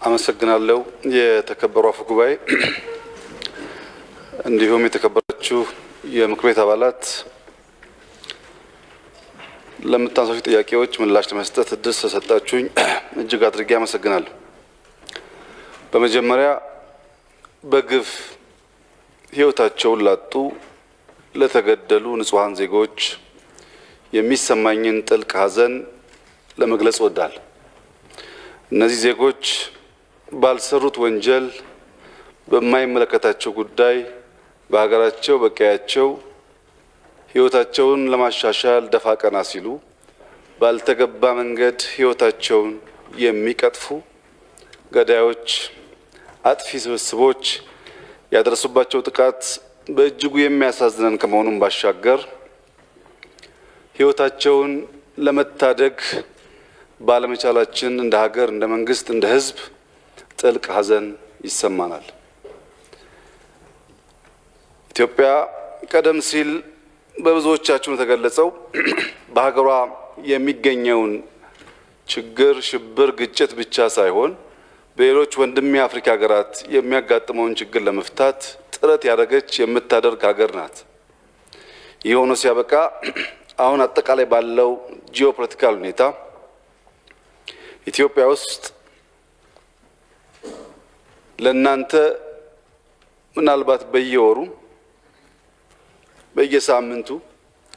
አመሰግናለሁ። የተከበሩ አፈ ጉባኤ እንዲሁም የተከበራችሁ የምክር ቤት አባላት ለምታነሱት ጥያቄዎች ምላሽ ለመስጠት እድል ስለሰጣችሁኝ እጅግ አድርጌ አመሰግናለሁ። በመጀመሪያ በግፍ ሕይወታቸውን ላጡ ለተገደሉ ንጹሃን ዜጎች የሚሰማኝን ጥልቅ ሐዘን ለመግለጽ እወዳለሁ። እነዚህ ዜጎች ባልሰሩት ወንጀል በማይመለከታቸው ጉዳይ በሀገራቸው በቀያቸው ሕይወታቸውን ለማሻሻል ደፋ ቀና ሲሉ ባልተገባ መንገድ ሕይወታቸውን የሚቀጥፉ ገዳዮች፣ አጥፊ ስብስቦች ያደረሱባቸው ጥቃት በእጅጉ የሚያሳዝነን ከመሆኑም ባሻገር ሕይወታቸውን ለመታደግ ባለመቻላችን እንደ ሀገር፣ እንደ መንግስት፣ እንደ ሕዝብ ጥልቅ ሐዘን ይሰማናል። ኢትዮጵያ ቀደም ሲል በብዙዎቻችሁ የተገለጸው በሀገሯ የሚገኘውን ችግር፣ ሽብር፣ ግጭት ብቻ ሳይሆን በሌሎች ወንድም የአፍሪካ ሀገራት የሚያጋጥመውን ችግር ለመፍታት ጥረት ያደረገች የምታደርግ ሀገር ናት። ይህ ሆኖ ሲያበቃ አሁን አጠቃላይ ባለው ጂኦፖለቲካል ሁኔታ ኢትዮጵያ ውስጥ ለእናንተ ምናልባት በየወሩ በየሳምንቱ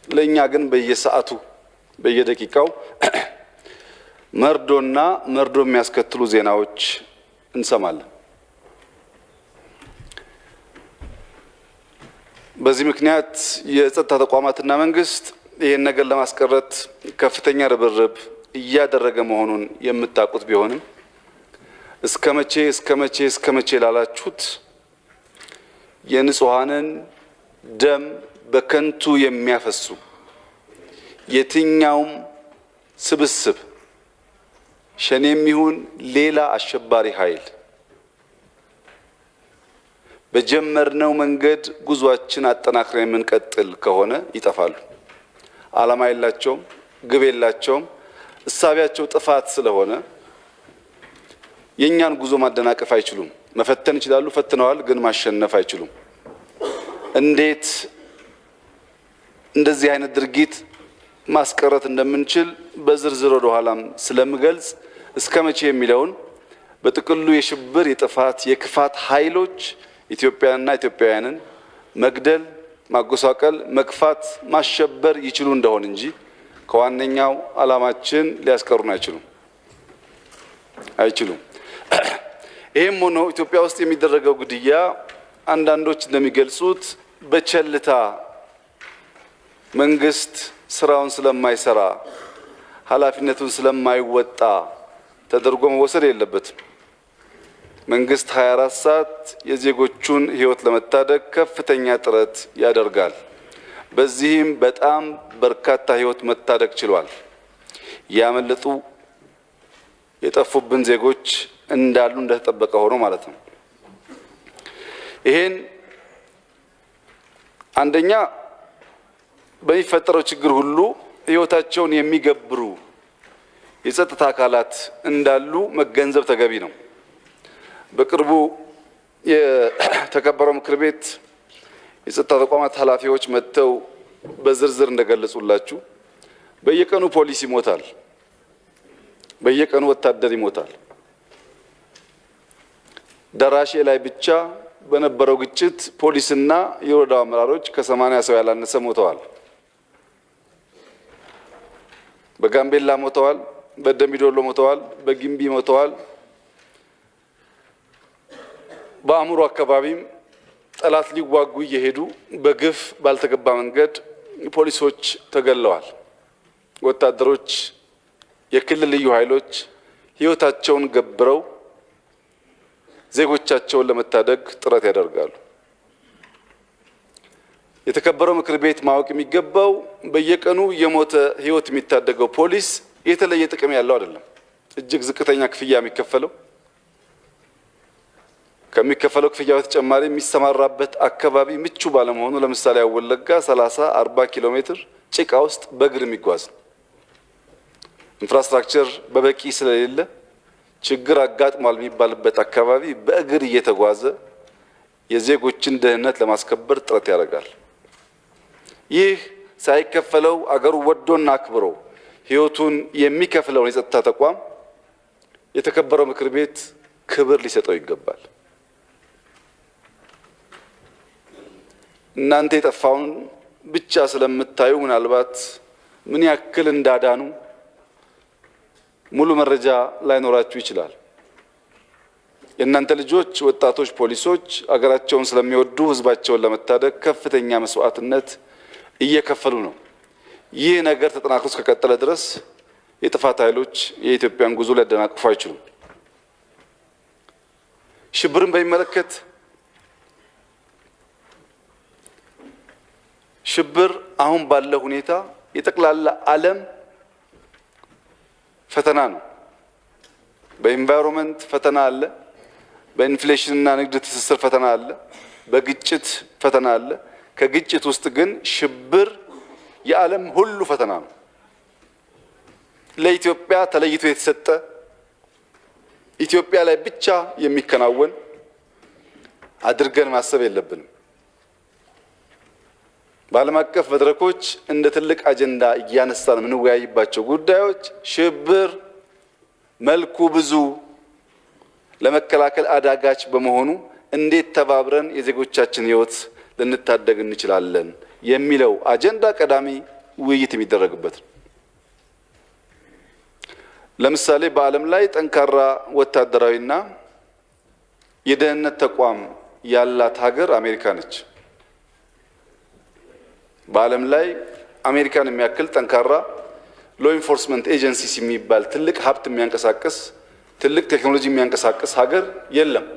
ለእኛ ግን በየሰዓቱ በየደቂቃው መርዶ የሚያስከትሉ ዜናዎች እንሰማለን። በዚህ ምክንያት የጸጥታ ተቋማትና መንግስት ይህን ነገር ለማስቀረት ከፍተኛ ርብርብ እያደረገ መሆኑን የምታውቁት ቢሆንም እስከ መቼ ላላችሁት የንጹሃንን ደም በከንቱ የሚያፈሱ የትኛውም ስብስብ ሸኔም ይሁን ሌላ አሸባሪ ኃይል በጀመርነው መንገድ ጉዟችን አጠናክረን የምንቀጥል ከሆነ ይጠፋሉ። ዓላማ የላቸውም፣ ግብ የላቸውም። እሳቢያቸው ጥፋት ስለሆነ የኛን ጉዞ ማደናቀፍ አይችሉም። መፈተን ይችላሉ፣ ፈትነዋል፣ ግን ማሸነፍ አይችሉም። እንዴት እንደዚህ አይነት ድርጊት ማስቀረት እንደምንችል በዝርዝር ወደ ኋላም ስለምገልጽ እስከ መቼ የሚለውን በጥቅሉ የሽብር፣ የጥፋት፣ የክፋት ኃይሎች ኢትዮጵያንና ኢትዮጵያውያንን መግደል፣ ማጎሳቀል፣ መግፋት፣ ማሸበር ይችሉ እንደሆን እንጂ ከዋነኛው ዓላማችን ሊያስቀሩን አይችሉም። ይህም ሆኖ ኢትዮጵያ ውስጥ የሚደረገው ግድያ አንዳንዶች እንደሚገልጹት በቸልታ መንግስት ስራውን ስለማይሰራ ኃላፊነቱን ስለማይወጣ ተደርጎ መወሰድ የለበትም። መንግስት 24 ሰዓት የዜጎቹን ሕይወት ለመታደግ ከፍተኛ ጥረት ያደርጋል። በዚህም በጣም በርካታ ሕይወት መታደግ ችሏል። ያመለጡ የጠፉብን ዜጎች እንዳሉ እንደተጠበቀ ሆኖ ማለት ነው። ይሄን አንደኛ በሚፈጠረው ችግር ሁሉ ሕይወታቸውን የሚገብሩ የጸጥታ አካላት እንዳሉ መገንዘብ ተገቢ ነው። በቅርቡ የተከበረው ምክር ቤት የጸጥታ ተቋማት ኃላፊዎች መጥተው በዝርዝር እንደገለጹላችሁ በየቀኑ ፖሊስ ይሞታል፣ በየቀኑ ወታደር ይሞታል። ደራሼ ላይ ብቻ በነበረው ግጭት ፖሊስና የወረዳው አመራሮች ከ80 ሰው ያላነሰ ሞተዋል። በጋምቤላ ሞተዋል፣ በደምቢዶሎ ሞተዋል፣ በጊምቢ ሞተዋል። በአእምሮ አካባቢም ጠላት ሊዋጉ እየሄዱ በግፍ ባልተገባ መንገድ ፖሊሶች ተገለዋል። ወታደሮች፣ የክልል ልዩ ኃይሎች ሕይወታቸውን ገብረው ዜጎቻቸውን ለመታደግ ጥረት ያደርጋሉ። የተከበረው ምክር ቤት ማወቅ የሚገባው በየቀኑ የሞተ ሕይወት የሚታደገው ፖሊስ የተለየ ጥቅም ያለው አይደለም። እጅግ ዝቅተኛ ክፍያ የሚከፈለው ከሚከፈለው ክፍያ በተጨማሪ የሚሰማራበት አካባቢ ምቹ ባለመሆኑ ለምሳሌ ወለጋ 30-40 ኪሎ ሜትር ጭቃ ውስጥ በእግር የሚጓዝ ኢንፍራስትራክቸር በበቂ ስለሌለ ችግር አጋጥሟል የሚባልበት አካባቢ በእግር እየተጓዘ የዜጎችን ደህንነት ለማስከበር ጥረት ያደርጋል። ይህ ሳይከፈለው አገሩ ወዶና አክብሮ ሕይወቱን የሚከፍለውን የጸጥታ ተቋም የተከበረው ምክር ቤት ክብር ሊሰጠው ይገባል። እናንተ የጠፋውን ብቻ ስለምታዩ ምናልባት ምን ያክል እንዳዳኑ ሙሉ መረጃ ላይኖራችሁ ይችላል። የእናንተ ልጆች፣ ወጣቶች፣ ፖሊሶች አገራቸውን ስለሚወዱ ሕዝባቸውን ለመታደግ ከፍተኛ መስዋዕትነት እየከፈሉ ነው። ይህ ነገር ተጠናክሮ እስከቀጠለ ድረስ የጥፋት ኃይሎች የኢትዮጵያን ጉዞ ሊያደናቅፉ አይችሉም። ሽብርን በሚመለከት ሽብር አሁን ባለው ሁኔታ የጠቅላላ ዓለም ፈተና ነው። በኢንቫይሮንመንት ፈተና አለ፣ በኢንፍሌሽንና ንግድ ትስስር ፈተና አለ፣ በግጭት ፈተና አለ። ከግጭት ውስጥ ግን ሽብር የዓለም ሁሉ ፈተና ነው። ለኢትዮጵያ ተለይቶ የተሰጠ ኢትዮጵያ ላይ ብቻ የሚከናወን አድርገን ማሰብ የለብንም። በዓለም አቀፍ መድረኮች እንደ ትልቅ አጀንዳ እያነሳን የምንወያይባቸው ጉዳዮች ሽብር መልኩ ብዙ፣ ለመከላከል አዳጋች በመሆኑ እንዴት ተባብረን የዜጎቻችን ሕይወት ልንታደግ እንችላለን የሚለው አጀንዳ ቀዳሚ ውይይት የሚደረግበት ነው። ለምሳሌ በዓለም ላይ ጠንካራ ወታደራዊና የደህንነት ተቋም ያላት ሀገር አሜሪካ ነች። በዓለም ላይ አሜሪካን የሚያክል ጠንካራ ሎ ኢንፎርስመንት ኤጀንሲስ የሚባል ትልቅ ሀብት የሚያንቀሳቅስ ትልቅ ቴክኖሎጂ የሚያንቀሳቅስ ሀገር የለም።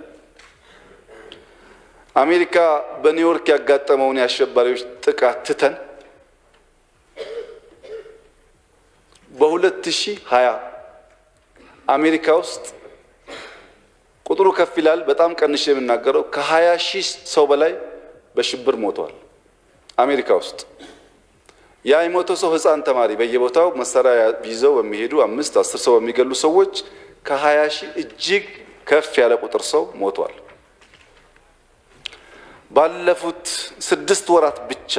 አሜሪካ በኒውዮርክ ያጋጠመውን የአሸባሪዎች ጥቃት ትተን በ2020 አሜሪካ ውስጥ ቁጥሩ ከፍ ይላል፣ በጣም ቀንሼ የምናገረው ከ20 ሺህ ሰው በላይ በሽብር ሞተዋል። አሜሪካ ውስጥ ያ የሞተው ሰው ሕፃን ተማሪ በየቦታው መሳሪያ ይዘው በሚሄዱ 5-10 ሰው በሚገሉ ሰዎች ከ20 ሺህ እጅግ ከፍ ያለ ቁጥር ሰው ሞቷል። ባለፉት 6 ወራት ብቻ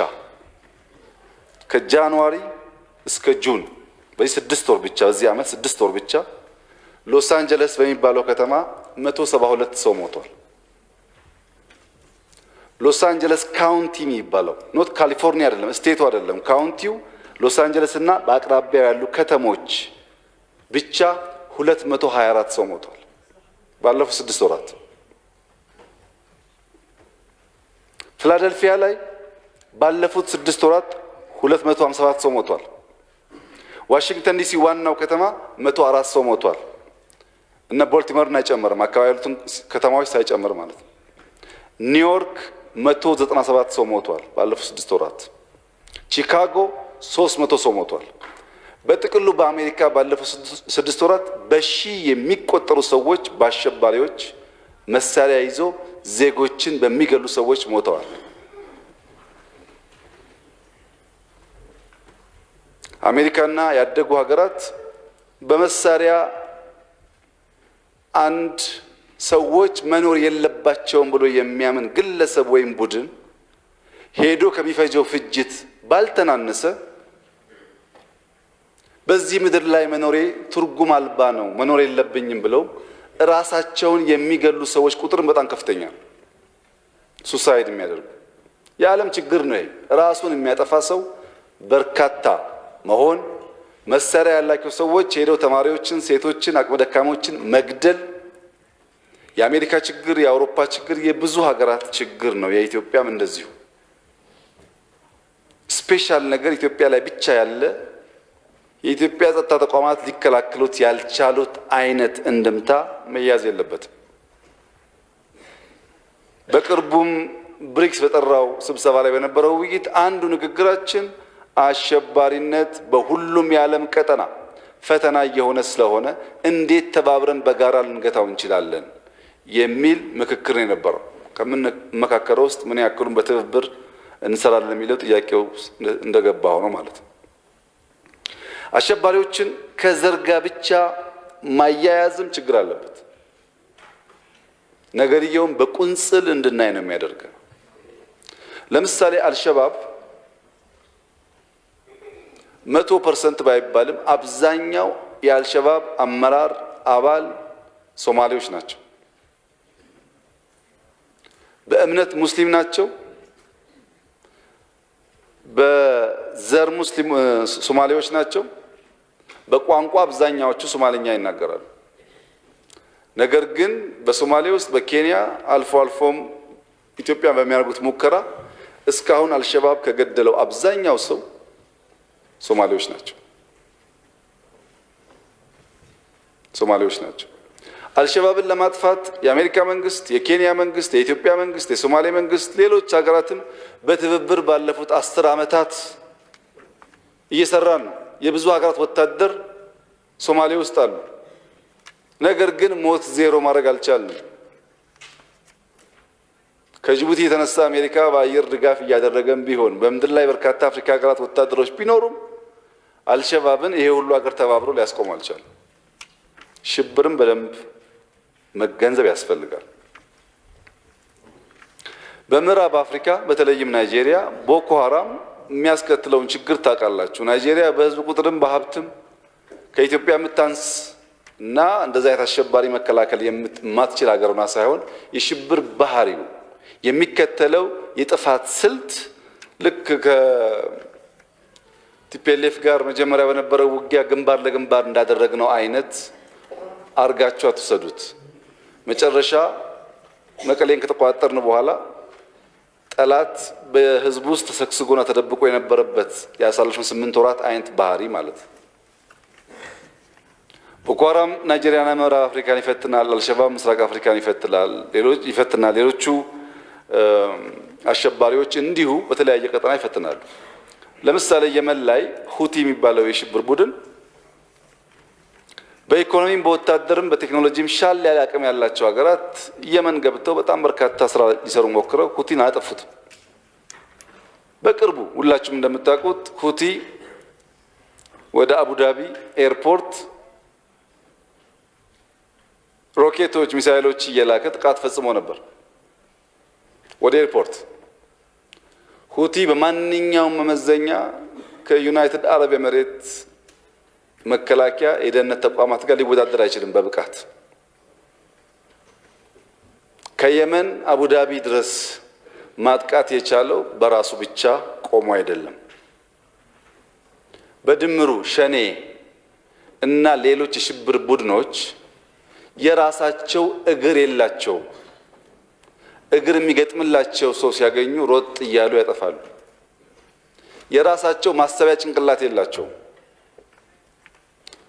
ከጃንዋሪ እስከ ጁን በዚህ 6 ወር ብቻ በዚህ ዓመት 6 ወር ብቻ ሎስ አንጀለስ በሚባለው ከተማ 172 ሰው ሞቷል። ሎስ አንጀለስ ካውንቲ የሚባለው ኖት ካሊፎርኒያ አይደለም፣ ስቴቱ አይደለም፣ ካውንቲው ሎስ አንጀለስ እና በአቅራቢያው ያሉ ከተሞች ብቻ 224 ሰው ሞቷል ባለፉት 6 ወራት። ፊላደልፊያ ላይ ባለፉት 6 ወራት 257 ሰው ሞቷል። ዋሽንግተን ዲሲ ዋናው ከተማ 104 ሰው ሞቷል። እና ቦልቲሞርን አይጨምርም፣ አካባቢ ያሉትን ከተማዎች ሳይጨምር ማለት ነው። ኒውዮርክ 197 ሰው ሞቷል ባለፉት 6 ወራት። ቺካጎ 300 ሰው ሞቷል። በጥቅሉ በአሜሪካ ባለፉት 6 ወራት በሺህ የሚቆጠሩ ሰዎች በአሸባሪዎች መሳሪያ ይዘው ዜጎችን በሚገሉ ሰዎች ሞተዋል። አሜሪካና ያደጉ ሀገራት በመሳሪያ አንድ ሰዎች መኖር የለባቸውም ብሎ የሚያምን ግለሰብ ወይም ቡድን ሄዶ ከሚፈጀው ፍጅት ባልተናነሰ በዚህ ምድር ላይ መኖሬ ትርጉም አልባ ነው፣ መኖር የለብኝም ብለው ራሳቸውን የሚገሉ ሰዎች ቁጥርም በጣም ከፍተኛ ነው። ሱሳይድ የሚያደርጉ የዓለም ችግር ነው። ይሄ ራሱን የሚያጠፋ ሰው በርካታ መሆን፣ መሳሪያ ያላቸው ሰዎች ሄደው ተማሪዎችን፣ ሴቶችን፣ አቅመ ደካሞችን መግደል የአሜሪካ ችግር፣ የአውሮፓ ችግር፣ የብዙ ሀገራት ችግር ነው። የኢትዮጵያም እንደዚሁ ስፔሻል ነገር ኢትዮጵያ ላይ ብቻ ያለ የኢትዮጵያ ጸጥታ ተቋማት ሊከላከሉት ያልቻሉት አይነት እንድምታ መያዝ የለበትም። በቅርቡም ብሪክስ በጠራው ስብሰባ ላይ በነበረው ውይይት አንዱ ንግግራችን አሸባሪነት በሁሉም የዓለም ቀጠና ፈተና እየሆነ ስለሆነ እንዴት ተባብረን በጋራ ልንገታው እንችላለን የሚል ምክክር ነው የነበረው። ከምንመካከረው ውስጥ ምን ያክሉን በትብብር እንሰራለን የሚለው ጥያቄው እንደገባ ሆኖ ማለት ነው። አሸባሪዎችን ከዘር ጋር ብቻ ማያያዝም ችግር አለበት። ነገርየውን በቁንጽል እንድናይ ነው የሚያደርገው። ለምሳሌ አልሸባብ 100% ባይባልም አብዛኛው የአልሸባብ አመራር አባል ሶማሌዎች ናቸው። በእምነት ሙስሊም ናቸው። በዘር ሙስሊም ሶማሌዎች ናቸው። በቋንቋ አብዛኛዎቹ ሶማሌኛ ይናገራሉ። ነገር ግን በሶማሌ ውስጥ በኬንያ አልፎ አልፎም ኢትዮጵያ በሚያደርጉት ሙከራ እስካሁን አልሸባብ ከገደለው አብዛኛው ሰው ሶማሌዎች ናቸው። ሶማሌዎች ናቸው። አልሸባብን ለማጥፋት የአሜሪካ መንግስት፣ የኬንያ መንግስት፣ የኢትዮጵያ መንግስት፣ የሶማሌ መንግስት፣ ሌሎች ሀገራትም በትብብር ባለፉት 10 ዓመታት እየሰራን ነው። የብዙ ሀገራት ወታደር ሶማሌ ውስጥ አሉ። ነገር ግን ሞት ዜሮ ማድረግ አልቻልንም። ከጅቡቲ የተነሳ አሜሪካ በአየር ድጋፍ እያደረገም ቢሆን በምድር ላይ በርካታ አፍሪካ ሀገራት ወታደሮች ቢኖሩም አልሸባብን ይሄ ሁሉ ሀገር ተባብሮ ሊያስቆም አልቻለም። ሽብርም በደንብ መገንዘብ ያስፈልጋል። በምዕራብ አፍሪካ በተለይም ናይጄሪያ ቦኮ ሃራም የሚያስከትለውን ችግር ታውቃላችሁ። ናይጄሪያ በህዝብ ቁጥርም በሀብትም ከኢትዮጵያ የምታንስ እና እንደዛ አይነት አሸባሪ መከላከል የማትችል ሀገርና ሳይሆን የሽብር ባህሪው የሚከተለው የጥፋት ስልት ልክ ከቲፒኤልኤፍ ጋር መጀመሪያ በነበረው ውጊያ ግንባር ለግንባር እንዳደረግነው አይነት አርጋችሁ አትወሰዱት። መጨረሻ መቀሌን ከተቆጣጠርን በኋላ ጠላት በህዝብ ውስጥ ተሰግስጎና ተደብቆ የነበረበት ያሳለፈው 8 ወራት አይነት ባህሪ ማለት ነው። ቦኮ ሃራም ናይጄሪያና ምዕራብ አፍሪካን ይፈትናል። አልሸባብ ምስራቅ አፍሪካን ይፈትናል። ሌሎቹ አሸባሪዎች እንዲሁ በተለያየ ቀጠና ይፈትናሉ። ለምሳሌ የመን ላይ ሁቲ የሚባለው የሽብር ቡድን በኢኮኖሚም በወታደርም በቴክኖሎጂም ሻል ያለ አቅም ያላቸው ሀገራት የመን ገብተው በጣም በርካታ ስራ ሊሰሩ ሞክረው ሁቲን አጠፉት። በቅርቡ ሁላችሁም እንደምታውቁት ሁቲ ወደ አቡዳቢ ኤርፖርት ሮኬቶች፣ ሚሳኤሎች እየላከ ጥቃት ፈጽሞ ነበር። ወደ ኤርፖርት ሁቲ በማንኛውም መመዘኛ ከዩናይትድ አረብ ኤሚሬት መከላከያ የደህንነት ተቋማት ጋር ሊወዳደር አይችልም በብቃት። ከየመን አቡዳቢ ድረስ ማጥቃት የቻለው በራሱ ብቻ ቆሞ አይደለም። በድምሩ ሸኔ እና ሌሎች የሽብር ቡድኖች የራሳቸው እግር የላቸውም። እግር የሚገጥምላቸው ሰው ሲያገኙ ሮጥ እያሉ ያጠፋሉ። የራሳቸው ማሰቢያ ጭንቅላት የላቸውም።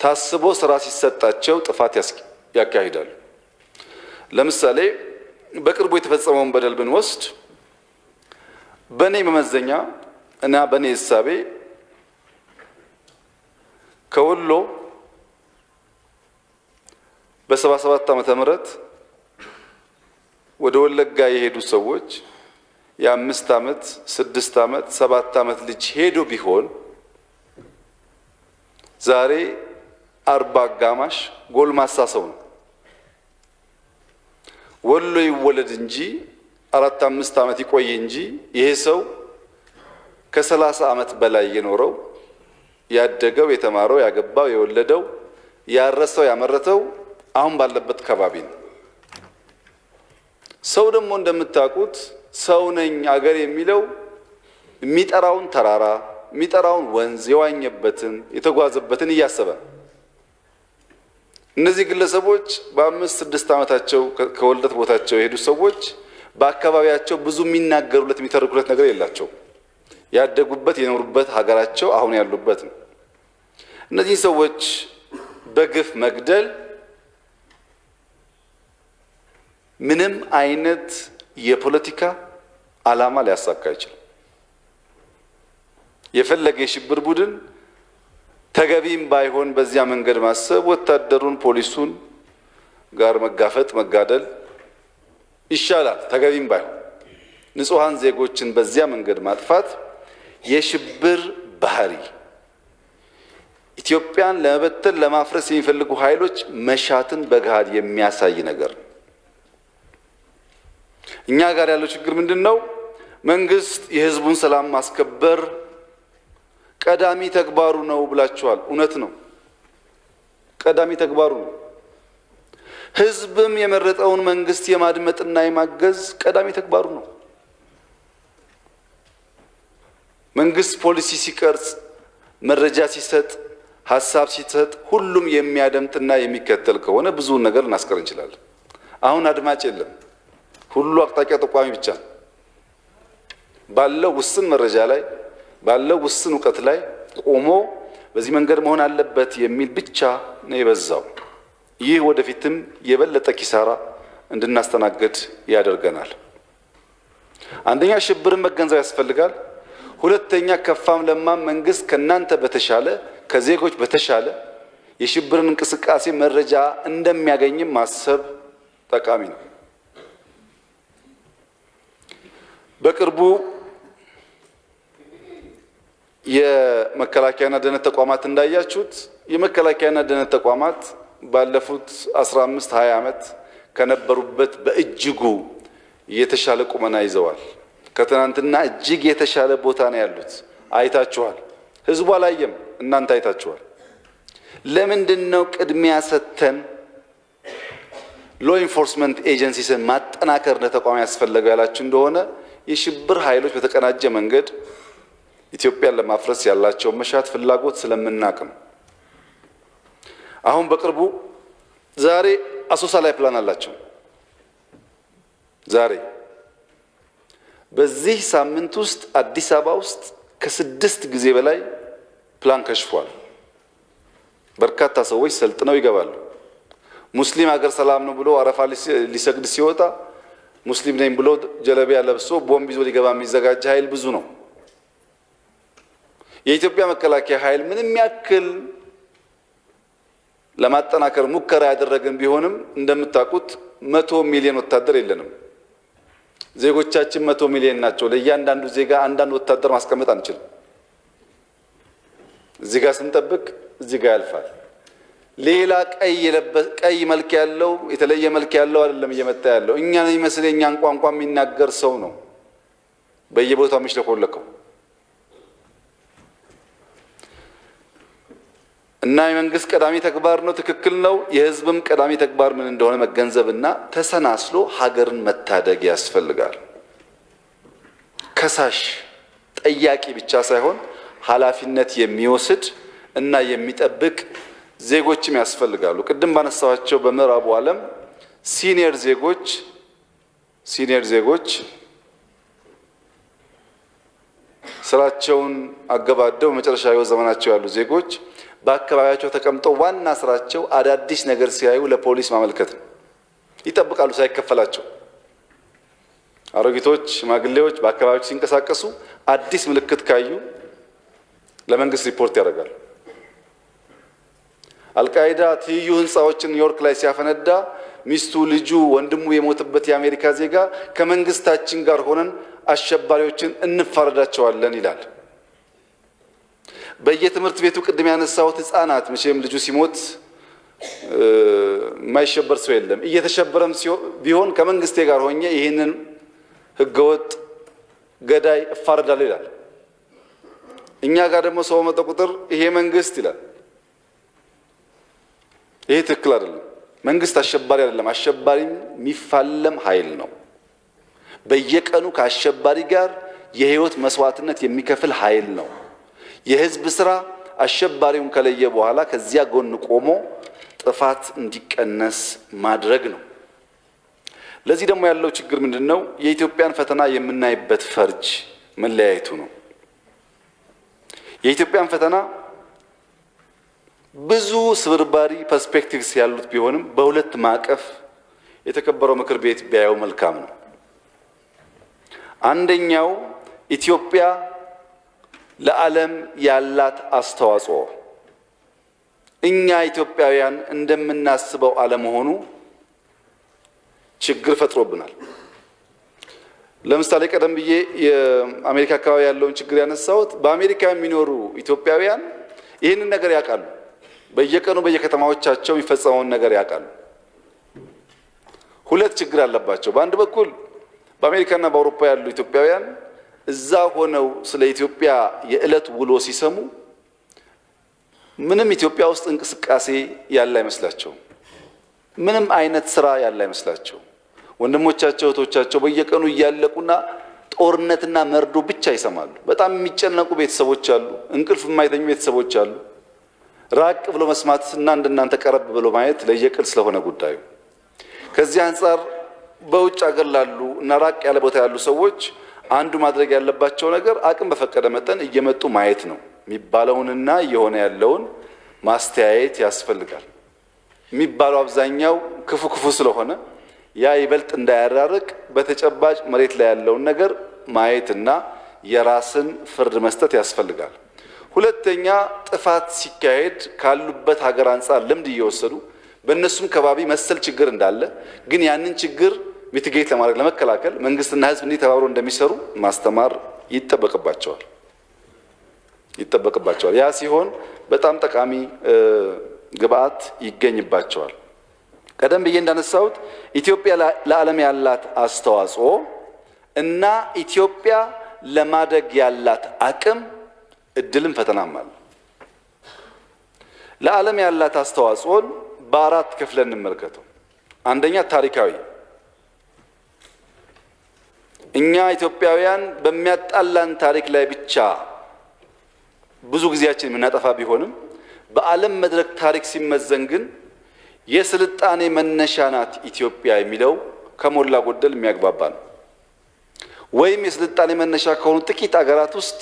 ታስቦ ስራ ሲሰጣቸው ጥፋት ያካሂዳሉ። ለምሳሌ በቅርቡ የተፈጸመውን በደል ብንወስድ በኔ መመዘኛ እና በኔ ህሳቤ ከወሎ በ77 ዓመተ ምህረት ወደ ወለጋ የሄዱ ሰዎች የ5 ዓመት 6 ዓመት 7 ዓመት ልጅ ሄዶ ቢሆን ዛሬ 40 አጋማሽ ጎልማሳ ሰው ነው። ወሎ ይወለድ እንጂ 4-5 ዓመት ይቆይ እንጂ ይሄ ሰው ከ30 ዓመት በላይ የኖረው ያደገው የተማረው ያገባው የወለደው ያረሰው ያመረተው አሁን ባለበት ከባቢ ነው። ሰው ደግሞ እንደምታውቁት ሰው ነኝ አገር የሚለው የሚጠራውን ተራራ የሚጠራውን ወንዝ የዋኘበትን የተጓዘበትን እያሰበ እነዚህ ግለሰቦች በ5-6 ዓመታቸው ከወልደት ቦታቸው የሄዱ ሰዎች በአካባቢያቸው ብዙ የሚናገሩለት የሚተርኩለት ነገር የላቸው። ያደጉበት የኖሩበት ሀገራቸው አሁን ያሉበት ነው። እነዚህ ሰዎች በግፍ መግደል ምንም አይነት የፖለቲካ ዓላማ ሊያሳካ አይችልም። የፈለገ የሽብር ቡድን ተገቢም ባይሆን በዚያ መንገድ ማሰብ ወታደሩን ፖሊሱን ጋር መጋፈጥ መጋደል ይሻላል። ተገቢም ባይሆን ንጹሃን ዜጎችን በዚያ መንገድ ማጥፋት የሽብር ባህሪ ኢትዮጵያን ለመበተን ለማፍረስ የሚፈልጉ ኃይሎች መሻትን በገሃድ የሚያሳይ ነገር። እኛ ጋር ያለው ችግር ምንድነው? መንግስት የህዝቡን ሰላም ማስከበር ቀዳሚ ተግባሩ ነው ብላችኋል። እውነት ነው፣ ቀዳሚ ተግባሩ ነው። ህዝብም የመረጠውን መንግስት የማድመጥና የማገዝ ቀዳሚ ተግባሩ ነው። መንግስት ፖሊሲ ሲቀርጽ፣ መረጃ ሲሰጥ፣ ሐሳብ ሲሰጥ ሁሉም የሚያደምጥና የሚከተል ከሆነ ብዙ ነገር ልናስቀር እንችላለን። አሁን አድማጭ የለም፣ ሁሉ አቅጣጫ ጠቋሚ ብቻ ነው። ባለው ውስን መረጃ ላይ ባለው ውስን እውቀት ላይ ቆሞ በዚህ መንገድ መሆን አለበት የሚል ብቻ ነው የበዛው። ይህ ወደፊትም የበለጠ ኪሳራ እንድናስተናግድ ያደርገናል። አንደኛ ሽብርን መገንዘብ ያስፈልጋል። ሁለተኛ ከፋም ለማም መንግስት ከናንተ በተሻለ ከዜጎች በተሻለ የሽብርን እንቅስቃሴ መረጃ እንደሚያገኝም ማሰብ ጠቃሚ ነው። በቅርቡ የመከላከያና ደህንነት ተቋማት እንዳያችሁት የመከላከያና ደህንነት ተቋማት ባለፉት 15-20 ዓመት ከነበሩበት በእጅጉ የተሻለ ቁመና ይዘዋል። ከትናንትና እጅግ የተሻለ ቦታ ነው ያሉት። አይታችኋል። ህዝቡ አላየም፣ እናንተ አይታችኋል። ለምንድነው ቅድሚያ ሰጥተን ሎ ኢንፎርስመንት ኤጀንሲስን ማጠናከር ለተቋም ያስፈልገው ያላችሁ እንደሆነ የሽብር ኃይሎች በተቀናጀ መንገድ ኢትዮጵያን ለማፍረስ ያላቸው መሻት ፍላጎት ስለምናቅ ነው። አሁን በቅርቡ ዛሬ አሶሳ ላይ ፕላን አላቸው። ዛሬ በዚህ ሳምንት ውስጥ አዲስ አበባ ውስጥ ከ6 ጊዜ በላይ ፕላን ከሽፏል። በርካታ ሰዎች ሰልጥነው ይገባሉ። ሙስሊም ሀገር ሰላም ነው ብሎ አረፋ ሊሰግድ ሲወጣ ሙስሊም ነኝ ብሎ ጀለቢያ ለብሶ ቦምብ ይዞ ሊገባ የሚዘጋጅ ኃይል ብዙ ነው። የኢትዮጵያ መከላከያ ኃይል ምንም ያክል ለማጠናከር ሙከራ ያደረግን ቢሆንም እንደምታውቁት 100 ሚሊዮን ወታደር የለንም። ዜጎቻችን 100 ሚሊዮን ናቸው። ለእያንዳንዱ ዜጋ አንዳንድ ወታደር ማስቀመጥ አንችልም። እዚህ ጋር ስንጠብቅ እዚህ ጋር ያልፋል። ሌላ ቀይ መልክ ያለው የተለየ መልክ ያለው አይደለም እየመጣ ያለው። እኛን የሚመስል የኛን ቋንቋ የሚናገር ሰው ነው በየቦታው የሚሽለኮለከው። እና የመንግስት ቀዳሚ ተግባር ነው፣ ትክክል ነው። የህዝብም ቀዳሚ ተግባር ምን እንደሆነ መገንዘብና ተሰናስሎ ሀገርን መታደግ ያስፈልጋል። ከሳሽ ጠያቂ ብቻ ሳይሆን ኃላፊነት የሚወስድ እና የሚጠብቅ ዜጎችም ያስፈልጋሉ። ቅድም ባነሳዋቸው በምዕራቡ ዓለም ሲኒየር ዜጎች ስራቸውን አገባደው መጨረሻ ህይወት ዘመናቸው ያሉ ዜጎች በአካባቢያቸው ተቀምጠው ዋና ስራቸው አዳዲስ ነገር ሲያዩ ለፖሊስ ማመልከት ነው። ይጠብቃሉ ሳይከፈላቸው። አሮጊቶች፣ ሽማግሌዎች በአካባቢያቸው ሲንቀሳቀሱ አዲስ ምልክት ካዩ ለመንግስት ሪፖርት ያደርጋሉ። አልቃይዳ ትይዩ ህንፃዎችን ኒውዮርክ ላይ ሲያፈነዳ ሚስቱ፣ ልጁ፣ ወንድሙ የሞተበት የአሜሪካ ዜጋ ከመንግስታችን ጋር ሆነን አሸባሪዎችን እንፋረዳቸዋለን ይላል። በየትምህርት ቤቱ ቅድም ያነሳሁት ህፃናት መቼም ልጁ ሲሞት የማይሸበር ሰው የለም። እየተሸበረም ቢሆን ከመንግስቴ ጋር ሆኜ ይህንን ህገወጥ ገዳይ እፋረዳለሁ ይላል። እኛ ጋር ደግሞ ሰው መጣ ቁጥር ይሄ መንግስት ይላል። ይሄ ትክክል አይደለም። መንግስት አሸባሪ አይደለም። አሸባሪ የሚፋለም ኃይል ነው። በየቀኑ ከአሸባሪ ጋር የህይወት መስዋዕትነት የሚከፍል ኃይል ነው። የህዝብ ስራ አሸባሪውን ከለየ በኋላ ከዚያ ጎን ቆሞ ጥፋት እንዲቀነስ ማድረግ ነው። ለዚህ ደግሞ ያለው ችግር ምንድነው? የኢትዮጵያን ፈተና የምናይበት ፈርጅ መለያየቱ ነው። የኢትዮጵያን ፈተና ብዙ ስብርባሪ ፐርስፔክቲቭስ ያሉት ቢሆንም በሁለት ማዕቀፍ የተከበረው ምክር ቤት ቢያየው መልካም ነው። አንደኛው ኢትዮጵያ ለዓለም ያላት አስተዋጽኦ እኛ ኢትዮጵያውያን እንደምናስበው አለመሆኑ ችግር ፈጥሮብናል። ለምሳሌ ቀደም ብዬ የአሜሪካ አካባቢ ያለውን ችግር ያነሳሁት በአሜሪካ የሚኖሩ ኢትዮጵያውያን ይህንን ነገር ያውቃሉ። በየቀኑ በየከተማዎቻቸው የሚፈጸመውን ነገር ያውቃሉ። ሁለት ችግር አለባቸው። በአንድ በኩል በአሜሪካና በአውሮፓ ያሉ ኢትዮጵያውያን እዛ ሆነው ስለ ኢትዮጵያ የዕለት ውሎ ሲሰሙ ምንም ኢትዮጵያ ውስጥ እንቅስቃሴ ያለ አይመስላቸው፣ ምንም አይነት ስራ ያለ አይመስላቸው። ወንድሞቻቸው እህቶቻቸው በየቀኑ እያለቁና ጦርነትና መርዶ ብቻ ይሰማሉ። በጣም የሚጨነቁ ቤተሰቦች አሉ፣ እንቅልፍ የማይተኙ ቤተሰቦች አሉ። ራቅ ብሎ መስማትና እንደናንተ ቀረብ ብሎ ማየት ለየቅል ስለሆነ ጉዳዩ። ከዚህ አንጻር በውጭ ሀገር ላሉ እና ራቅ ያለ ቦታ ያሉ ሰዎች አንዱ ማድረግ ያለባቸው ነገር አቅም በፈቀደ መጠን እየመጡ ማየት ነው። የሚባለውንና እየሆነ ያለውን ማስተያየት ያስፈልጋል። የሚባለው አብዛኛው ክፉ ክፉ ስለሆነ ያ ይበልጥ እንዳያራርቅ በተጨባጭ መሬት ላይ ያለውን ነገር ማየትና የራስን ፍርድ መስጠት ያስፈልጋል። ሁለተኛ ጥፋት ሲካሄድ ካሉበት ሀገር አንጻር ልምድ እየወሰዱ በእነሱም ከባቢ መሰል ችግር እንዳለ ግን ያንን ችግር ሚቲጌት ለማድረግ ለመከላከል መንግስትና ህዝብ እንዲህ ተባብረው እንደሚሰሩ ማስተማር ይጠበቅባቸዋል። ያ ሲሆን በጣም ጠቃሚ ግብአት ይገኝባቸዋል። ቀደም ብዬ እንዳነሳሁት ኢትዮጵያ ለዓለም ያላት አስተዋጽኦ እና ኢትዮጵያ ለማደግ ያላት አቅም እድልም ፈተናም አለ። ለዓለም ያላት አስተዋጽኦን በአራት ክፍለን እንመልከተው። አንደኛ ታሪካዊ፣ እኛ ኢትዮጵያውያን በሚያጣላን ታሪክ ላይ ብቻ ብዙ ጊዜያችን የምናጠፋ ቢሆንም በዓለም መድረክ ታሪክ ሲመዘን ግን የስልጣኔ መነሻ ናት ኢትዮጵያ የሚለው ከሞላ ጎደል የሚያግባባ ነው። ወይም የስልጣኔ መነሻ ከሆኑ ጥቂት አገራት ውስጥ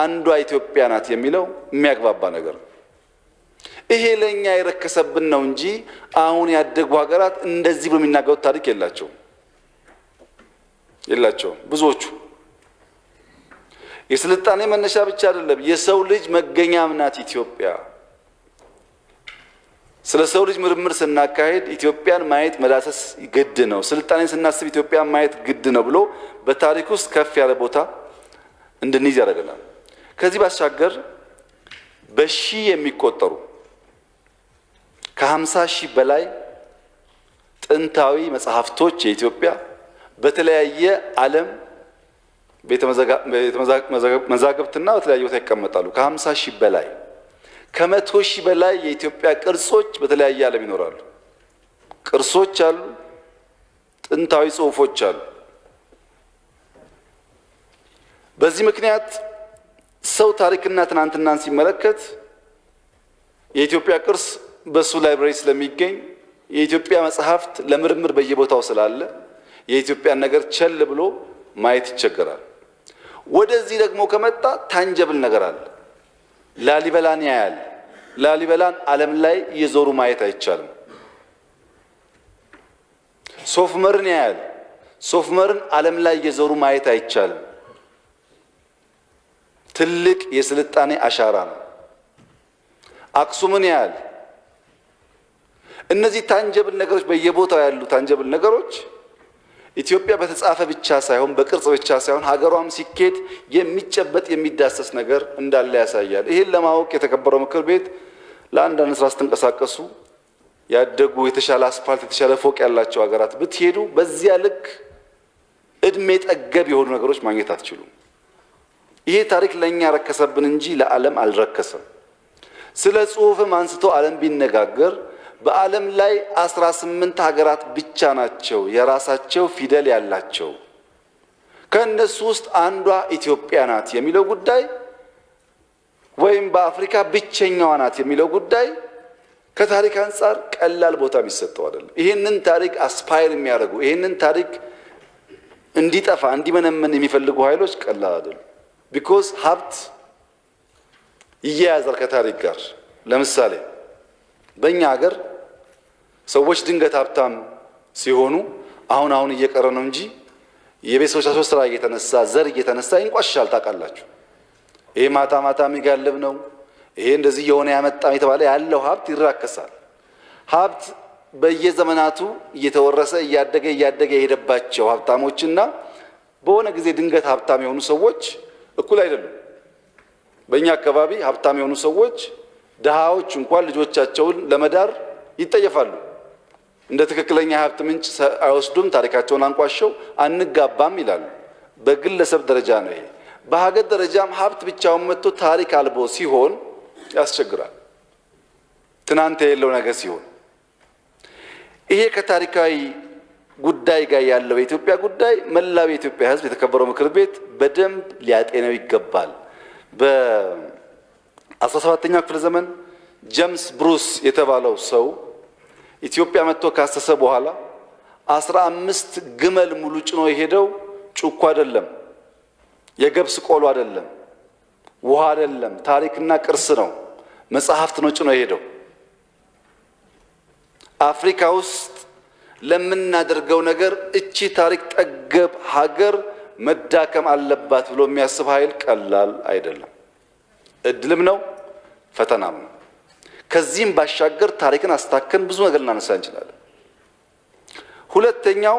አንዷ ኢትዮጵያ ናት የሚለው የሚያግባባ ነገር ነው። ይሄ ለኛ የረከሰብን ነው እንጂ አሁን ያደጉ ሀገራት እንደዚህ በሚናገሩት ታሪክ የላቸውም። ብዙዎቹ የስልጣኔ መነሻ ብቻ አይደለም፣ የሰው ልጅ መገኛም ናት ኢትዮጵያ። ስለ ሰው ልጅ ምርምር ስናካሄድ ኢትዮጵያን ማየት መዳሰስ ግድ ነው። ስልጣኔን ስናስብ ኢትዮጵያን ማየት ግድ ነው ብሎ በታሪክ ውስጥ ከፍ ያለ ቦታ እንድንይዝ ያደርገናል። ከዚህ ባሻገር በሺህ የሚቆጠሩ ከ50 ሺህ በላይ ጥንታዊ መጽሐፍቶች የኢትዮጵያ በተለያየ ዓለም መዛግብትና በተለያየ ቦታ ይቀመጣሉ። ከ50 ሺህ በላይ ከ100 ሺህ በላይ የኢትዮጵያ ቅርሶች በተለያየ ዓለም ይኖራሉ። ቅርሶች አሉ፣ ጥንታዊ ጽሑፎች አሉ። በዚህ ምክንያት ሰው ታሪክና ትናንትናን ሲመለከት የኢትዮጵያ ቅርስ በሱ ላይብረሪ ስለሚገኝ የኢትዮጵያ መጽሐፍት ለምርምር በየቦታው ስላለ የኢትዮጵያን ነገር ቸል ብሎ ማየት ይቸገራል። ወደዚህ ደግሞ ከመጣ ታንጀብል ነገር አለ። ላሊበላን ያያል። ላሊበላን ዓለም ላይ እየዞሩ ማየት አይቻልም። ሶፍመርን ያያል። ሶፍመርን ዓለም ላይ እየዞሩ ማየት አይቻልም። ትልቅ የስልጣኔ አሻራ ነው። አክሱምን ያያል። እነዚህ ታንጀብል ነገሮች በየቦታው ያሉ ታንጀብል ነገሮች ኢትዮጵያ በተጻፈ ብቻ ሳይሆን በቅርጽ ብቻ ሳይሆን ሀገሯም ሲኬድ የሚጨበጥ የሚዳሰስ ነገር እንዳለ ያሳያል። ይሄን ለማወቅ የተከበረው ምክር ቤት ለአንዳንድ ስራ ስትንቀሳቀሱ ያደጉ የተሻለ አስፋልት የተሻለ ፎቅ ያላቸው ሀገራት ብትሄዱ በዚያ ልክ እድሜ ጠገብ የሆኑ ነገሮች ማግኘት አትችሉም። ይሄ ታሪክ ለኛ ረከሰብን እንጂ ለዓለም አልረከሰም። ስለ ጽሁፍም አንስቶ ዓለም ቢነጋገር በዓለም ላይ 18 ሀገራት ብቻ ናቸው የራሳቸው ፊደል ያላቸው። ከነሱ ውስጥ አንዷ ኢትዮጵያ ናት የሚለው ጉዳይ ወይም በአፍሪካ ብቸኛዋ ናት የሚለው ጉዳይ ከታሪክ አንጻር ቀላል ቦታ የሚሰጠው አይደለም። ይሄንን ታሪክ አስፓየር የሚያደርጉ ይሄንን ታሪክ እንዲጠፋ እንዲመነመን የሚፈልጉ ኃይሎች ቀላል አይደሉም። ቢኮዝ ሀብት ይያያዛል ከታሪክ ጋር። ለምሳሌ በእኛ ሀገር ሰዎች ድንገት ሀብታም ሲሆኑ አሁን እየቀረ ነው እንጂ የቤተሰቦቻቸው ስራ እየተነሳ ዘር እየተነሳ ይንቋሻል። ታውቃላችሁ። ይሄ ማታ ማታ የሚጋልብ ነው፣ ይሄ እንደዚህ የሆነ ያመጣም የተባለ ያለው ሀብት ይራከሳል። ሀብት በየዘመናቱ እየተወረሰ እያደገ የሄደባቸው ሀብታሞችና በሆነ ጊዜ ድንገት ሀብታም የሆኑ ሰዎች እኩል አይደሉም። በእኛ አካባቢ ሀብታም የሆኑ ሰዎች ድሃዎች እንኳን ልጆቻቸውን ለመዳር ይጠየፋሉ። እንደ ትክክለኛ የሀብት ምንጭ አይወስዱም። ታሪካቸውን አንቋሸው አንጋባም ይላሉ። በግለሰብ ደረጃ ነው ይሄ። በሀገር ደረጃም ሀብት ብቻውን መጥቶ ታሪክ አልቦ ሲሆን ያስቸግራል። ትናንት የሌለው ነገር ሲሆን ይሄ ከታሪካዊ ጉዳይ ጋር ያለው የኢትዮጵያ ጉዳይ መላው የኢትዮጵያ ሕዝብ የተከበረው ምክር ቤት በደንብ ሊያጤነው ይገባል። በ17ኛው ክፍለ ዘመን ጄምስ ብሩስ የተባለው ሰው ኢትዮጵያ መጥቶ ካሰሰ በኋላ 15 ግመል ሙሉ ጭኖ የሄደው ጩኮ አይደለም፣ የገብስ ቆሎ አይደለም፣ ውሃ አይደለም፣ ታሪክና ቅርስ ነው፣ መጽሐፍት ነው ጭኖ የሄደው። አፍሪካ ውስጥ ለምናደርገው ነገር እቺ ታሪክ ጠገብ ሀገር መዳከም አለባት ብሎ የሚያስብ ኃይል ቀላል አይደለም። እድልም ነው ፈተናም ነው። ከዚህም ባሻገር ታሪክን አስታከን ብዙ ነገር ልናነሳ እንችላለን። ሁለተኛው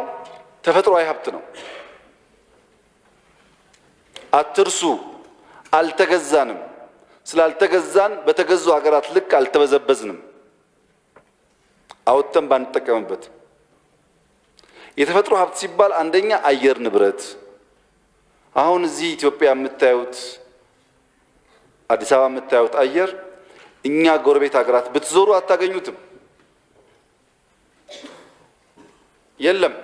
ተፈጥሯዊ ሀብት ነው። አትርሱ፣ አልተገዛንም። ስላልተገዛን በተገዙ ሀገራት ልክ አልተበዘበዝንም። አውጥተን ባንጠቀምበት። የተፈጥሮ ሀብት ሲባል አንደኛ አየር ንብረት። አሁን እዚህ ኢትዮጵያ የምታዩት አዲስ አበባ የምታዩት አየር እኛ ጎረቤት ሀገራት ብትዞሩ አታገኙትም። የለም።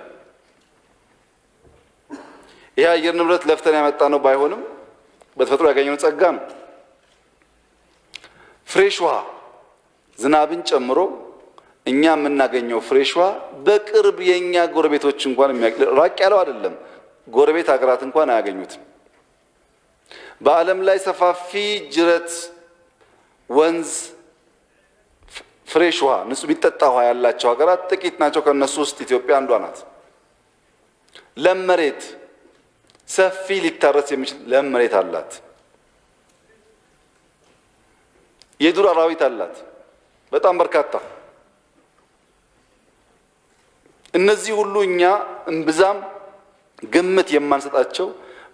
ይሄ አየር ንብረት ለፍተን ያመጣ ነው ባይሆንም በተፈጥሮ ያገኘነው ጸጋ ነው። ፍሬሽ ውሃ ዝናብን ጨምሮ እኛ የምናገኘው ፍሬሽ ውሃ በቅርብ የኛ ጎረቤቶች እንኳን ራቅ ያለው አይደለም፣ ጎረቤት ሀገራት እንኳን አያገኙትም። በዓለም ላይ ሰፋፊ ጅረት፣ ወንዝ፣ ፍሬሽ ውሃ፣ ንጹህ የሚጠጣ ውሃ ያላቸው ሀገራት ጥቂት ናቸው። ከነሱ ውስጥ ኢትዮጵያ አንዷ ናት። ለም መሬት፣ ሰፊ ሊታረስ የሚችል ለም መሬት አላት። የዱር አራዊት አላት በጣም በርካታ። እነዚህ ሁሉ እኛ እምብዛም ግምት የማንሰጣቸው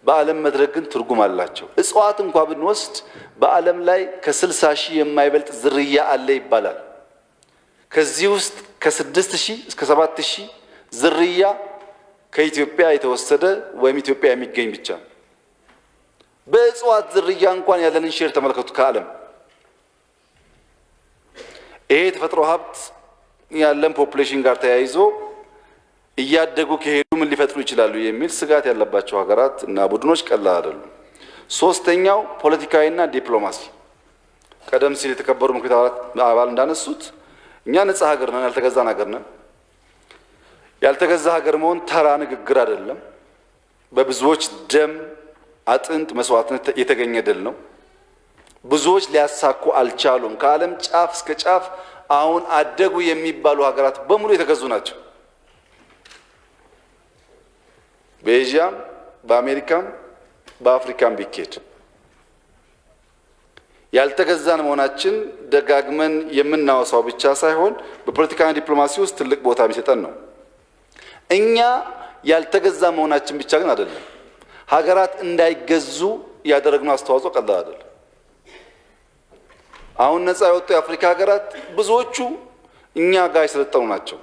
በዓለም መድረክ ግን ትርጉም አላቸው። እጽዋት እንኳን ብንወስድ በዓለም ላይ ከ60 ሺህ የማይበልጥ ዝርያ አለ ይባላል። ከዚህ ውስጥ ከ6000 እስከ 7000 ዝርያ ከኢትዮጵያ የተወሰደ ወይም ኢትዮጵያ የሚገኝ ብቻ። በእጽዋት ዝርያ እንኳን ያለንን ሼር ተመልከቱ ከዓለም። ይሄ የተፈጥሮ ሀብት ያለን ፖፑሌሽን ጋር ተያይዞ እያደጉ ከሄዱ ምን ሊፈጥሩ ይችላሉ የሚል ስጋት ያለባቸው ሀገራት እና ቡድኖች ቀላል አይደሉም። ሶስተኛው ፖለቲካዊና ዲፕሎማሲ። ቀደም ሲል የተከበሩ ምክር ቤት አባል እንዳነሱት እኛ ነፃ ሀገር ነን፣ ያልተገዛን ሀገር ነን። ያልተገዛ ሀገር መሆን ተራ ንግግር አይደለም። በብዙዎች ደም፣ አጥንት፣ መስዋዕትነት የተገኘ ድል ነው። ብዙዎች ሊያሳኩ አልቻሉም። ከዓለም ጫፍ እስከ ጫፍ አሁን አደጉ የሚባሉ ሀገራት በሙሉ የተገዙ ናቸው። በኤዥያም በአሜሪካም በአፍሪካም ቢኬድ ያልተገዛን መሆናችን ደጋግመን የምናወሳው ብቻ ሳይሆን በፖለቲካና ዲፕሎማሲ ውስጥ ትልቅ ቦታ የሚሰጠን ነው። እኛ ያልተገዛ መሆናችን ብቻ ግን አይደለም። ሀገራት እንዳይገዙ ያደረግነው አስተዋጽኦ ቀላል አይደለም። አሁን ነፃ የወጡ የአፍሪካ ሀገራት ብዙዎቹ እኛ ጋር የሰለጠኑ ናቸው።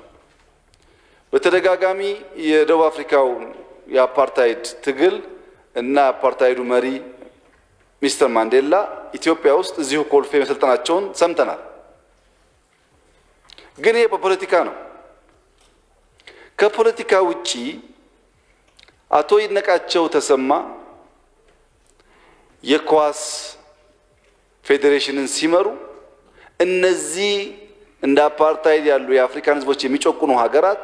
በተደጋጋሚ የደቡብ አፍሪካው የአፓርታይድ ትግል እና አፓርታይዱ መሪ ሚስተር ማንዴላ ኢትዮጵያ ውስጥ እዚሁ ኮልፌ መሰልጠናቸውን ሰምተናል። ግን ይሄ በፖለቲካ ነው። ከፖለቲካ ውጪ አቶ ይድነቃቸው ተሰማ የኳስ ፌዴሬሽንን ሲመሩ እነዚህ እንደ አፓርታይድ ያሉ የአፍሪካን ሕዝቦች የሚጮቁኑ ሀገራት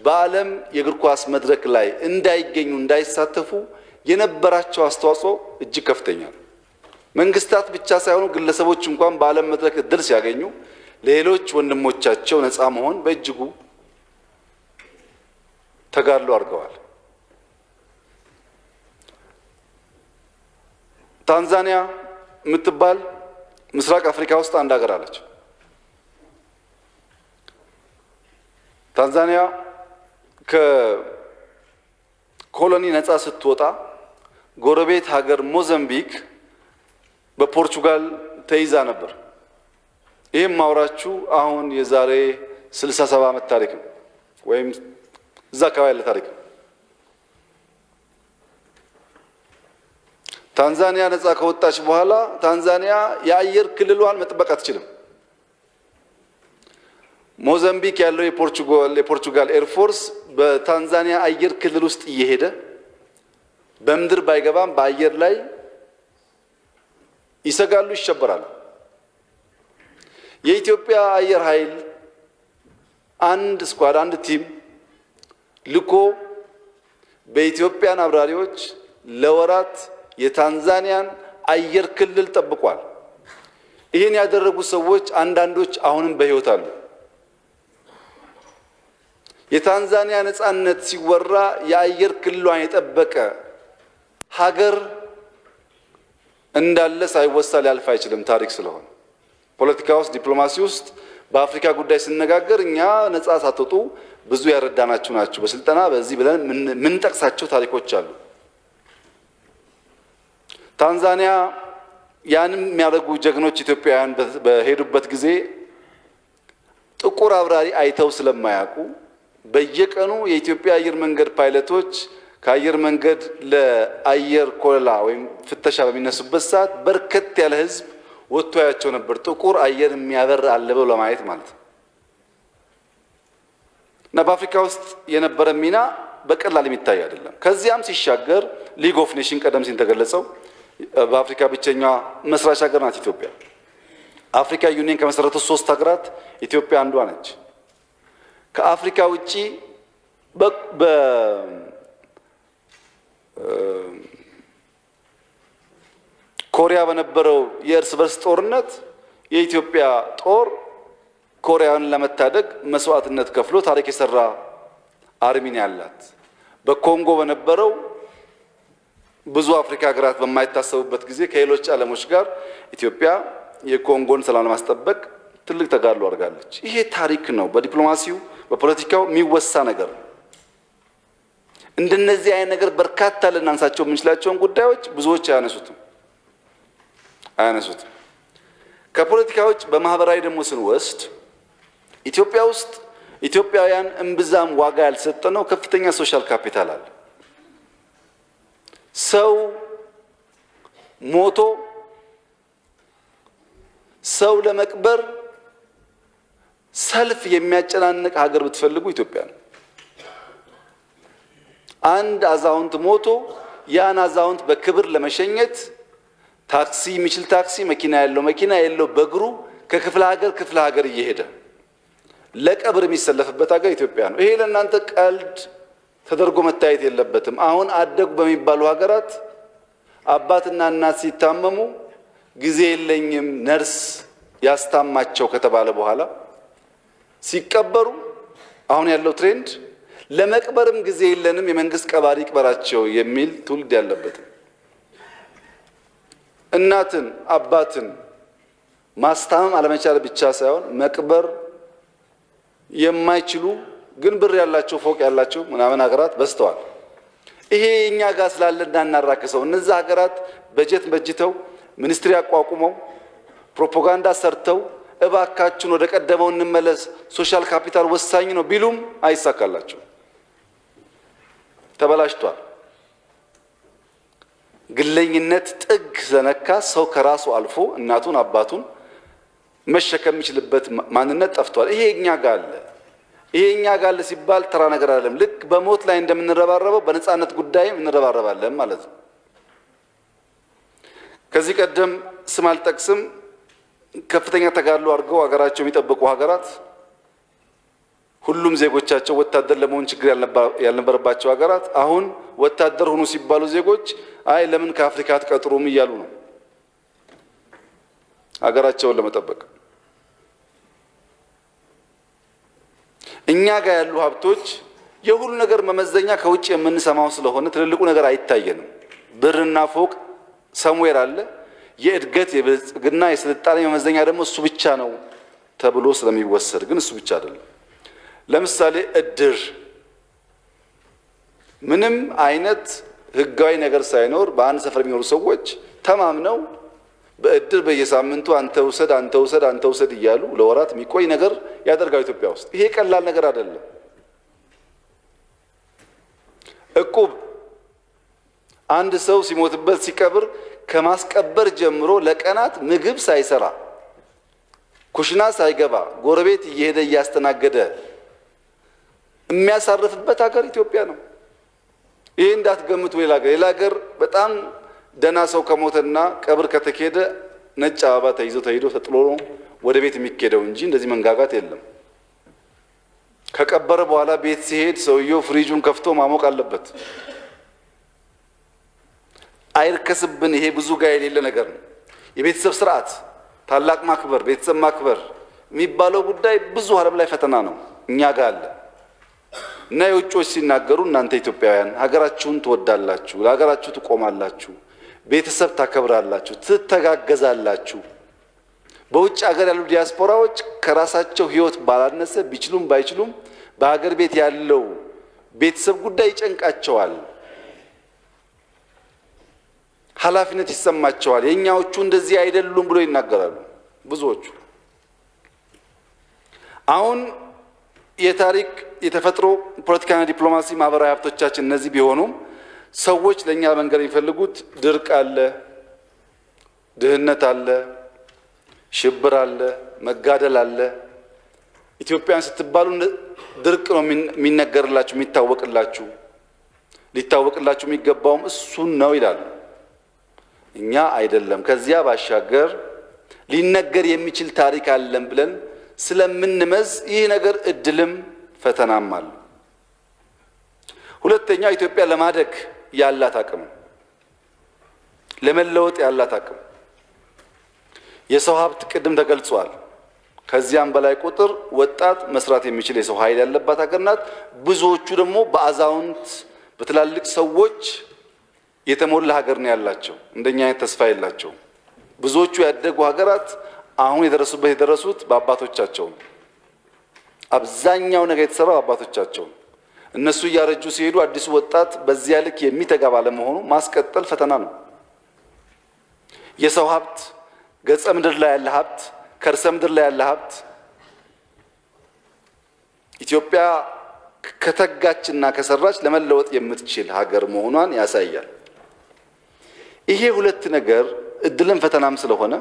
በዓለም የእግር ኳስ መድረክ ላይ እንዳይገኙ እንዳይሳተፉ የነበራቸው አስተዋጽኦ እጅግ ከፍተኛ ነው። መንግስታት ብቻ ሳይሆኑ ግለሰቦች እንኳን በዓለም መድረክ እድል ሲያገኙ ሌሎች ወንድሞቻቸው ነፃ መሆን በእጅጉ ተጋድሎ አድርገዋል። ታንዛኒያ የምትባል ምስራቅ አፍሪካ ውስጥ አንድ ሀገር አለች። ታንዛኒያ ከኮሎኒ ነፃ ስትወጣ ጎረቤት ሀገር ሞዛምቢክ በፖርቹጋል ተይዛ ነበር። ይህም ማውራችሁ አሁን የዛሬ 67 ዓመት ታሪክ ነው፣ ወይም እዛ አካባቢ ያለ ታሪክ ነው። ታንዛኒያ ነፃ ከወጣች በኋላ ታንዛኒያ የአየር ክልሏን መጠበቅ አትችልም። ሞዛምቢክ ያለው የፖርቹጋል ኤርፎርስ በታንዛኒያ አየር ክልል ውስጥ እየሄደ በምድር ባይገባም በአየር ላይ ይሰጋሉ፣ ይሸበራሉ። የኢትዮጵያ አየር ኃይል አንድ ስኳድ አንድ ቲም ልኮ በኢትዮጵያን አብራሪዎች ለወራት የታንዛኒያን አየር ክልል ጠብቋል። ይህን ያደረጉ ሰዎች አንዳንዶች አሁንም በሕይወት አሉ። የታንዛኒያ ነፃነት ሲወራ የአየር ክልሏን የጠበቀ ሀገር እንዳለ ሳይወሳ ሊያልፍ አይችልም። ታሪክ ስለሆነ ፖለቲካ ውስጥ ዲፕሎማሲ ውስጥ በአፍሪካ ጉዳይ ስንነጋገር እኛ ነፃ ሳትወጡ ብዙ ያረዳናችሁ ናችሁ በስልጠና በዚህ ብለን ምንጠቅሳቸው ታሪኮች አሉ። ታንዛኒያ ያንም የሚያደርጉ ጀግኖች ኢትዮጵያውያን በሄዱበት ጊዜ ጥቁር አብራሪ አይተው ስለማያውቁ በየቀኑ የኢትዮጵያ አየር መንገድ ፓይለቶች ከአየር መንገድ ለአየር ኮለላ ወይም ፍተሻ በሚነሱበት ሰዓት በርከት ያለ ሕዝብ ወጥቶ ያቸው ነበር። ጥቁር አየር የሚያበር አለ ብለው ለማየት ማለት ነው። እና በአፍሪካ ውስጥ የነበረ ሚና በቀላል የሚታይ አይደለም። ከዚያም ሲሻገር ሊግ ኦፍ ኔሽን ቀደም ሲል ተገለጸው በአፍሪካ ብቸኛ መስራች ሀገር ናት ኢትዮጵያ። አፍሪካ ዩኒየን ከመሰረቱ 3 ሀገራት ኢትዮጵያ አንዷ ነች። ከአፍሪካ ውጪ ኮሪያ በነበረው የእርስ በርስ ጦርነት የኢትዮጵያ ጦር ኮሪያን ለመታደግ መስዋዕትነት ከፍሎ ታሪክ የሰራ አርሚን ያላት። በኮንጎ በነበረው ብዙ አፍሪካ ሀገራት በማይታሰቡበት ጊዜ ከሌሎች ዓለሞች ጋር ኢትዮጵያ የኮንጎን ሰላም ለማስጠበቅ ትልቅ ተጋድሎ አድርጋለች። ይሄ ታሪክ ነው። በዲፕሎማሲው በፖለቲካው የሚወሳ ነገር ነው። እንደነዚህ አይነት ነገር በርካታ ልናንሳቸው የምንችላቸውን ጉዳዮች ብዙዎች አያነሱትም። ከፖለቲካዎች በማህበራዊ ደግሞ ስንወስድ ኢትዮጵያ ውስጥ ኢትዮጵያውያን እምብዛም ዋጋ ያልሰጠነው ከፍተኛ ሶሻል ካፒታል አለ። ሰው ሞቶ ሰው ለመቅበር ሰልፍ የሚያጨናንቅ ሀገር ብትፈልጉ ኢትዮጵያ ነው። አንድ አዛውንት ሞቶ ያን አዛውንት በክብር ለመሸኘት ታክሲ የሚችል ታክሲ፣ መኪና ያለው መኪና የለው በእግሩ ከክፍለ ሀገር እየሄደ ለቀብር የሚሰለፍበት ሀገር ኢትዮጵያ ነው። ይሄ ለእናንተ ቀልድ ተደርጎ መታየት የለበትም። አሁን አደጉ በሚባሉ ሀገራት አባትና እናት ሲታመሙ ጊዜ የለኝም ነርስ ያስታማቸው ከተባለ በኋላ ሲቀበሩ አሁን ያለው ትሬንድ ለመቅበርም ጊዜ የለንም የመንግስት ቀባሪ ይቅበራቸው የሚል ትውልድ ያለበት። እናትን አባትን ማስታመም አለመቻል ብቻ ሳይሆን መቅበር የማይችሉ ግን ብር ያላቸው ፎቅ ያላቸው ምናምን ሀገራት በዝተዋል። ይሄ እኛ ጋር ስላለ እንዳናራክሰው እነዛ ሀገራት በጀት በጅተው ሚኒስትሪ አቋቁመው ፕሮፓጋንዳ ሰርተው እባካችን ወደ ቀደመው እንመለስ ሶሻል ካፒታል ወሳኝ ነው ቢሉም አይሳካላቸው፣ ተበላሽቷል። ግለኝነት ጥግ ስለነካ ሰው ከራሱ አልፎ እናቱን አባቱን መሸከም የሚችልበት ማንነት ጠፍቷል። ይሄ እኛ ጋር አለ። ይሄ እኛ ጋር አለ ሲባል ተራ ነገር አይደለም። ልክ በሞት ላይ እንደምንረባረበው በነፃነት ጉዳይም እንረባረባለን ማለት ነው። ከዚህ ቀደም ስም አልጠቅስም ከፍተኛ ተጋድሎ አድርገው ሀገራቸው የሚጠብቁ ሀገራት ሁሉም ዜጎቻቸው ወታደር ለመሆን ችግር ያልነበረባቸው ሀገራት አሁን ወታደር ሆኑ ሲባሉ ዜጎች አይ ለምን ከአፍሪካ አትቀጥሩም እያሉ ነው ሀገራቸውን ለመጠበቅ። እኛ ጋር ያሉ ሀብቶች የሁሉ ነገር መመዘኛ ከውጭ የምንሰማው ስለሆነ ትልልቁ ነገር አይታየንም። ብርና ፎቅ ሰምዌር አለ። የእድገት የብልጽግና የስልጣኔ መመዘኛ ደግሞ እሱ ብቻ ነው ተብሎ ስለሚወሰድ ግን እሱ ብቻ አይደለም። ለምሳሌ እድር ምንም አይነት ህጋዊ ነገር ሳይኖር በአንድ ሰፈር የሚኖሩ ሰዎች ተማምነው በእድር በየሳምንቱ አንተ ውሰድ እያሉ ለወራት የሚቆይ ነገር ያደርጋል ኢትዮጵያ ውስጥ። ይሄ ቀላል ነገር አይደለም። እቁብ አንድ ሰው ሲሞትበት ሲቀብር ከማስቀበር ጀምሮ ለቀናት ምግብ ሳይሰራ ኩሽና ሳይገባ ጎረቤት እየሄደ እያስተናገደ የሚያሳርፍበት ሀገር ኢትዮጵያ ነው። ይሄ እንዳትገምቱ ሌላ ሀገር በጣም ደና ሰው ከሞተና ቀብር ከተኬደ ነጭ አበባ ተይዞ ተጥሎ ነው ወደ ቤት የሚኬደው እንጂ እንደዚህ መንጋጋት የለም። ከቀበረ በኋላ ቤት ሲሄድ ሰውየው ፍሪጁን ከፍቶ ማሞቅ አለበት። አይርከስብን። ይሄ ብዙ ጋር የሌለ ነገር ነው። የቤተሰብ ስርዓት፣ ታላቅ ማክበር፣ ቤተሰብ ማክበር የሚባለው ጉዳይ ብዙ ዓለም ላይ ፈተና ነው። እኛ ጋር አለ እና የውጮች ሲናገሩ እናንተ ኢትዮጵያውያን ሀገራችሁን ትወዳላችሁ፣ ለሀገራችሁ ትቆማላችሁ፣ ቤተሰብ ታከብራላችሁ፣ ትተጋገዛላችሁ። በውጭ ሀገር ያሉ ዲያስፖራዎች ከራሳቸው ህይወት ባላነሰ ቢችሉም ባይችሉም በሀገር ቤት ያለው ቤተሰብ ጉዳይ ይጨንቃቸዋል፣ ኃላፊነት ይሰማቸዋል። የኛዎቹ እንደዚህ አይደሉም ብሎ ይናገራሉ ብዙዎቹ። አሁን የታሪክ የተፈጥሮ ፖለቲካና ዲፕሎማሲ ማህበራዊ ሀብቶቻችን እነዚህ ቢሆኑም ሰዎች ለኛ መንገር የሚፈልጉት ድርቅ አለ፣ ድህነት አለ፣ ሽብር አለ፣ መጋደል አለ። ኢትዮጵያን ስትባሉ ድርቅ ነው የሚነገርላችሁ የሚታወቅላችሁ፣ ሊታወቅላችሁ የሚገባውም እሱን ነው ይላሉ። እኛ አይደለም። ከዚያ ባሻገር ሊነገር የሚችል ታሪክ አለን ብለን ስለምንመዝ ይህ ነገር እድልም ፈተናም አለ። ሁለተኛ ኢትዮጵያ ለማደግ ያላት አቅም፣ ለመለወጥ ያላት አቅም፣ የሰው ሀብት ቅድም ተገልጿል። ከዚያም በላይ ቁጥር ወጣት መስራት የሚችል የሰው ኃይል ያለባት ሀገር ናት። ብዙዎቹ ደግሞ በአዛውንት በትላልቅ ሰዎች የተሞላ ሀገር ነው ያላቸው። እንደኛ አይነት ተስፋ የላቸው። ብዙዎቹ ያደጉ ሀገራት አሁን የደረሱት በአባቶቻቸው። አብዛኛው ነገር የተሰራው በአባቶቻቸው። እነሱ እያረጁ ሲሄዱ አዲሱ ወጣት በዚያ ልክ የሚተጋ ባለመሆኑ ማስቀጠል ፈተና ነው። የሰው ሀብት፣ ገጸ ምድር ላይ ያለ ሀብት፣ ከርሰ ምድር ላይ ያለ ሀብት ኢትዮጵያ ከተጋችና ከሰራች ለመለወጥ የምትችል ሀገር መሆኗን ያሳያል። ይሄ ሁለት ነገር እድልን ፈተናም ስለሆነ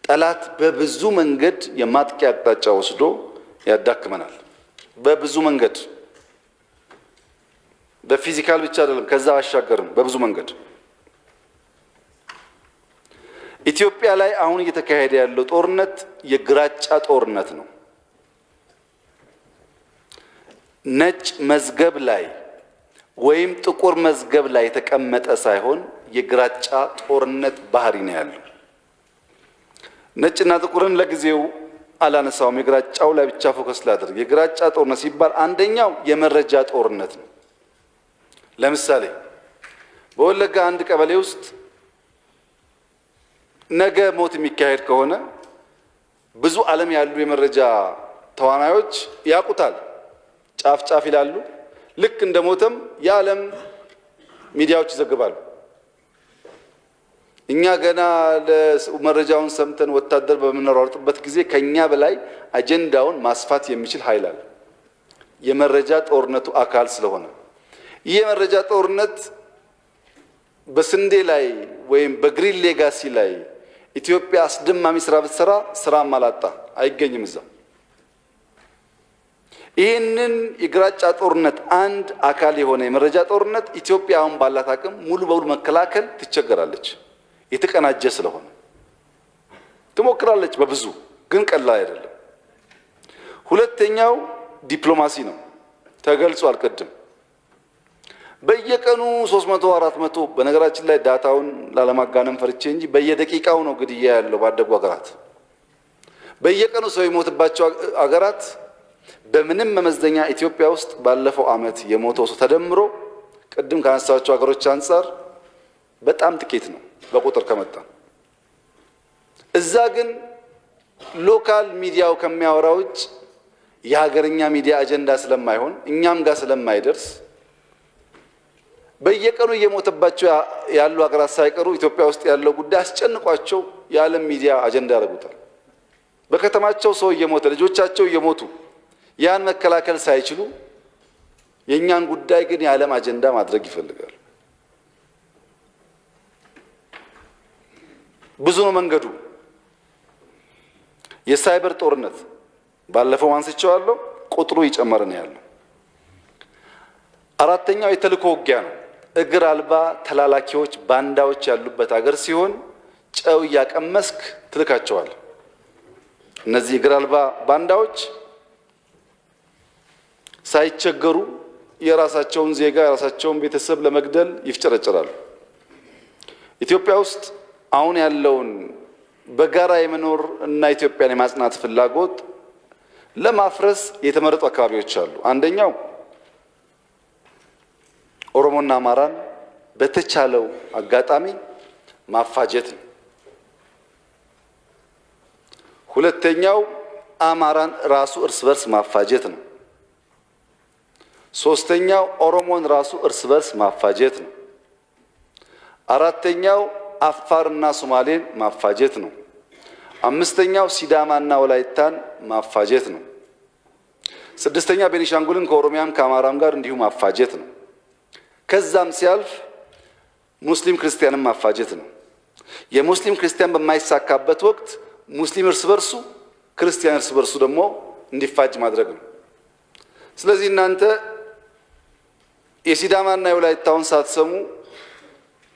ጠላት በብዙ መንገድ የማጥቂያ አቅጣጫ ወስዶ ያዳክመናል። በብዙ መንገድ በፊዚካል ብቻ አይደለም፣ ከዛ ባሻገርም በብዙ መንገድ ኢትዮጵያ ላይ አሁን እየተካሄደ ያለው ጦርነት የግራጫ ጦርነት ነው። ነጭ መዝገብ ላይ ወይም ጥቁር መዝገብ ላይ የተቀመጠ ሳይሆን የግራጫ ጦርነት ባህሪ ነው ያለው። ነጭና ጥቁርን ለጊዜው አላነሳውም፣ የግራጫው ላይ ብቻ ፎከስ ላድርግ። የግራጫ ጦርነት ሲባል አንደኛው የመረጃ ጦርነት ነው። ለምሳሌ በወለጋ አንድ ቀበሌ ውስጥ ነገ ሞት የሚካሄድ ከሆነ ብዙ ዓለም ያሉ የመረጃ ተዋናዮች ያውቁታል። ጫፍ ጫፍ ይላሉ። ልክ እንደ ሞተም የዓለም ሚዲያዎች ይዘግባሉ። እኛ ገና ለመረጃውን ሰምተን ወታደር በምንሯሯጥበት ጊዜ ከኛ በላይ አጀንዳውን ማስፋት የሚችል ኃይል አለ። የመረጃ ጦርነቱ አካል ስለሆነ ይህ የመረጃ ጦርነት በስንዴ ላይ ወይም በግሪን ሌጋሲ ላይ ኢትዮጵያ አስደማሚ ስራ ብትሰራ ስራም አላጣ አይገኝም እዛ። ይህንን የግራጫ ጦርነት አንድ አካል የሆነ የመረጃ ጦርነት ኢትዮጵያ አሁን ባላት አቅም ሙሉ በሙሉ መከላከል ትቸገራለች። የተቀናጀ ስለሆነ ትሞክራለች፣ በብዙ ግን ቀላል አይደለም። ሁለተኛው ዲፕሎማሲ ነው፣ ተገልጿል ቅድም። በየቀኑ 300 400 በነገራችን ላይ ዳታውን ላለማጋነን ፈርቼ እንጂ በየደቂቃው ነው ግድያ ያለው ባደጉ ሀገራት። በየቀኑ ሰው የሞትባቸው ሀገራት በምንም መመዘኛ ኢትዮጵያ ውስጥ ባለፈው ዓመት የሞተው ሰው ተደምሮ ቅድም ካነሳቸው ሀገሮች አንፃር በጣም ጥቂት ነው በቁጥር ከመጣ። እዛ ግን ሎካል ሚዲያው ከሚያወራው ውጭ የሀገርኛ ሚዲያ አጀንዳ ስለማይሆን እኛም ጋር ስለማይደርስ በየቀኑ እየሞተባቸው ያሉ ሀገራት ሳይቀሩ ኢትዮጵያ ውስጥ ያለው ጉዳይ አስጨንቋቸው የዓለም ሚዲያ አጀንዳ ያደርጉታል። በከተማቸው ሰው እየሞተ ልጆቻቸው እየሞቱ ያን መከላከል ሳይችሉ የእኛን ጉዳይ ግን የዓለም አጀንዳ ማድረግ ይፈልጋሉ። ብዙ ነው መንገዱ። የሳይበር ጦርነት ባለፈው አንስቼዋለሁ፣ ቁጥሩ እየጨመረ ነው ያለው። አራተኛው የተልእኮ ውጊያ ነው። እግር አልባ ተላላኪዎች ባንዳዎች ያሉበት ሀገር ሲሆን ጨው እያቀመስክ ትልካቸዋል። እነዚህ እግር አልባ ባንዳዎች ሳይቸገሩ የራሳቸውን ዜጋ የራሳቸውን ቤተሰብ ለመግደል ይፍጨረጨራሉ። ኢትዮጵያ ውስጥ አሁን ያለውን በጋራ የመኖር እና ኢትዮጵያን የማጽናት ፍላጎት ለማፍረስ የተመረጡ አካባቢዎች አሉ። አንደኛው ኦሮሞና አማራን በተቻለው አጋጣሚ ማፋጀት ነው። ሁለተኛው አማራን ራሱ እርስ በርስ ማፋጀት ነው። ሶስተኛው ኦሮሞን ራሱ እርስ በርስ ማፋጀት ነው። አራተኛው አፋርና ሶማሌን ማፋጀት ነው። አምስተኛው ሲዳማና ወላይታን ማፋጀት ነው። ስድስተኛ ቤኒሻንጉልን ከኦሮሚያም ከአማራም ጋር እንዲሁ ማፋጀት ነው። ከዛም ሲያልፍ ሙስሊም ክርስቲያንን ማፋጀት ነው። የሙስሊም ክርስቲያን በማይሳካበት ወቅት ሙስሊም እርስ በርሱ ክርስቲያን እርስ በርሱ ደግሞ እንዲፋጅ ማድረግ ነው። ስለዚህ እናንተ የሲዳማና የወላይታውን ሳትሰሙ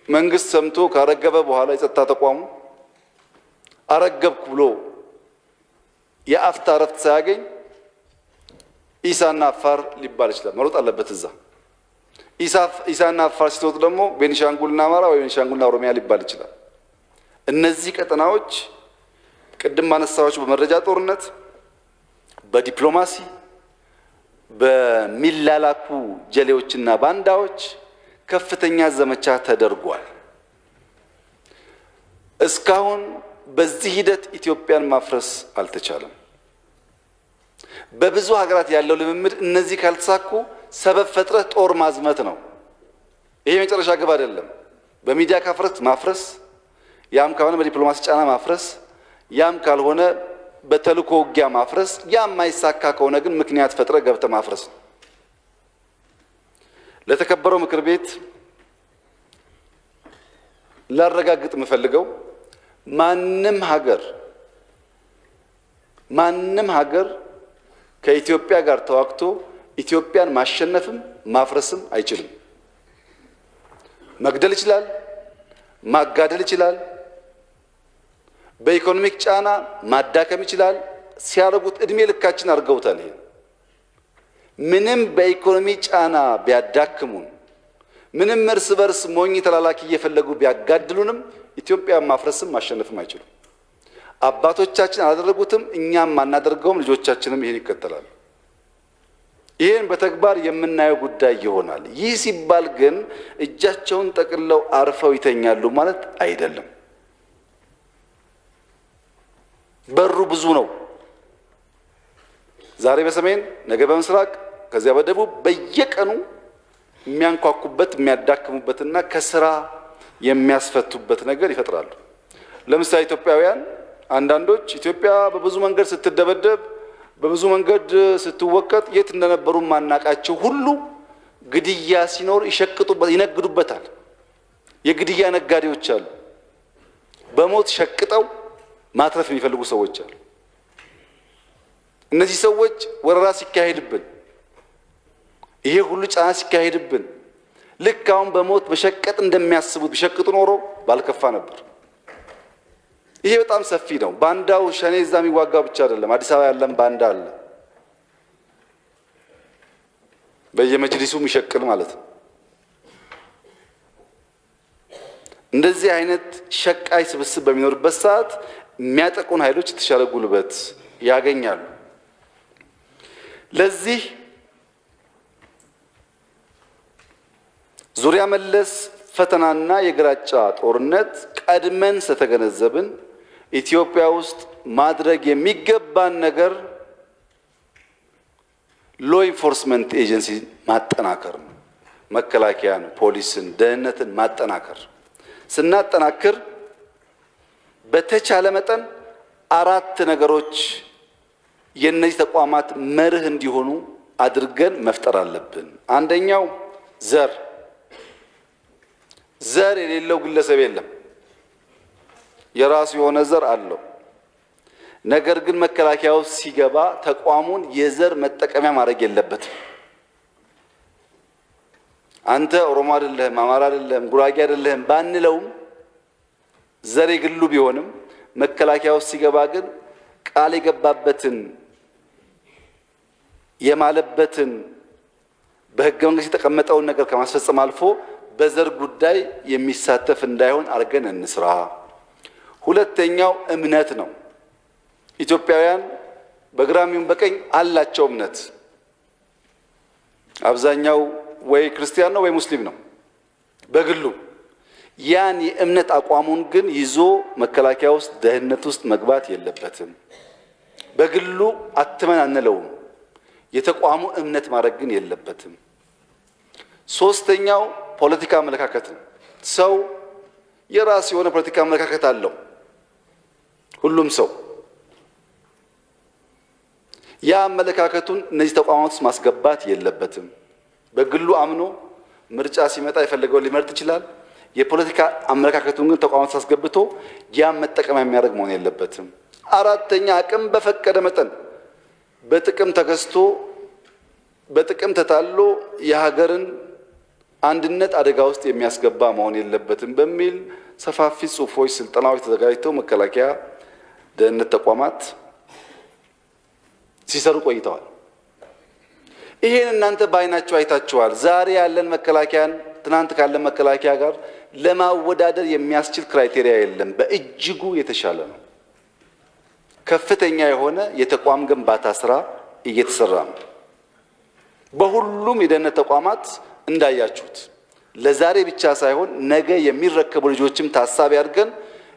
መንግስት ሰምቶ ካረገበ በኋላ የጸጥታ ተቋሙ አረገብኩ ብሎ የአፍታ ረፍት ሳያገኝ ኢሳና አፋር ሊባል ይችላል። መሮጥ አለበት እዛ። ኢሳና አፋር ሲተወጡ ደግሞ ቤኒሻንጉልና አማራ ወይ ቤኒሻንጉልና ኦሮሚያ ሊባል ይችላል። እነዚህ ቀጠናዎች ቅድም ባነሳኋቸው በመረጃ ጦርነት፣ በዲፕሎማሲ፣ በሚላላኩ ጀሌዎችና ባንዳዎች ከፍተኛ ዘመቻ ተደርጓል። እስካሁን በዚህ ሂደት ኢትዮጵያን ማፍረስ አልተቻለም። በብዙ ሀገራት ያለው ልምምድ እነዚህ ካልተሳኩ ሰበብ ፈጥረህ ጦር ማዝመት ነው። ይሄ መጨረሻ ግብ አይደለም። በሚዲያ ካፍረስ ማፍረስ፣ ያም ካልሆነ በዲፕሎማሲ ጫና ማፍረስ፣ ያም ካልሆነ በተልእኮ ውጊያ ማፍረስ፣ ያም ማይሳካ ከሆነ ግን ምክንያት ፈጥረህ ገብተህ ማፍረስ ነው። ለተከበረው ምክር ቤት ላረጋግጥ የምፈልገው ማንም ሀገር ከኢትዮጵያ ጋር ተዋግቶ ኢትዮጵያን ማሸነፍም ማፍረስም አይችልም። መግደል ይችላል፣ ማጋደል ይችላል፣ በኢኮኖሚክ ጫና ማዳከም ይችላል። ሲያደርጉት እድሜ ልካችን አድርገውታል። ይሄ ምንም በኢኮኖሚ ጫና ቢያዳክሙን፣ ምንም እርስ በርስ ሞኝ ተላላኪ እየፈለጉ ቢያጋድሉንም ኢትዮጵያን ማፍረስም ማሸነፍም አይችሉም። አባቶቻችን አላደረጉትም፣ እኛም ማናደርገውም፣ ልጆቻችንም ይሄን ይከተላሉ። ይሄን በተግባር የምናየው ጉዳይ ይሆናል። ይህ ሲባል ግን እጃቸውን ጠቅልለው አርፈው ይተኛሉ ማለት አይደለም። በሩ ብዙ ነው። ዛሬ በሰሜን ነገ በምስራቅ ከዚያ በደቡብ በየቀኑ የሚያንኳኩበት የሚያዳክሙበትና ከስራ የሚያስፈቱበት ነገር ይፈጥራሉ። ለምሳሌ ኢትዮጵያውያን አንዳንዶች ኢትዮጵያ በብዙ መንገድ ስትደበደብ በብዙ መንገድ ስትወቀጥ የት እንደነበሩ ማናቃቸው ሁሉ ግድያ ሲኖር ይሸቅጡበት ይነግዱበታል። የግድያ ነጋዴዎች አሉ። በሞት ሸቅጠው ማትረፍ የሚፈልጉ ሰዎች አሉ። እነዚህ ሰዎች ወረራ ሲካሄድብን፣ ይሄ ሁሉ ጫና ሲካሄድብን ልክ አሁን በሞት በሸቀጥ እንደሚያስቡት ቢሸቅጡ ኖሮ ባልከፋ ነበር። ይሄ በጣም ሰፊ ነው። ባንዳው ሸኔ እዛ የሚዋጋው ብቻ አይደለም። አዲስ አበባ ያለም ባንዳ አለ፣ በየመጅሊሱ የሚሸቅል ማለት ነው። እንደዚህ አይነት ሸቃይ ስብስብ በሚኖርበት ሰዓት የሚያጠቁን ኃይሎች የተሻለ ጉልበት ያገኛሉ። ለዚህ ዙሪያ መለስ ፈተናና የግራጫ ጦርነት ቀድመን ስለተገነዘብን ኢትዮጵያ ውስጥ ማድረግ የሚገባን ነገር ሎ ኢንፎርስመንት ኤጀንሲ ማጠናከር ነው። መከላከያን፣ ፖሊስን፣ ደህንነትን ማጠናከር ስናጠናክር በተቻለ መጠን አራት ነገሮች የነዚህ ተቋማት መርህ እንዲሆኑ አድርገን መፍጠር አለብን። አንደኛው ዘር የሌለው ግለሰብ የለም። የራሱ የሆነ ዘር አለው። ነገር ግን መከላከያው ሲገባ ተቋሙን የዘር መጠቀሚያ ማድረግ የለበትም። አንተ ኦሮሞ አይደለህም፣ አማራ አይደለህም፣ ጉራጌ አይደለህም ባንለውም ዘር የግሉ ቢሆንም መከላከያው ሲገባ ግን ቃል የገባበትን የማለበትን በሕገ መንግስት የተቀመጠውን ነገር ከማስፈጸም አልፎ በዘር ጉዳይ የሚሳተፍ እንዳይሆን አድርገን እንስራ። ሁለተኛው እምነት ነው። ኢትዮጵያውያን በግራም ይሁን በቀኝ አላቸው እምነት። አብዛኛው ወይ ክርስቲያን ነው ወይ ሙስሊም ነው በግሉ። ያን የእምነት አቋሙን ግን ይዞ መከላከያ ውስጥ ደህንነት ውስጥ መግባት የለበትም። በግሉ አትመን አንለውም። የተቋሙ እምነት ማድረግ ግን የለበትም። ሶስተኛው ፖለቲካ አመለካከት ነው። ሰው የራሱ የሆነ ፖለቲካ አመለካከት አለው። ሁሉም ሰው ያ አመለካከቱን እነዚህ ተቋማት ውስጥ ማስገባት የለበትም። በግሉ አምኖ ምርጫ ሲመጣ የፈለገውን ሊመርጥ ይችላል። የፖለቲካ አመለካከቱን ግን ተቋማት አስገብቶ ያን መጠቀሚያ የሚያደርግ መሆን የለበትም። አራተኛ አቅም በፈቀደ መጠን በጥቅም ተገዝቶ በጥቅም ተታሎ የሀገርን አንድነት አደጋ ውስጥ የሚያስገባ መሆን የለበትም በሚል ሰፋፊ ጽሁፎች፣ ስልጠናዎች ተዘጋጅተው መከላከያ ደህንነት ተቋማት ሲሰሩ ቆይተዋል። ይሄን እናንተ በአይናችሁ አይታችኋል። ዛሬ ያለን መከላከያን ትናንት ካለን መከላከያ ጋር ለማወዳደር የሚያስችል ክራይቴሪያ የለም። በእጅጉ የተሻለ ነው። ከፍተኛ የሆነ የተቋም ግንባታ ስራ እየተሰራ ነው። በሁሉም የደህንነት ተቋማት እንዳያችሁት ለዛሬ ብቻ ሳይሆን ነገ የሚረከቡ ልጆችም ታሳቢ አድርገን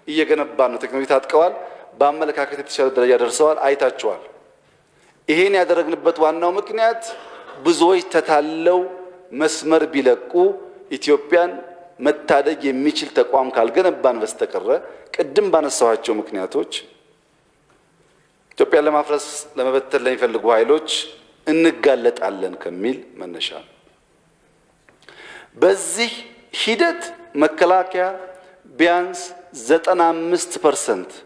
እየገነባን ነው። ቴክኖሎጂ ታጥቀዋል። በአመለካከት የተሻለ ደረጃ ደርሰዋል። አይታችኋል። ይሄን ያደረግንበት ዋናው ምክንያት ብዙዎች ተታለው መስመር ቢለቁ ኢትዮጵያን መታደግ የሚችል ተቋም ካልገነባን በስተቀረ ቅድም ባነሳኋቸው ምክንያቶች ኢትዮጵያን ለማፍረስ ለመበተን ለሚፈልጉ ኃይሎች እንጋለጣለን ከሚል መነሻ ነው። በዚህ ሂደት መከላከያ ቢያንስ 95%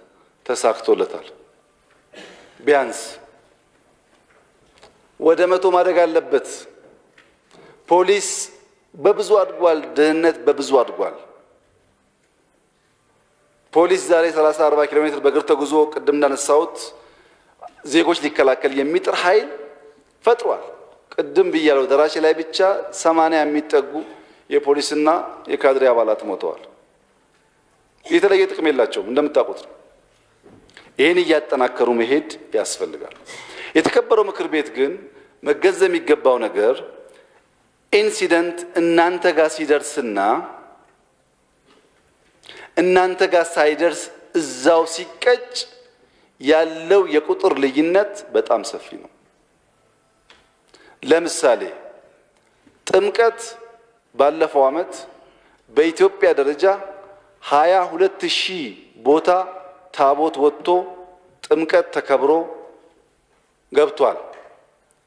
ተሳክቶለታል። ቢያንስ ወደ 100 ማደግ አለበት። ፖሊስ በብዙ አድጓል። ደህንነት በብዙ አድጓል። ፖሊስ ዛሬ 30-40 ኪሎ ሜትር በእግር ተጉዞ ቅድም እንዳነሳሁት ዜጎች ሊከላከል የሚጥር ኃይል ፈጥሯል። ቅድም ብያለሁ፣ ደራሼ ላይ ብቻ 80 የሚጠጉ የፖሊስና የካድሬ አባላት ሞተዋል። የተለየ ጥቅም የላቸውም እንደምታውቁት ነው። ይህን እያጠናከሩ መሄድ ያስፈልጋል። የተከበረው ምክር ቤት ግን መገንዘብ የሚገባው ነገር ኢንሲደንት እናንተ ጋር ሲደርስና እናንተ ጋር ሳይደርስ እዛው ሲቀጭ ያለው የቁጥር ልዩነት በጣም ሰፊ ነው። ለምሳሌ ጥምቀት ባለፈው ዓመት በኢትዮጵያ ደረጃ 22,000 ቦታ ታቦት ወጥቶ ጥምቀት ተከብሮ ገብቷል።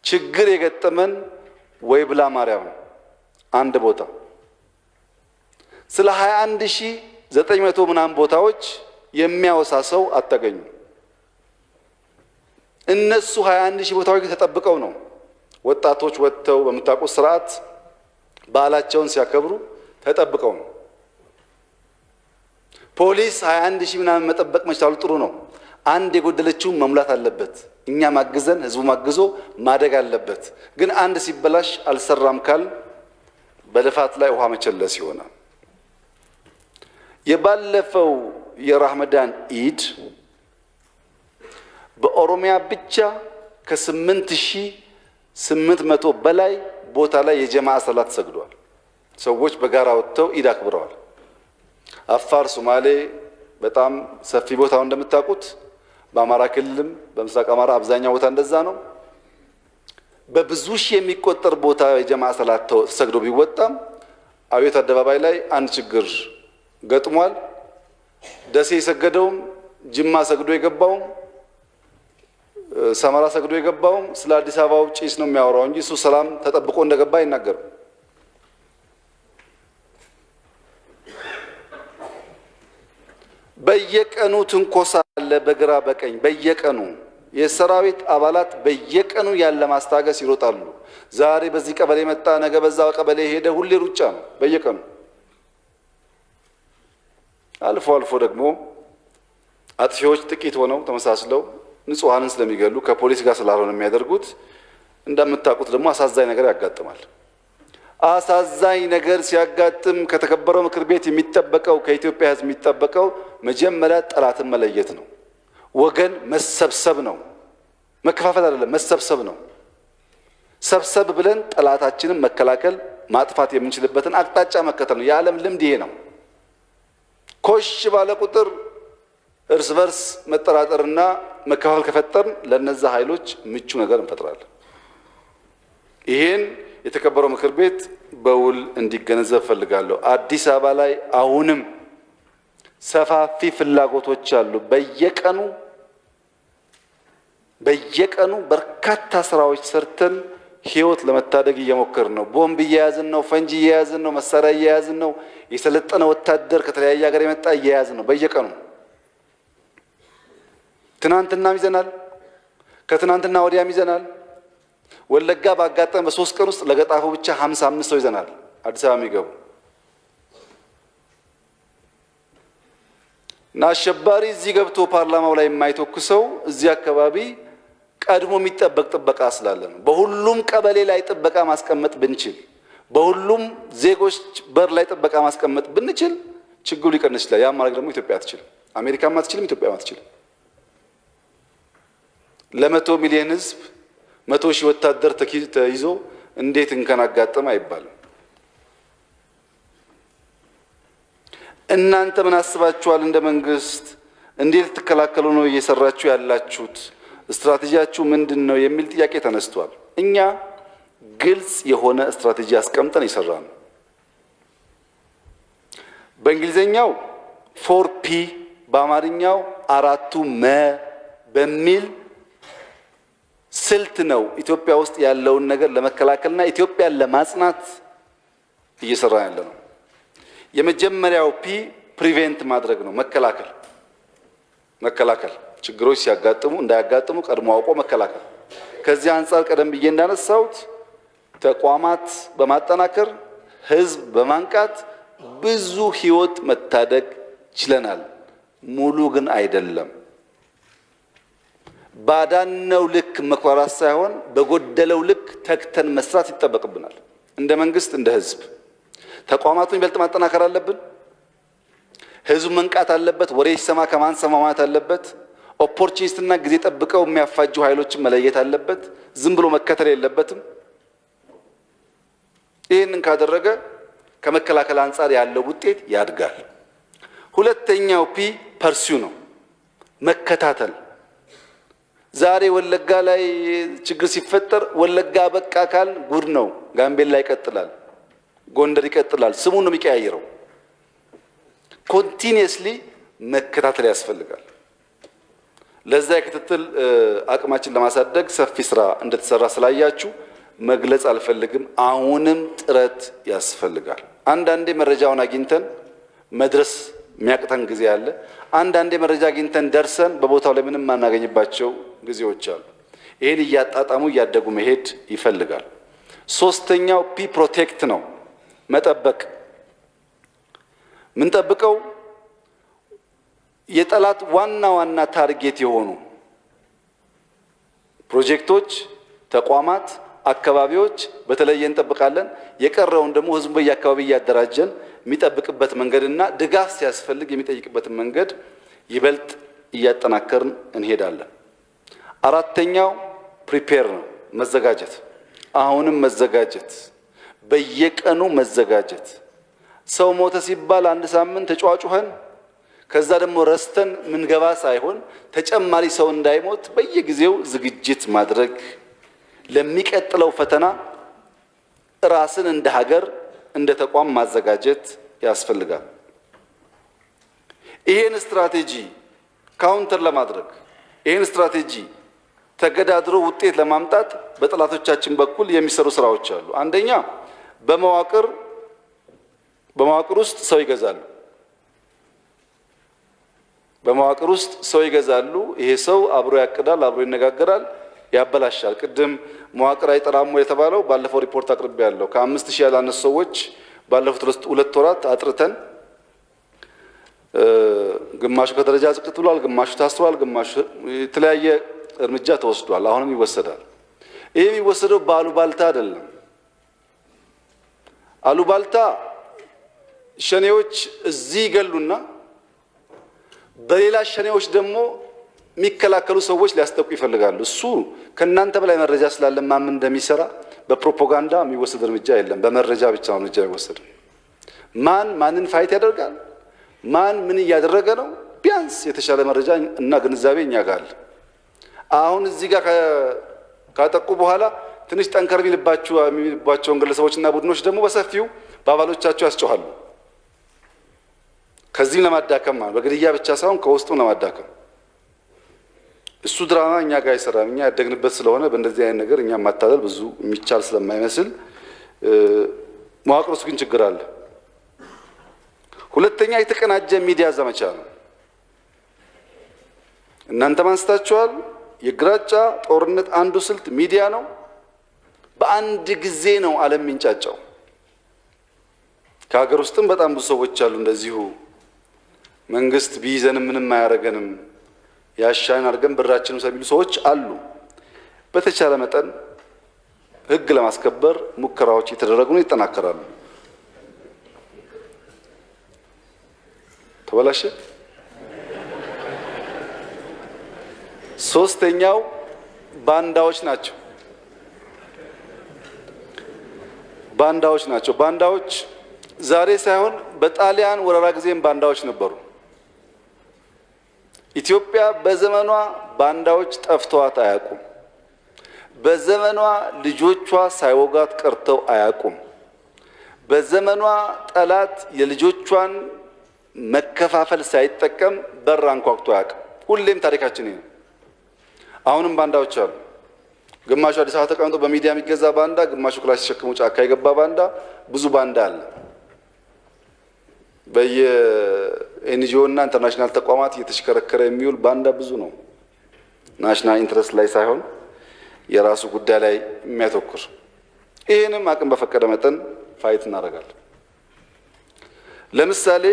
ችግር የገጠመን ወይብላ ማርያም አንድ ቦታ ስለ 21,900 ምናምን ቦታዎች የሚያወሳ ሰው አታገኙ። እነሱ 21,000 ቦታዎች ተጠብቀው ነው ወጣቶች ወጥተው በምታውቁት ስርዓት በዓላቸውን ሲያከብሩ ተጠብቀው ነው። ፖሊስ 21,000 ምናምን መጠበቅ መቻሉ ጥሩ ነው። አንድ የጎደለችውን መሙላት አለበት። እኛ ማግዘን ህዝቡ ማግዞ ማደግ አለበት። ግን አንድ ሲበላሽ አልሰራም ካል በልፋት ላይ ውሃ መቸለስ ይሆናል። የባለፈው የረመዳን ኢድ በኦሮሚያ ብቻ ከ8,800 በላይ ቦታ ላይ የጀማዓ ሰላት ሰግዷል። ሰዎች በጋራ ወጥተው ኢድ አክብረዋል። አፋር፣ ሶማሌ በጣም ሰፊ ቦታው እንደምታውቁት፣ በአማራ ክልልም በምስራቅ አማራ አብዛኛው ቦታ እንደዛ ነው። በብዙ ሺህ የሚቆጠር ቦታ የጀማዓ ሰላት ተሰግዶ ቢወጣም አብዮት አደባባይ ላይ አንድ ችግር ገጥሟል። ደሴ የሰገደውም ጅማ ሰግዶ የገባውም ሰመራ ሰግዶ የገባውም ስለ አዲስ አበባው ጭስ ነው የሚያወራው እንጂ እሱ ሰላም ተጠብቆ እንደገባ አይናገርም። በየቀኑ ትንኮሳ አለ በግራ በቀኝ በየቀኑ የሰራዊት አባላት በየቀኑ ያለ ማስታገስ ይሮጣሉ። ዛሬ በዚህ ቀበሌ መጣ፣ ነገ በዛ ቀበሌ ሄደ፣ ሁሌ ሩጫ ነው በየቀኑ። አልፎ አልፎ ደግሞ አጥፊዎች ጥቂት ሆነው ተመሳስለው ንጹሃንን ስለሚገሉ ከፖሊስ ጋር ስላልሆነ የሚያደርጉት እንደምታውቁት ደግሞ አሳዛኝ ነገር ያጋጥማል። አሳዛኝ ነገር ሲያጋጥም ከተከበረው ምክር ቤት የሚጠበቀው ከኢትዮጵያ ሕዝብ የሚጠበቀው መጀመሪያ ጠላትን መለየት ነው። ወገን መሰብሰብ ነው፣ መከፋፈል አይደለም፣ መሰብሰብ ነው። ሰብሰብ ብለን ጠላታችንን መከላከል ማጥፋት የምንችልበትን አቅጣጫ መከተል ነው። የዓለም ልምድ ይሄ ነው። ኮሽ ባለ ቁጥር እርስ በርስ መጠራጠርና መከፋፈል ከፈጠርን ለነዛ ኃይሎች ምቹ ነገር እንፈጥራለን። ይሄን የተከበረው ምክር ቤት በውል እንዲገነዘብ ፈልጋለሁ። አዲስ አበባ ላይ አሁንም ሰፋፊ ፍላጎቶች አሉ። በየቀኑ በርካታ ስራዎች ሰርተን ህይወት ለመታደግ እየሞከርን ነው። ቦምብ እየያዝን ነው፣ ፈንጂ እየያዝን ነው፣ መሳሪያ እየያዝን ነው፣ የሰለጠነ ወታደር ከተለያየ ሀገር የመጣ እየያዝን ነው። በየቀኑ ትናንትናም ይዘናል፣ ከትናንትና ወዲያም ይዘናል። ወለጋ ባጋጠመ በ3 ቀን ውስጥ ለገጣፉ ብቻ 55 ሰው ይዘናል። አዲስ አበባ የሚገቡ እና አሸባሪ እዚህ ገብቶ ፓርላማው ላይ የማይተኩሰው እዚህ አካባቢ ቀድሞ የሚጠበቅ ጥበቃ ስላለ ነው። በሁሉም ቀበሌ ላይ ጥበቃ ማስቀመጥ ብንችል፣ በሁሉም ዜጎች በር ላይ ጥበቃ ማስቀመጥ ብንችል ችግሩ ሊቀንስ ይችላል። ያ ማድረግ ደግሞ ኢትዮጵያ አትችልም፣ አሜሪካም አትችልም፣ ኢትዮጵያም አትችልም። ለ100 ሚሊዮን ህዝብ 100 ሺህ ወታደር ተይዞ እንዴት እንከን አጋጠመ አይባልም። እናንተ ምን አስባችኋል? እንደ መንግስት እንዴት ልትከላከሉ ነው እየሰራችሁ ያላችሁት? ስትራቴጂያችሁ ምንድነው? የሚል ጥያቄ ተነስቷል። እኛ ግልጽ የሆነ ስትራቴጂ አስቀምጠን ይሰራል። በእንግሊዘኛው 4P በአማርኛው 4ቱ መ በሚል ስልት ነው ኢትዮጵያ ውስጥ ያለውን ነገር ለመከላከልና ኢትዮጵያን ለማጽናት እየሰራ ያለ ነው። የመጀመሪያው ፒ ፕሪቬንት ማድረግ ነው፣ መከላከል ችግሮች ሲያጋጥሙ እንዳያጋጥሙ ቀድሞ አውቆ መከላከል። ከዚህ አንፃር ቀደም ብዬ እንዳነሳሁት ተቋማት በማጠናከር ህዝብ በማንቃት ብዙ ህይወት መታደግ ችለናል። ሙሉ ግን አይደለም። ባዳነው ልክ መኩራራት ሳይሆን በጎደለው ልክ ተክተን መስራት ይጠበቅብናል። እንደ መንግስት እንደ ህዝብ ተቋማቱን ይበልጥ ማጠናከር አለብን። ህዝቡ መንቃት አለበት። ወሬ ሲሰማ ከማን ሰማ ማለት አለበት። ኦፖርቹኒስትና ጊዜ ጠብቀው የሚያፋጁ ኃይሎችን መለየት አለበት። ዝም ብሎ መከተል የለበትም። ይህንን ካደረገ ከመከላከል አንጻር ያለው ውጤት ያድጋል። ሁለተኛው ፒ ፐርሲው ነው፣ መከታተል። ዛሬ ወለጋ ላይ ችግር ሲፈጠር ወለጋ በቃ ካል ጉድ ነው። ጋምቤላ ይቀጥላል፣ ጎንደር ይቀጥላል። ስሙን ነው የሚቀያየረው። ኮንቲኒየስሊ መከታተል ያስፈልጋል። ለዛ የክትትል አቅማችን ለማሳደግ ሰፊ ስራ እንደተሰራ ስላያችሁ መግለጽ አልፈልግም። አሁንም ጥረት ያስፈልጋል። አንዳንዴ መረጃውን አግኝተን መድረስ የሚያቅተን ጊዜ አለ። አንዳንዴ መረጃ አግኝተን ደርሰን በቦታው ላይ ምንም ማናገኝባቸው ጊዜዎች አሉ። ይሄን እያጣጣሙ እያደጉ መሄድ ይፈልጋል። ሶስተኛው ፒ ፕሮቴክት ነው፣ መጠበቅ። ምን ጠብቀው? የጠላት ዋና ዋና ታርጌት የሆኑ ፕሮጀክቶች፣ ተቋማት፣ አካባቢዎች በተለየ እንጠብቃለን። የቀረውን ደግሞ ህዝቡ በየአካባቢ እያደራጀን የሚጠብቅበት መንገድና ድጋፍ ሲያስፈልግ የሚጠይቅበትን መንገድ ይበልጥ እያጠናከርን እንሄዳለን። አራተኛው ፕሪፔር ነው፣ መዘጋጀት። አሁንም መዘጋጀት፣ በየቀኑ መዘጋጀት። ሰው ሞተ ሲባል አንድ ሳምንት ተጫዋጩኸን ከዛ ደግሞ ረስተን ምንገባ ሳይሆን ተጨማሪ ሰው እንዳይሞት በየጊዜው ዝግጅት ማድረግ፣ ለሚቀጥለው ፈተና ራስን እንደ ሀገር እንደ ተቋም ማዘጋጀት ያስፈልጋል። ይሄን ስትራቴጂ ካውንተር ለማድረግ ይሄን ስትራቴጂ ተገዳድሮ ውጤት ለማምጣት በጠላቶቻችን በኩል የሚሰሩ ስራዎች አሉ። አንደኛ በመዋቅር ውስጥ ሰው ይገዛሉ። በመዋቅር ውስጥ ሰው ይገዛሉ። ይሄ ሰው አብሮ ያቅዳል፣ አብሮ ይነጋገራል፣ ያበላሻል። ቅድም መዋቅር አይጠራሙ የተባለው ባለፈው ሪፖርት አቅርቤያለሁ። ከ5000 ያላነሱ ሰዎች ባለፉት 2 ወራት አጥርተን ግማሹ ከደረጃ ዝቅ ብሏል፣ ግማሹ ታስሯል፣ ግማሹ የተለያየ እርምጃ ተወስዷል። አሁንም ይወሰዳል። ይሄ የሚወሰደው በአሉባልታ አይደለም። አሉባልታ ሸኔዎች እዚህ ይገሉና በሌላ ሸኔዎች ደግሞ የሚከላከሉ ሰዎች ሊያስጠቁ ይፈልጋሉ። እሱ ከናንተ በላይ መረጃ ስላለ ማምን እንደሚሰራ በፕሮፓጋንዳ የሚወሰድ እርምጃ የለም። በመረጃ ብቻ ነው እርምጃ የሚወሰድ። ማንን ፋይት ያደርጋል፣ ማን ምን እያደረገ ነው፣ ቢያንስ የተሻለ መረጃ እና ግንዛቤ እኛ ጋር አለ። አሁን እዚህ ጋር ካጠቁ በኋላ ትንሽ ጠንከር የሚልባቸውን ግለሰቦችና ቡድኖች ደግሞ በሰፊው በአባሎቻቸው ያስጨዋሉ። ከዚህም ለማዳከም ማለት በግድያ ብቻ ሳይሆን ከውስጡም ለማዳከም እሱ ድራማ እኛ ጋር አይሰራም። እኛ ያደግንበት ስለሆነ በእንደዚህ አይነት ነገር እኛ ማታለል ብዙ የሚቻል ስለማይመስል መዋቅር ውስጥ ግን ችግር አለ። ሁለተኛ የተቀናጀ ሚዲያ ዘመቻ ነው። እናንተ ማንስታችኋል። የግራጫ ጦርነት አንዱ ስልት ሚዲያ ነው። በአንድ ጊዜ ነው ዓለም የሚንጫጫው። ከሀገር ውስጥም በጣም ብዙ ሰዎች አሉ እንደዚሁ መንግስት ቢይዘንም ምንም አያረገንም ያሻን አድርገን ብራችንን ሰሚሉ ሰዎች አሉ። በተቻለ መጠን ህግ ለማስከበር ሙከራዎች እየተደረጉ ነው፣ ይጠናከራሉ። ተበላሸ። ሶስተኛው ባንዳዎች ናቸው። ባንዳዎች ዛሬ ሳይሆን በጣሊያን ወረራ ጊዜም ባንዳዎች ነበሩ። ኢትዮጵያ በዘመኗ ባንዳዎች ጠፍተዋት አያውቁም። በዘመኗ ልጆቿ ሳይወጋት ቀርተው አያውቁም። በዘመኗ ጠላት የልጆቿን መከፋፈል ሳይጠቀም በር አንኳኩቶ አያውቅም። ሁሌም ታሪካችን ይሄ ነው። አሁንም ባንዳዎች አሉ። ግማሹ አዲስ አበባ ተቀምጦ በሚዲያ የሚገዛ ባንዳ፣ ግማሹ ክላስ ተሸክሞ ጫካ የገባ ባንዳ፣ ብዙ ባንዳ አለ። በየኤንጂኦ እና ኢንተርናሽናል ተቋማት እየተሽከረከረ የሚውል ባንዳ ብዙ ነው። ናሽናል ኢንትረስት ላይ ሳይሆን የራሱ ጉዳይ ላይ የሚያተኩር። ይህንም አቅም በፈቀደ መጠን ፋይት እናደርጋለን። ለምሳሌ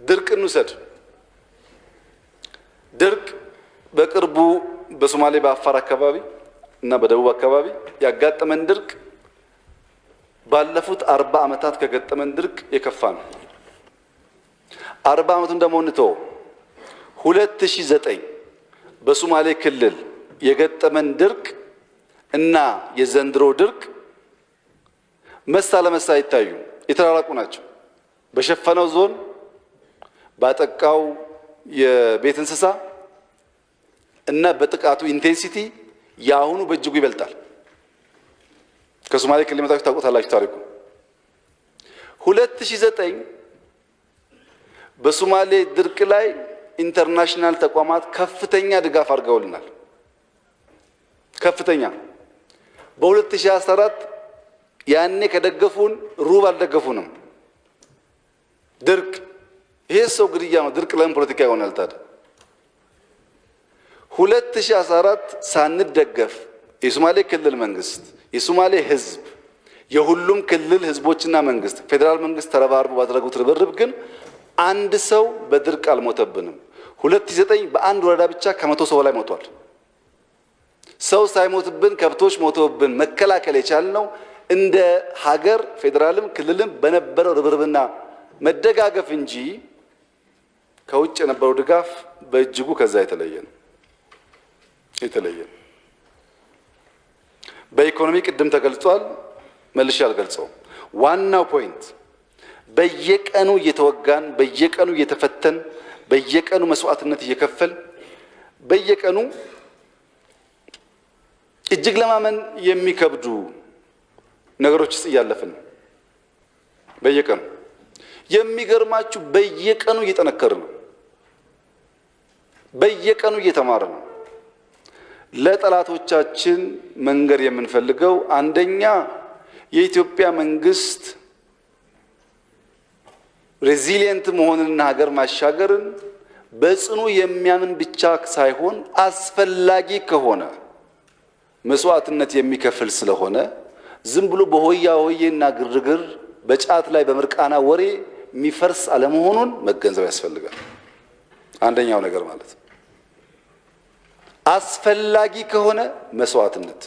ድርቅ እንውሰድ። ድርቅ በቅርቡ በሶማሌ በአፋር አካባቢ እና በደቡብ አካባቢ ያጋጠመን ድርቅ ባለፉት 40 ዓመታት ከገጠመን ድርቅ የከፋ ነው። 40 ዓመቱን ደግሞ እንተው። 2009 በሶማሌ ክልል የገጠመን ድርቅ እና የዘንድሮ ድርቅ መሳ ለመሳ ይታዩ የተራራቁ ናቸው። በሸፈነው ዞን ባጠቃው የቤት እንስሳ እና በጥቃቱ ኢንቴንሲቲ ያሁኑ በእጅጉ ይበልጣል። ከሶማሌ ክልል መጣችሁ ታውቁታላችሁ ታሪኩ። 2009 በሶማሌ ድርቅ ላይ ኢንተርናሽናል ተቋማት ከፍተኛ ድጋፍ አድርገውልናል። ከፍተኛ በ2014 ያኔ ከደገፉን ሩብ አልደገፉንም። ድርቅ ይሄ ሰው ግድያ ነው። ድርቅ ለምን ፖለቲካ ይሆናል ታዲያ? 2014 ሳንደገፍ የሶማሌ ክልል መንግስት፣ የሶማሌ ህዝብ፣ የሁሉም ክልል ህዝቦችና መንግስት፣ ፌዴራል መንግስት ተረባርበው ባደረጉት ርብርብ ግን አንድ ሰው በድርቅ አልሞተብንም። 2009 በአንድ ወረዳ ብቻ ከ100 ሰው በላይ ሞቷል። ሰው ሳይሞትብን ከብቶች ሞተውብን መከላከል የቻልነው እንደ ሀገር ፌዴራልም ክልልም በነበረው ርብርብና መደጋገፍ እንጂ ከውጭ የነበረው ድጋፍ በእጅጉ ከዛ የተለየ ነው። በኢኮኖሚ ቅድም ተገልጿል፣ መልሼ አልገልጸውም። ዋናው ፖይንት በየቀኑ እየተወጋን፣ በየቀኑ እየተፈተን፣ በየቀኑ መስዋዕትነት እየከፈል፣ በየቀኑ እጅግ ለማመን የሚከብዱ ነገሮች ውስጥ እያለፍን በየቀኑ የሚገርማችሁ በየቀኑ እየጠነከርን ነው። በየቀኑ እየተማርን ነው። ለጠላቶቻችን መንገር የምንፈልገው አንደኛ የኢትዮጵያ መንግስት ሬዚሊየንት መሆንንና ሀገር ማሻገርን በጽኑ የሚያምን ብቻ ሳይሆን አስፈላጊ ከሆነ መስዋዕትነት የሚከፍል ስለሆነ ዝም ብሎ በሆያ ሆዬና ግርግር በጫት ላይ በምርቃና ወሬ የሚፈርስ አለመሆኑን መገንዘብ ያስፈልጋል። አንደኛው ነገር ማለት ነው። አስፈላጊ ከሆነ መስዋዕትነት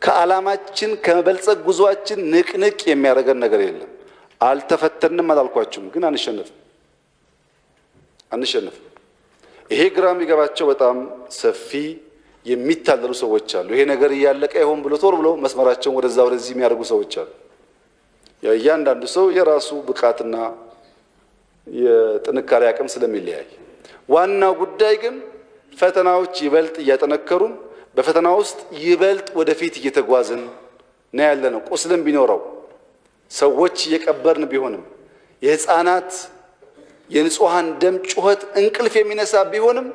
ከዓላማችን ከመበልጸግ ጉዟችን ንቅንቅ የሚያደርገን ነገር የለም። አልተፈተንም አላልኳችሁም፣ ግን አንሸነፍም። ይሄ ግራ የሚገባቸው በጣም ሰፊ የሚታለሉ ሰዎች አሉ። ይሄ ነገር እያለቀ ይሆን ብሎ ቶሎ ብሎ መስመራቸውን ወደዛ ወደዚህ የሚያደርጉ ሰዎች አሉ። እያንዳንዱ ሰው የራሱ ብቃትና የጥንካሬ አቅም ስለሚለያይ፣ ዋናው ጉዳይ ግን ፈተናዎች ይበልጥ እያጠነከሩን በፈተና ውስጥ ይበልጥ ወደፊት እየተጓዝን ነው ያለነው። ቁስልም ቢኖረው ሰዎች እየቀበርን ቢሆንም የህፃናት የንጹሃን ደም ጩኸት እንቅልፍ የሚነሳ ቢሆንም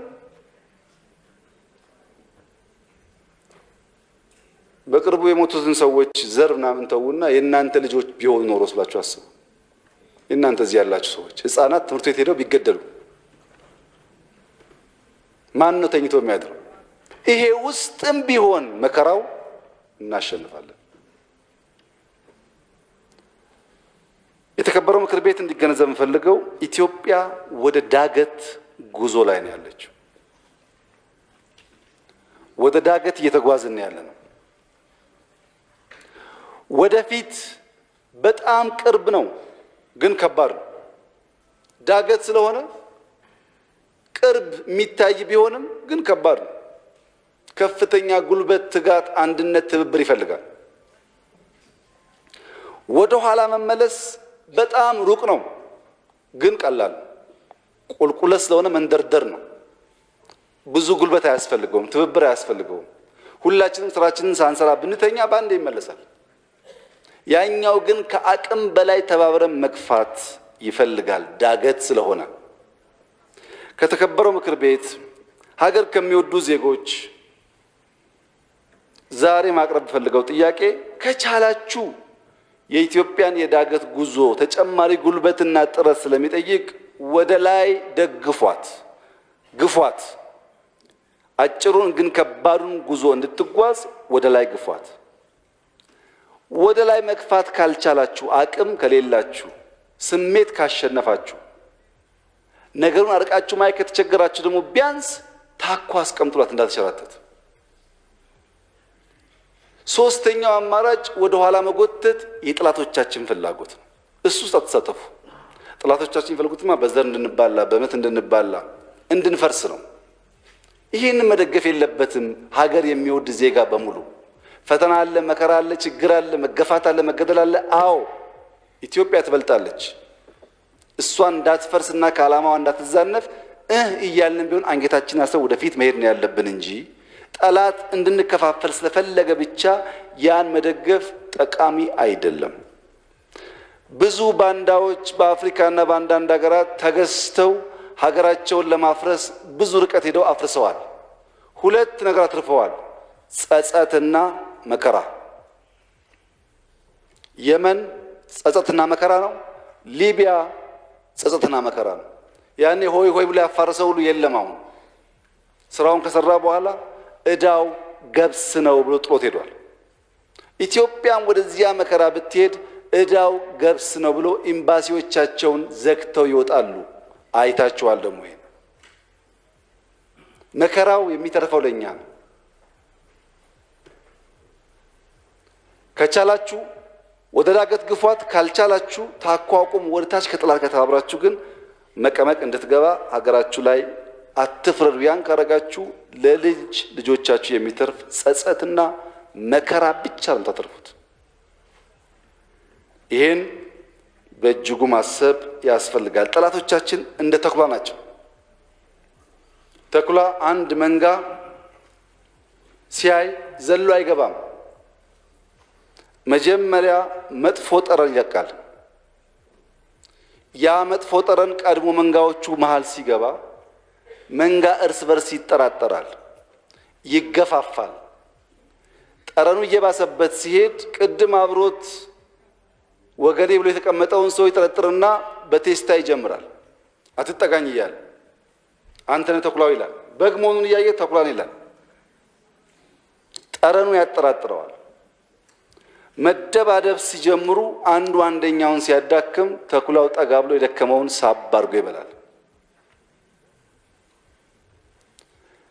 በቅርቡ የሞቱትን ሰዎች ዘር ምናምን ተውና የእናንተ ልጆች ቢሆኑ ኖሮ ስላችሁ አስቡ። የእናንተ እዚህ ያላችሁ ሰዎች ህፃናት ትምህርት ቤት ሄደው ቢገደሉ ማን ነው ተኝቶ የሚያድረው? ይሄ ውስጥም ቢሆን መከራው እናሸንፋለን። የተከበረው ምክር ቤት እንዲገነዘብ የምፈልገው ኢትዮጵያ ወደ ዳገት ጉዞ ላይ ነው ያለችው። ወደ ዳገት እየተጓዝን ያለ ነው። ወደፊት በጣም ቅርብ ነው፣ ግን ከባድ ነው። ዳገት ስለሆነ ቅርብ የሚታይ ቢሆንም ግን ከባድ ነው። ከፍተኛ ጉልበት፣ ትጋት፣ አንድነት፣ ትብብር ይፈልጋል። ወደ ኋላ መመለስ በጣም ሩቅ ነው፣ ግን ቀላል ነው። ቁልቁለት ስለሆነ መንደርደር ነው። ብዙ ጉልበት አያስፈልገውም፣ ትብብር አያስፈልገውም። ሁላችንም ስራችንን ሳንሰራ ብንተኛ በአንዴ ይመለሳል። ያኛው ግን ከአቅም በላይ ተባብረን መግፋት ይፈልጋል፣ ዳገት ስለሆነ። ከተከበረው ምክር ቤት ሀገር ከሚወዱ ዜጎች ዛሬ ማቅረብ ፈልገው ጥያቄ ከቻላችሁ የኢትዮጵያን የዳገት ጉዞ ተጨማሪ ጉልበትና ጥረት ስለሚጠይቅ ወደ ላይ ደግፏት፣ ግፏት። አጭሩን ግን ከባዱን ጉዞ እንድትጓዝ ወደ ላይ ግፏት። ወደ ላይ መግፋት ካልቻላችሁ፣ አቅም ከሌላችሁ፣ ስሜት ካሸነፋችሁ፣ ነገሩን አርቃችሁ ማየት ከተቸገራችሁ ደግሞ ቢያንስ ታኳ አስቀምጡላት እንዳትሸራተት። ሶስተኛው አማራጭ ወደ ኋላ መጎተት የጥላቶቻችን ፍላጎት ነው። እሱ ውስጥ አትሳተፉ። ጥላቶቻችን የሚፈልጉትማ በዘር እንድንባላ፣ በእምነት እንድንባላ፣ እንድንፈርስ ነው። ይህን መደገፍ የለበትም ሀገር የሚወድ ዜጋ በሙሉ። ፈተና አለ፣ መከራ አለ፣ ችግር አለ፣ መገፋት አለ፣ መገደል አለ። አዎ ኢትዮጵያ ትበልጣለች። እሷን እንዳትፈርስና ከዓላማዋ እንዳትዛነፍ እያልን ቢሆን አንገታችን አስረን ወደፊት መሄድ ነው ያለብን እንጂ ጠላት እንድንከፋፈል ስለፈለገ ብቻ ያን መደገፍ ጠቃሚ አይደለም። ብዙ ባንዳዎች በአፍሪካና በአንዳንድ ሀገራት ተገዝተው ሀገራቸውን ለማፍረስ ብዙ ርቀት ሄደው አፍርሰዋል። ሁለት ነገር አትርፈዋል፣ ጸጸትና መከራ። የመን ጸጸትና መከራ ነው። ሊቢያ ጸጸትና መከራ ነው። ያኔ ሆይ ሆይ ብሎ ያፋረሰው ሁሉ የለም። አሁን ስራውን ከሰራ በኋላ እዳው ገብስ ነው ብሎ ጥሎት ሄዷል። ኢትዮጵያም ወደዚያ መከራ ብትሄድ እዳው ገብስ ነው ብሎ ኤምባሲዎቻቸውን ዘግተው ይወጣሉ። አይታችኋል። ደግሞ ይሄ መከራው የሚተርፈው ለኛ ነው። ከቻላችሁ ወደ ዳገት ግፏት፣ ካልቻላችሁ ታቋቁም ወደ ታች ከጥላት ጋር ተባብራችሁ ግን መቀመቅ እንድትገባ ሀገራችሁ ላይ አትፍረዱ። ያን ካረጋችሁ ለልጅ ልጆቻችሁ የሚተርፍ ጸጸትና መከራ ብቻ ነው ታተርፉት። ይሄን በእጅጉ ማሰብ ያስፈልጋል። ጠላቶቻችን እንደ ተኩላ ናቸው። ተኩላ አንድ መንጋ ሲያይ ዘሎ አይገባም። መጀመሪያ መጥፎ ጠረን ይለቃል። ያ መጥፎ ጠረን ቀድሞ መንጋዎቹ መሃል ሲገባ መንጋ እርስ በርስ ይጠራጠራል፣ ይገፋፋል። ጠረኑ እየባሰበት ሲሄድ ቅድም አብሮት ወገኔ ብሎ የተቀመጠውን ሰው ይጠረጥርና በቴስታ ይጀምራል። አትጠጋኝ እያለ አንተ ነህ ተኩላው ይላል። በግ መሆኑን እያየ ተኩላን ይላል። ጠረኑ ያጠራጥረዋል። መደባደብ ሲጀምሩ አንዱ አንደኛውን ሲያዳክም ተኩላው ጠጋ ብሎ የደከመውን ሳብ አድርጎ ይበላል።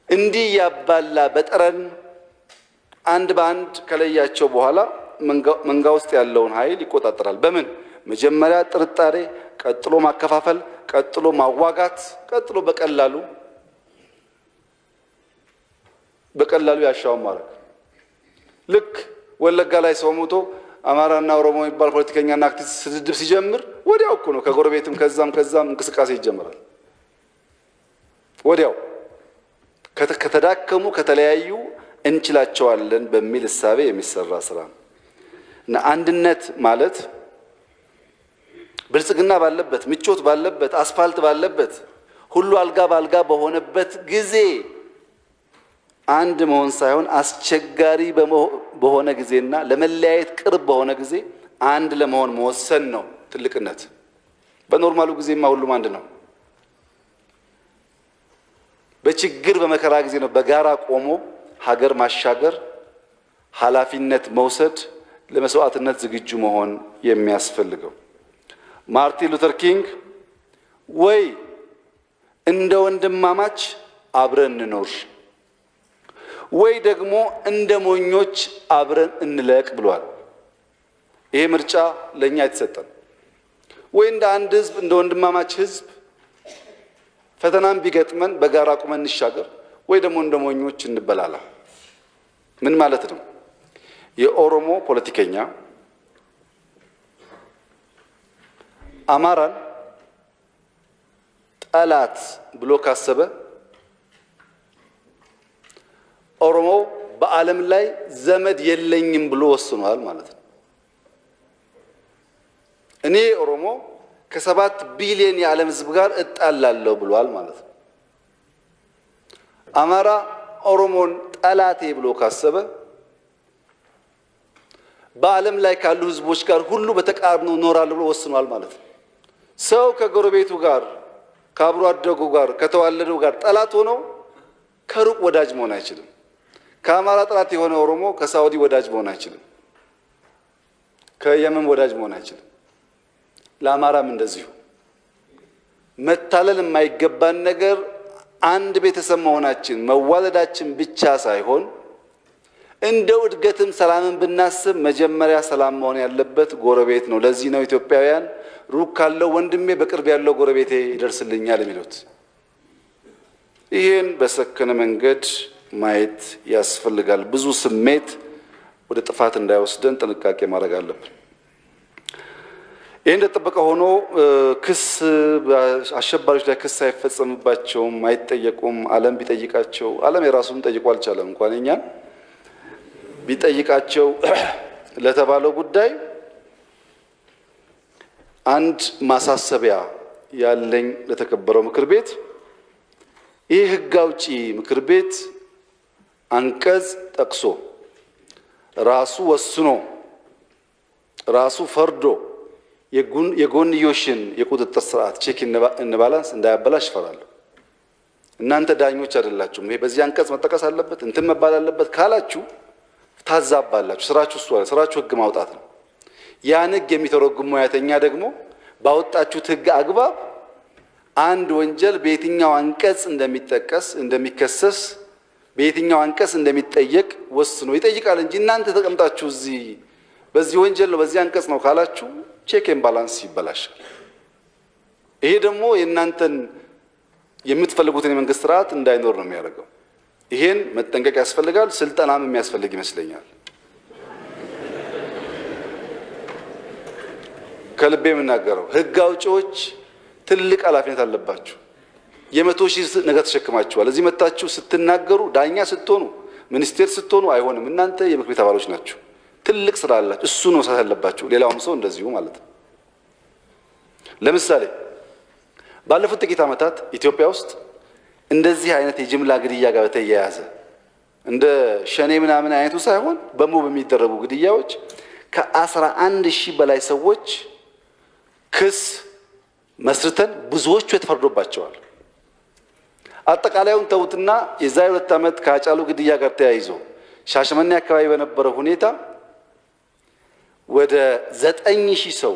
እንዲህ ያባላ በጠረን አንድ በአንድ ከለያቸው በኋላ መንጋ ውስጥ ያለውን ኃይል ይቆጣጠራል። በምን? መጀመሪያ ጥርጣሬ፣ ቀጥሎ ማከፋፈል፣ ቀጥሎ ማዋጋት፣ ቀጥሎ በቀላሉ ያሻውን ማድረግ። ልክ ወለጋ ላይ ሰው ሞቶ አማራና ኦሮሞ የሚባል ፖለቲከኛና አክቲቪስት ስድድብ ሲጀምር ወዲያው እኮ ነው ከጎረቤትም ከዛም እንቅስቃሴ ይጀምራል። ወዲያው ከተዳከሙ ከተለያዩ እንችላቸዋለን በሚል እሳቤ የሚሰራ ስራ ነው እና አንድነት ማለት ብልጽግና ባለበት፣ ምቾት ባለበት፣ አስፋልት ባለበት፣ ሁሉ አልጋ ባልጋ በሆነበት ጊዜ አንድ መሆን ሳይሆን አስቸጋሪ በሆነ ጊዜና ለመለያየት ቅርብ በሆነ ጊዜ አንድ ለመሆን መወሰን ነው ትልቅነት። በኖርማሉ ጊዜማ ሁሉም አንድ ነው። በችግር በመከራ ጊዜ ነው በጋራ ቆሞ ሀገር ማሻገር፣ ኃላፊነት መውሰድ፣ ለመስዋዕትነት ዝግጁ መሆን የሚያስፈልገው። ማርቲን ሉተር ኪንግ ወይ እንደ ወንድማማች አብረን እንኖር ወይ ደግሞ እንደ ሞኞች አብረን እንለቅ ብሏል። ይሄ ምርጫ ለኛ የተሰጠን ወይ እንደ አንድ ህዝብ እንደ ወንድማማች ህዝብ ፈተናም ቢገጥመን በጋራ ቁመን እንሻገር ወይ ደግሞ እንደ ሞኞች እንበላላ። ምን ማለት ነው? የኦሮሞ ፖለቲከኛ አማራን ጠላት ብሎ ካሰበ ኦሮሞ በዓለም ላይ ዘመድ የለኝም ብሎ ወስኗል ማለት ነው። እኔ ኦሮሞ ከ7 ቢሊዮን የዓለም ህዝብ ጋር እጣላለሁ ብሏል ማለት ነው። አማራ ኦሮሞን ጠላቴ ብሎ ካሰበ በዓለም ላይ ካሉ ህዝቦች ጋር ሁሉ በተቃርኖ እኖራለሁ ብሎ ወስኗል ማለት ነው። ሰው ከጎረቤቱ ጋር ከአብሮ አደጉ ጋር ከተዋለደው ጋር ጠላት ሆኖ ከሩቅ ወዳጅ መሆን አይችልም። ከአማራ ጠላት የሆነ ኦሮሞ ከሳውዲ ወዳጅ መሆን አይችልም። ከየመን ወዳጅ መሆን አይችልም። ለአማራም እንደዚሁ መታለል የማይገባን ነገር አንድ ቤተሰብ መሆናችን መዋለዳችን ብቻ ሳይሆን እንደው እድገትም ሰላምን ብናስብ መጀመሪያ ሰላም መሆን ያለበት ጎረቤት ነው። ለዚህ ነው ኢትዮጵያውያን ሩቅ ካለው ወንድሜ በቅርብ ያለው ጎረቤቴ ይደርስልኛል የሚሉት። ይህን በሰከነ መንገድ ማየት ያስፈልጋል። ብዙ ስሜት ወደ ጥፋት እንዳይወስደን ጥንቃቄ ማድረግ አለብን። ይህ እንደተጠበቀ ሆኖ ክስ አሸባሪዎች ላይ ክስ አይፈጸምባቸውም፣ አይጠየቁም። ዓለም ቢጠይቃቸው ዓለም የራሱን ጠይቆ አልቻለም። እንኳን እኛን ቢጠይቃቸው ለተባለው ጉዳይ አንድ ማሳሰቢያ ያለኝ ለተከበረው ምክር ቤት፣ ይህ ህግ አውጪ ምክር ቤት አንቀጽ ጠቅሶ ራሱ ወስኖ ራሱ ፈርዶ የጎንዮሽን የቁጥጥር ስርዓት ቼክ እንባላንስ እንዳያበላሽ እፈራለሁ። እናንተ ዳኞች አይደላችሁም። ይሄ በዚህ አንቀጽ መጠቀስ አለበት እንትን መባል አለበት ካላችሁ ታዛባላችሁ። ስራችሁ እሱ አይደል፣ ስራችሁ ህግ ማውጣት ነው። ያን ህግ የሚተረጉም ሙያተኛ ደግሞ ባወጣችሁት ህግ አግባብ አንድ ወንጀል በየትኛው አንቀጽ እንደሚጠቀስ እንደሚከሰስ በየትኛው አንቀጽ እንደሚጠየቅ ወስኖ ይጠይቃል እንጂ እናንተ ተቀምጣችሁ እዚህ በዚህ ወንጀል ነው በዚህ አንቀጽ ነው ካላችሁ ቼክ ኤንድ ባላንስ ይበላሻል። ይሄ ደግሞ የእናንተን የምትፈልጉትን የመንግስት ስርዓት እንዳይኖር ነው የሚያደርገው። ይሄን መጠንቀቅ ያስፈልጋል። ስልጠናም የሚያስፈልግ ይመስለኛል። ከልቤ የምናገረው ህግ አውጪዎች ትልቅ ኃላፊነት አለባችሁ። የ100 ሺህ ነገር ተሸክማችኋል። እዚህ መታችሁ ስትናገሩ ዳኛ ስትሆኑ ሚኒስቴር ስትሆኑ አይሆንም። እናንተ የምክር ቤት አባሎች ናችሁ። ትልቅ ስራ አላችሁ። እሱ ነው መስራት ያለባችሁ። ሌላውም ሰው እንደዚሁ ማለት ነው። ለምሳሌ ባለፉት ጥቂት ዓመታት ኢትዮጵያ ውስጥ እንደዚህ አይነት የጅምላ ግድያ ጋር በተያያዘ እንደ ሸኔ ምናምን አይነቱ ሳይሆን በሞብ በሚደረጉ ግድያዎች ከ11,000 በላይ ሰዎች ክስ መስርተን ብዙዎቹ ተፈርዶባቸዋል። አጠቃላዩን ተውትና የዛሬ 2 ዓመት ከአጫሉ ግድያ ጋር ተያይዞ ሻሸመኔ አካባቢ በነበረው ሁኔታ ወደ 9,000 ሰው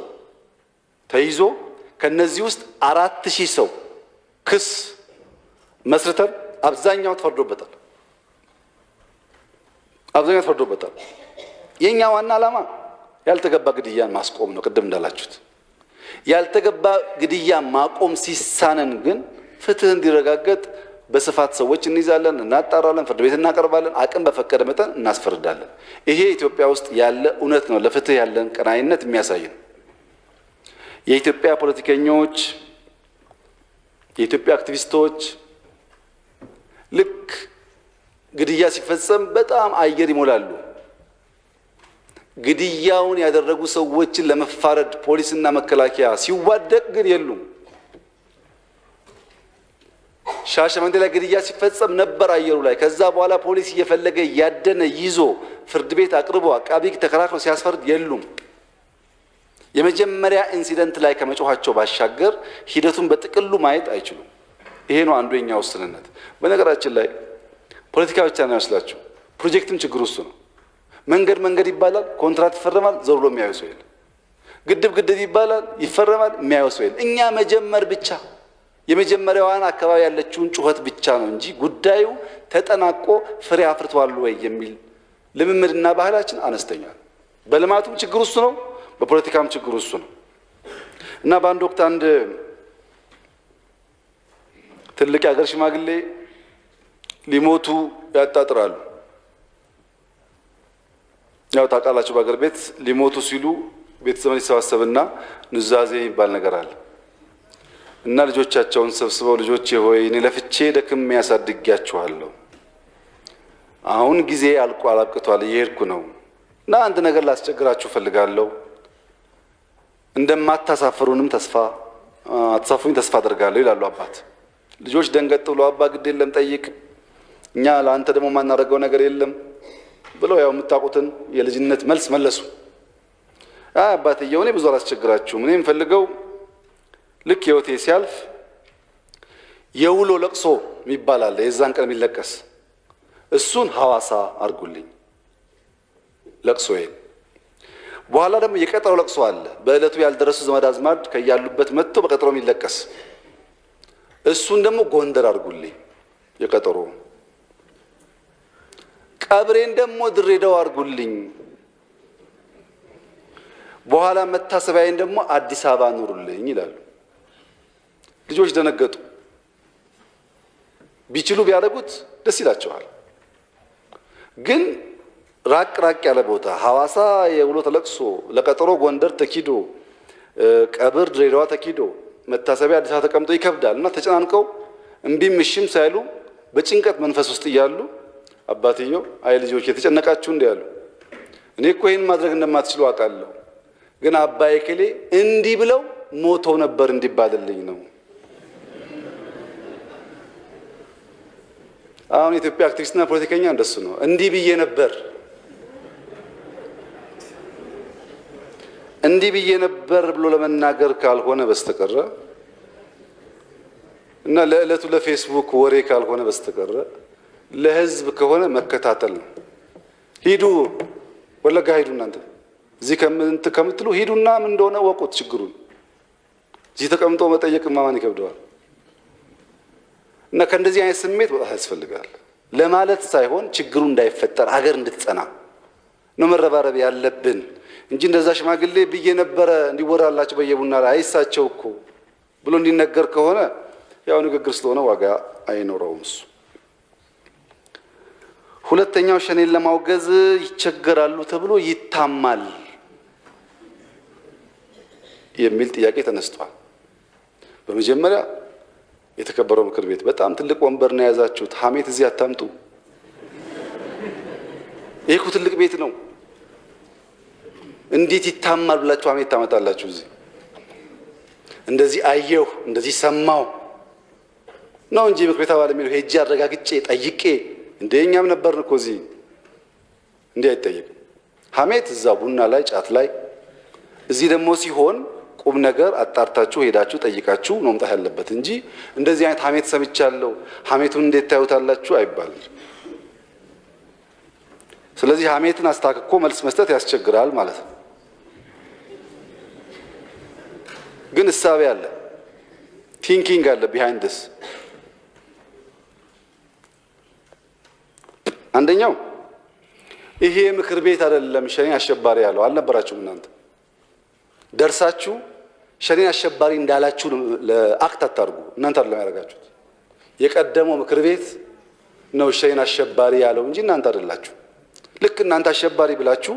ተይዞ ከነዚህ ውስጥ 4,000 ሰው ክስ መስርተን አብዛኛው ተፈርዶበታል። የኛ ዋና ዓላማ ያልተገባ ግድያን ማስቆም ነው። ቅድም እንዳላችሁት ያልተገባ ግድያ ማቆም ሲሳነን ግን ፍትህ እንዲረጋገጥ በስፋት ሰዎች እንይዛለን፣ እናጣራለን፣ ፍርድ ቤት እናቀርባለን፣ አቅም በፈቀደ መጠን እናስፈርዳለን። ይሄ ኢትዮጵያ ውስጥ ያለ እውነት ነው። ለፍትህ ያለን ቀናኢነት የሚያሳይ ነው። የኢትዮጵያ ፖለቲከኞች፣ የኢትዮጵያ አክቲቪስቶች ልክ ግድያ ሲፈጸም በጣም አየር ይሞላሉ። ግድያውን ያደረጉ ሰዎችን ለመፋረድ ፖሊስና መከላከያ ሲዋደቅ ግን የሉም። ሻሸመኔ ላይ ግድያ ሲፈጸም ነበር አየሩ ላይ። ከዛ በኋላ ፖሊስ እየፈለገ ያደነ ይዞ ፍርድ ቤት አቅርቦ አቃቢ ተከራክሮ ሲያስፈርድ የሉም። የመጀመሪያ ኢንሲደንት ላይ ከመጮኻቸው ባሻገር ሂደቱን በጥቅሉ ማየት አይችሉም። ይሄ ነው አንዱ የኛ ውስንነት። በነገራችን ላይ ፖለቲካ ብቻ ነው ያስላችሁ። ፕሮጀክትም ችግሩ እሱ ነው። መንገድ ይባላል፣ ኮንትራት ይፈረማል፣ ዞር ብሎ የሚያዩ ሰው የለም። ግድብ ይባላል፣ ይፈረማል፣ የሚያዩ ሰው የለም። እኛ መጀመር ብቻ የመጀመሪያዋን አካባቢ ያለችውን ጩኸት ብቻ ነው እንጂ ጉዳዩ ተጠናቆ ፍሬ አፍርቷል ወይ የሚል ልምምድና ባህላችን አነስተኛ ነው። በልማቱም ችግሩ እሱ ነው፣ በፖለቲካም ችግሩ እሱ ነው። እና በአንድ ወቅት አንድ ትልቅ የሀገር ሽማግሌ ሊሞቱ ያጣጥራሉ። ያው ታውቃላችሁ በአገር ቤት ሊሞቱ ሲሉ ቤተሰብ ይሰባሰብና ኑዛዜ የሚባል ነገር አለ። እና ልጆቻቸውን ሰብስበው ልጆቼ ሆይ እኔ ለፍቼ ደክሜ ያሳድጊያችኋለሁ፣ አሁን ጊዜ አብቅቷል፣ እየሄድኩ ነው እና አንድ ነገር ላስቸግራችሁ ፈልጋለሁ፣ እንደማታሳፍሩንም አትሳፍሩኝ ተስፋ አደርጋለሁ ይላሉ አባት። ልጆች ደንገጥ ብለው አባ ግድ የለም ጠይቅ፣ እኛ ለአንተ ደግሞ ማናደርገው ነገር የለም ብለው ያው የምታውቁትን የልጅነት መልስ መለሱ። አባትየው እኔ ብዙ አላስቸግራችሁም፣ እኔ የምፈልገው ልክ ህይወቴ ሲያልፍ የውሎ ለቅሶ የሚባል አለ፣ የዛን ቀን የሚለቀስ እሱን ሐዋሳ አርጉልኝ ለቅሶዬን። በኋላ ደግሞ የቀጠሮ ለቅሶ አለ፣ በእለቱ ያልደረሱ ዘመድ አዝማድ ከያሉበት መጥቶ በቀጠሮ የሚለቀስ እሱን ደግሞ ጎንደር አርጉልኝ የቀጠሮ። ቀብሬን ደግሞ ድሬዳዋ አርጉልኝ። በኋላ መታሰቢያዬን ደግሞ አዲስ አበባ ኑሩልኝ ይላሉ። ልጆች ደነገጡ። ቢችሉ ቢያደርጉት ደስ ይላቸዋል። ግን ራቅ ያለ ቦታ ሐዋሳ የውሎ ተለቅሶ፣ ለቀጠሮ ጎንደር ተኪዶ፣ ቀብር ድሬዳዋ ተኪዶ፣ መታሰቢያ አዲስ አበባ ተቀምጦ ይከብዳል እና ተጨናንቀው እምቢም እሺም ሳይሉ በጭንቀት መንፈስ ውስጥ እያሉ አባትየው አይ ልጆች የተጨነቃችሁ እንዴ ያሉ፣ እኔ እኮ ይህን ማድረግ እንደማትችሉ አውቃለሁ፣ ግን አባዬ እከሌ እንዲህ ብለው ሞተው ነበር እንዲባልልኝ ነው። አሁን የኢትዮጵያ አክቲቪስትና ፖለቲከኛ እንደሱ ነው። እንዲህ ብዬ ነበር ብሎ ለመናገር ካልሆነ በስተቀረ እና ለዕለቱ ለፌስቡክ ወሬ ካልሆነ በስተቀረ ለህዝብ ከሆነ መከታተል ነው። ሂዱ ወለጋ ሂዱ፣ እናንተ እዚህ ከምትሉ ሂዱና ምን እንደሆነ ወቁት ችግሩን። እዚህ ተቀምጦ መጠየቅ ማን ይከብደዋል? እና ከእንደዚህ አይነት ስሜት ወጣት ያስፈልጋል ለማለት ሳይሆን ችግሩ እንዳይፈጠር ሀገር እንድትጸና ነው መረባረብ ያለብን እንጂ እንደዛ ሽማግሌ ብዬ ነበረ እንዲወራላቸው በየቡና ላይ አይሳቸው እኮ ብሎ እንዲነገር ከሆነ ያው ንግግር ስለሆነ ዋጋ አይኖረውም እሱ። ሁለተኛው ሸኔን ለማውገዝ ይቸገራሉ ተብሎ ይታማል የሚል ጥያቄ ተነስቷል። በመጀመሪያ የተከበረው ምክር ቤት በጣም ትልቅ ወንበር ነው የያዛችሁት፣ ሐሜት እዚህ አታምጡ። ይሄ እኮ ትልቅ ቤት ነው። እንዴት ይታማል ብላችሁ ሐሜት ታመጣላችሁ? እዚህ እንደዚህ አየሁ እንደዚህ ሰማሁ ነው እንጂ ምክር ቤት አባል የሚለው ሄጄ አረጋግጬ ጠይቄ እንደኛም ነበርን እኮ እዚህ እንዲህ አይጠየቅም። ሐሜት እዛ ቡና ላይ ጫት ላይ፣ እዚህ ደግሞ ሲሆን ቁም ነገር አጣርታችሁ ሄዳችሁ ጠይቃችሁ ነው መምጣት ያለበት እንጂ እንደዚህ አይነት ሐሜት ሰምቻለሁ ሐሜቱን እንዴት ታዩታላችሁ አይባልም። ስለዚህ ሐሜትን አስታክኮ መልስ መስጠት ያስቸግራል ማለት ነው። ግን እሳቤ አለ፣ ቲንኪንግ አለ ቢሃይንድ ዲስ። አንደኛው ይሄ ምክር ቤት አይደለም ሸኔ አሸባሪ ያለው አልነበራችሁም እናንተ ደርሳችሁ ሸኔ አሸባሪ እንዳላችሁ ለአክት አታርጉ። እናንተ አይደለም ያደረጋችሁት፣ የቀደመው ምክር ቤት ነው ሸኔ አሸባሪ ያለው እንጂ እናንተ አይደላችሁ። ልክ እናንተ አሸባሪ ብላችሁ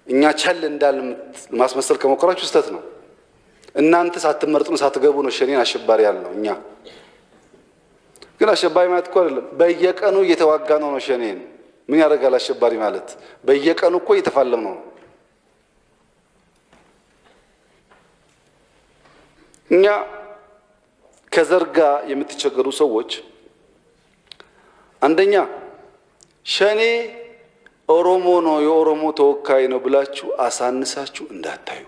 እኛ ቸል እንዳል ማስመሰል ከሞከራችሁ ስህተት ነው። እናንተ ሳትመርጡ ሳትገቡ ነው ሸኔን አሸባሪ ያለው። እኛ ግን አሸባሪ ማለት እኮ አይደለም፣ በየቀኑ እየተዋጋ ነው ሸኔን። ምን ያደርጋል አሸባሪ ማለት? በየቀኑ እኮ እየተፋለም ነው። እኛ ከዘርጋ የምትቸገሩ ሰዎች አንደኛ ሸኔ ኦሮሞ ነው የኦሮሞ ተወካይ ነው ብላችሁ አሳንሳችሁ እንዳታዩ።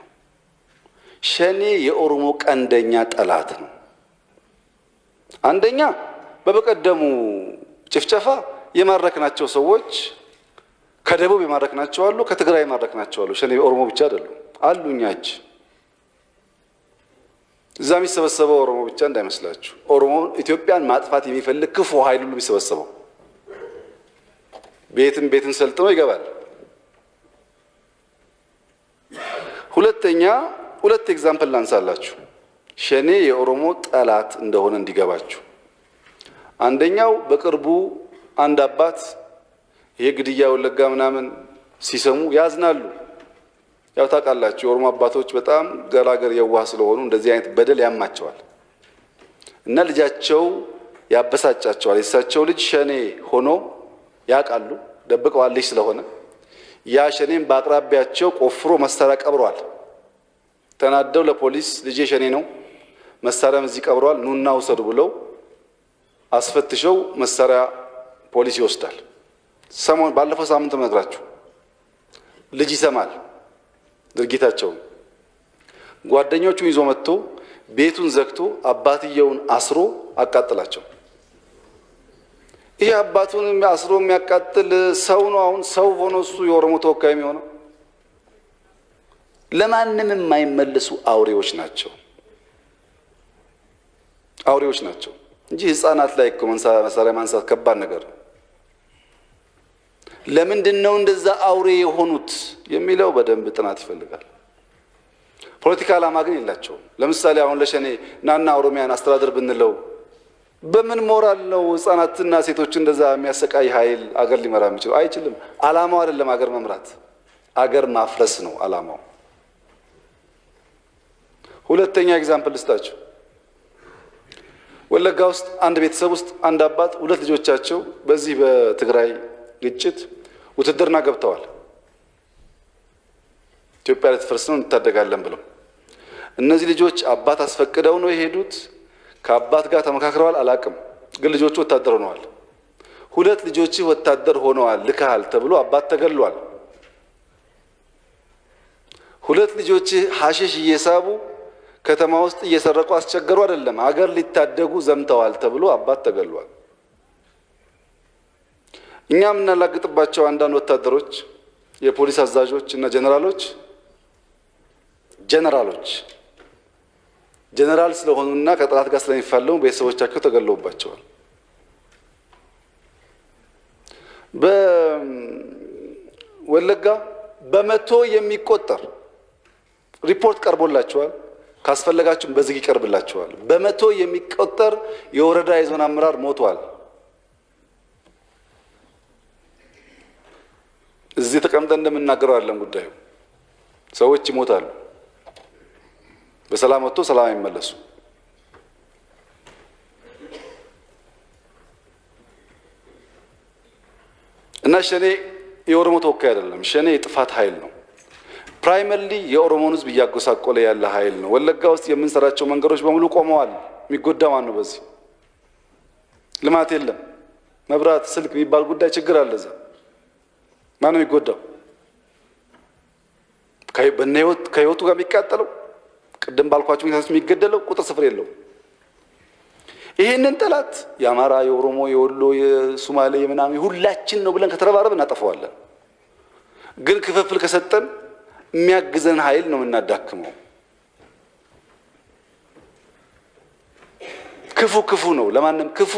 ሸኔ የኦሮሞ ቀንደኛ ጠላት ነው። አንደኛ በበቀደሙ ጭፍጨፋ የማረክናቸው ሰዎች ከደቡብ የማረክናቸው አሉ፣ ከትግራይ የማረክናቸው አሉ። ሸኔ ኦሮሞ ብቻ አይደሉም አሉ። እኛች እዛ የሚሰበሰበው ኦሮሞ ብቻ እንዳይመስላችሁ። ኦሮሞ ኢትዮጵያን ማጥፋት የሚፈልግ ክፉ ኃይል ሁሉ የሚሰበሰበው ቤትን ሰልጥኖ ይገባል። ሁለተኛ ሁለት ኤግዛምፕል ላንሳላችሁ ሸኔ የኦሮሞ ጠላት እንደሆነ እንዲገባችሁ። አንደኛው በቅርቡ አንድ አባት ይሄ ግድያ ወለጋ ምናምን ሲሰሙ ያዝናሉ። ያው ታውቃላችሁ የኦሮሞ አባቶች በጣም ገራገር የዋህ ስለሆኑ እንደዚህ አይነት በደል ያማቸዋል እና ልጃቸው ያበሳጫቸዋል። የእሳቸው ልጅ ሸኔ ሆኖ ያውቃሉ፣ ደብቀዋል ልጅ ስለሆነ። ያ ሸኔም በአቅራቢያቸው ቆፍሮ መሳሪያ ቀብሯል። ተናደው ለፖሊስ ልጄ ሸኔ ነው መሳሪያም እዚህ ቀብሯል ኑና ውሰዱ ብለው አስፈትሸው መሳሪያ ፖሊስ ይወስዳል። ባለፈው ሳምንት ነግራችሁ ልጅ ይሰማል ድርጊታቸውን። ጓደኞቹን ይዞ መጥቶ ቤቱን ዘግቶ አባትየውን አስሮ አቃጥላቸው። ይሄ አባቱን አስሮ የሚያቃጥል ሰው ነው። አሁን ሰው ሆኖ እሱ የኦሮሞ ተወካይ የሚሆነው? ለማንም የማይመለሱ አውሬዎች ናቸው፣ አውሬዎች ናቸው እንጂ ህፃናት ላይ እኮ መሳሪያ ማንሳት ከባድ ነገር ነው። ለምንድን ነው እንደዛ አውሬ የሆኑት የሚለው በደንብ ጥናት ይፈልጋል። ፖለቲካ ዓላማ ግን የላቸውም። ለምሳሌ አሁን ለሸኔ ናና ኦሮሚያን አስተዳደር ብንለው በምን ሞራል ነው ህፃናትና ሴቶች እንደዛ የሚያሰቃይ ኃይል አገር ሊመራ የሚችለው? አይችልም። ዓላማው አይደለም አገር መምራት፣ አገር ማፍረስ ነው ዓላማው። ሁለተኛ ኤግዛምፕል ልስጣችሁ። ወለጋ ውስጥ አንድ ቤተሰብ ውስጥ አንድ አባት ሁለት ልጆቻቸው በዚህ በትግራይ ግጭት ውትድርና ገብተዋል። ኢትዮጵያ ልትፈርስ ነው እንታደጋለን ብለው። እነዚህ ልጆች አባት አስፈቅደው ነው የሄዱት፣ ከአባት ጋር ተመካክረዋል አላቅም፣ ግን ልጆቹ ወታደር ሆነዋል። ሁለት ልጆች ወታደር ሆነዋል ልካል ተብሎ አባት ተገሏል። ሁለት ልጆች ሐሺሽ እየሳቡ ከተማ ውስጥ እየሰረቁ አስቸገሩ አይደለም፣ አገር ሊታደጉ ዘምተዋል ተብሎ አባት ተገሏል። እኛ የምናላግጥባቸው አንዳንድ ወታደሮች፣ የፖሊስ አዛዦች እና ጀነራል ስለሆኑና ከጠላት ጋር ስለሚፋለሙ ቤተሰቦቻቸው ተገለውባቸዋል። በወለጋ በመቶ የሚቆጠር ሪፖርት ቀርቦላቸዋል። ካስፈለጋችሁም በዝግ ይቀርብላቸዋል። በመቶ የሚቆጠር የወረዳ የዞን አመራር ሞቷል። እዚህ ተቀምጠን እንደምናገረው አይደለም ጉዳዩ። ሰዎች ይሞታሉ፣ በሰላም ወጥቶ ሰላም አይመለሱ። እና ሸኔ የኦሮሞ ተወካይ አይደለም። ሸኔ የጥፋት ኃይል ነው። ፕራይመርሊ የኦሮሞን ሕዝብ እያጎሳቆለ ያለ ኃይል ነው። ወለጋ ውስጥ የምንሰራቸው መንገዶች በሙሉ ቆመዋል። የሚጎዳ ማን ነው? በዚህ ልማት የለም። መብራት፣ ስልክ የሚባል ጉዳይ ችግር አለ። እዛ ማን ነው የሚጎዳው? ከህይወቱ ጋር የሚቃጠለው ቅድም ባልኳቸው ሁኔታዎች የሚገደለው ቁጥር ስፍር የለውም። ይሄንን ጠላት የአማራ፣ የኦሮሞ፣ የወሎ፣ የሶማሌ የምናምን ሁላችን ነው ብለን ከተረባረብ እናጠፋዋለን። ግን ክፍፍል ከሰጠን የሚያግዘን ኃይል ነው የምናዳክመው። ክፉ ክፉ ነው ለማንም ክፉ፣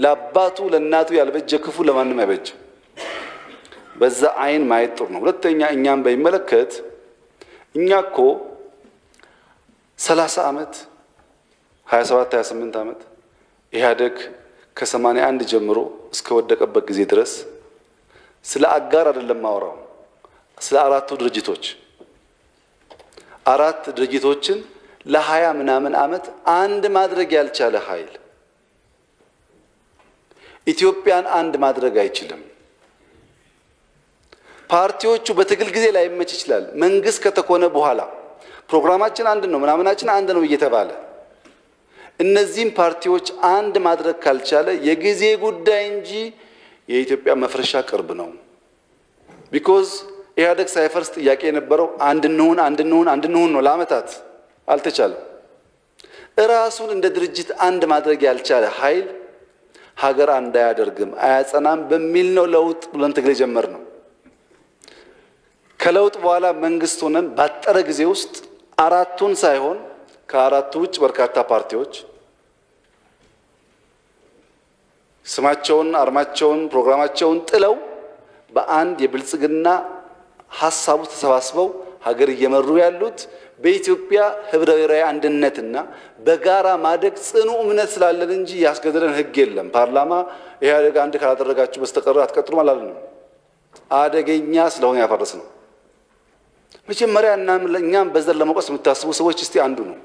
ለአባቱ ለእናቱ ያልበጀ ክፉ ለማንም አይበጅም። በዛ አይን ማየት ጥሩ ነው። ሁለተኛ እኛም በሚመለከት እኛ እኮ 30 ዓመት 27 28 ዓመት ኢህአደግ ከ81 ጀምሮ እስከ ወደቀበት ጊዜ ድረስ ስለ አጋር አይደለም ማወራው፣ ስለ አራቱ ድርጅቶች 4 ድርጅቶችን ለ20 ምናምን ዓመት አንድ ማድረግ ያልቻለ ኃይል ኢትዮጵያን አንድ ማድረግ አይችልም። ፓርቲዎቹ በትግል ጊዜ ላይመች ይችላል። መንግስት ከተኮነ በኋላ ፕሮግራማችን አንድ ነው ምናምናችን አንድ ነው እየተባለ እነዚህም ፓርቲዎች አንድ ማድረግ ካልቻለ የጊዜ ጉዳይ እንጂ የኢትዮጵያ መፍረሻ ቅርብ ነው። ቢኮዝ ኢህአደግ ሳይፈርስ ጥያቄ የነበረው አንድ እንሁን ነው። ለዓመታት አልተቻለም። እራሱን እንደ ድርጅት አንድ ማድረግ ያልቻለ ኃይል ሀገር አንድ አያደርግም፣ አያጸናም በሚል ነው ለውጥ ብለን ትግል ጀመርነው። ከለውጥ በኋላ መንግስት ሆነን ባጠረ ጊዜ ውስጥ 4ቱን ሳይሆን ከ4ቱ ውጭ በርካታ ፓርቲዎች ስማቸውን፣ አርማቸውን፣ ፕሮግራማቸውን ጥለው በአንድ የብልጽግና ሀሳቡ ተሰባስበው ሀገር እየመሩ ያሉት በኢትዮጵያ ህብረ ብሔራዊ አንድነትና በጋራ ማደግ ጽኑ እምነት ስላለን እንጂ ያስገደደን ህግ የለም። ፓርላማ ኢህአዴግ አንድ ካላደረጋችሁ በስተቀር አትቀጥሉም አላለንም። አደገኛ ስለሆነ ያፈረስ ነው። መጀመሪያ እኛም በዘር ለመውቀስ የምታስቡ ሰዎች እስቲ አንዱ ነው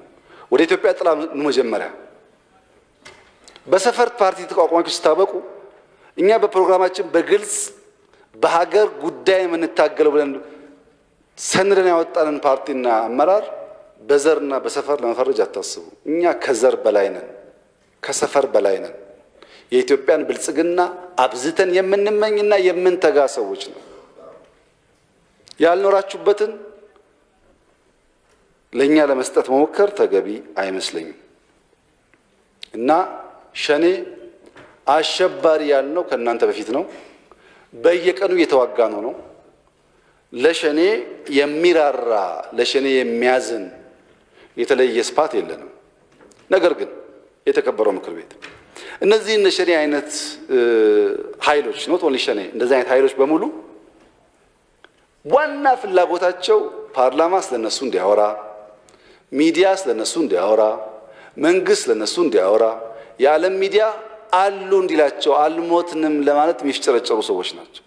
ወደ ኢትዮጵያ ጥላ ነው። መጀመሪያ በሰፈር ፓርቲ ተቋቋማችሁ ስታበቁ እኛ በፕሮግራማችን በግልጽ በሀገር ጉዳይ የምንታገለው ብለን ሰንደን ያወጣንን ፓርቲና አመራር በዘርና በሰፈር ለመፈረጅ አታስቡ። እኛ ከዘር በላይ ነን፣ ከሰፈር በላይ ነን። የኢትዮጵያን ብልጽግና አብዝተን የምንመኝና የምንተጋ ሰዎች ነው። ያልኖራችሁበትን ለኛ ለመስጠት መሞከር ተገቢ አይመስለኝም። እና ሸኔ አሸባሪ ያልነው ከእናንተ በፊት ነው። በየቀኑ እየተዋጋ ነው። ለሸኔ የሚራራ ለሸኔ የሚያዝን የተለየ ስፋት የለንም። ነገር ግን የተከበረው ምክር ቤት እነዚህ እነ ሸኔ አይነት ኃይሎች ኖት ኦንሊ ሸኔ እንደዚህ አይነት ኃይሎች በሙሉ ዋና ፍላጎታቸው ፓርላማ ስለነሱ እንዲያወራ፣ ሚዲያ ስለነሱ እንዲያወራ፣ መንግስት ስለነሱ እንዲያወራ፣ የዓለም ሚዲያ አሉ እንዲላቸው አልሞትንም ለማለት የሚፍጨረጨሩ ሰዎች ናቸው።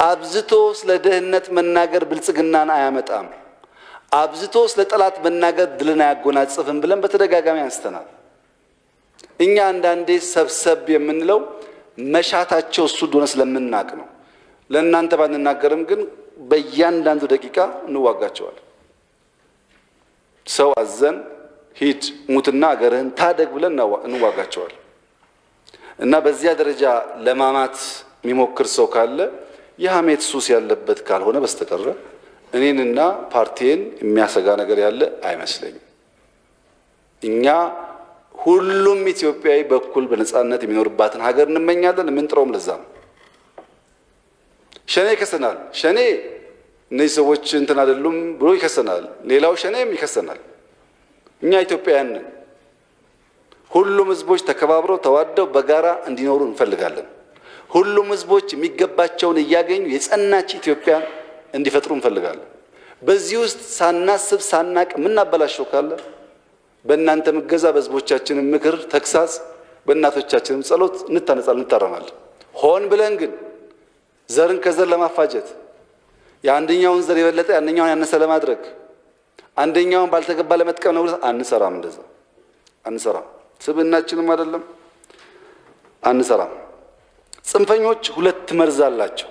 አብዝቶ ስለ ደህንነት መናገር ብልጽግናን አያመጣም። አብዝቶ ስለ ጠላት መናገር ድልን አያጎናጽፍም ብለን በተደጋጋሚ አንስተናል። እኛ አንዳንዴ ሰብሰብ የምንለው መሻታቸው እሱ እንደሆነ ስለምናቅ ነው። ለእናንተ ባንናገርም ግን በእያንዳንዱ ደቂቃ እንዋጋቸዋል። ሰው አዘን ሂድ ሙትና አገርህን ታደግ ብለን እንዋጋቸዋል። እና በዚያ ደረጃ ለማማት የሚሞክር ሰው ካለ የሐሜት ሱስ ያለበት ካልሆነ በስተቀር እኔንና ፓርቲን የሚያሰጋ ነገር ያለ አይመስለኝም። እኛ ሁሉም ኢትዮጵያዊ በኩል በነጻነት የሚኖርባትን ሀገር እንመኛለን። የምንጥረውም ለዛ ነው። ሸኔ ይከሰናል። ሸኔ እነዚህ ሰዎች እንትን አይደሉም ብሎ ይከሰናል። ሌላው ሸኔም ይከሰናል። እኛ ኢትዮጵያውያን ነን። ሁሉም ህዝቦች ተከባብረው ተዋደው በጋራ እንዲኖሩ እንፈልጋለን። ሁሉም ህዝቦች የሚገባቸውን እያገኙ የጸናች ኢትዮጵያ እንዲፈጥሩ እንፈልጋለን። በዚህ ውስጥ ሳናስብ ሳናቅ የምናበላሸው ካለ በእናንተ ምገዛ፣ በህዝቦቻችንም ምክር ተግሳጽ፣ በእናቶቻችንም ጸሎት እንታነጻለን፣ እንታረማለን። ሆን ብለን ግን ዘርን ከዘር ለማፋጀት የአንደኛውን ዘር የበለጠ አንደኛውን ያነሰ ለማድረግ አንደኛውን ባልተገባ ለመጥቀም ነው አንሰራም። እንደዛ አንሰራም። ስብዕናችንም አይደለም፣ አንሰራም። ጽንፈኞች ሁለት መርዝ አላቸው።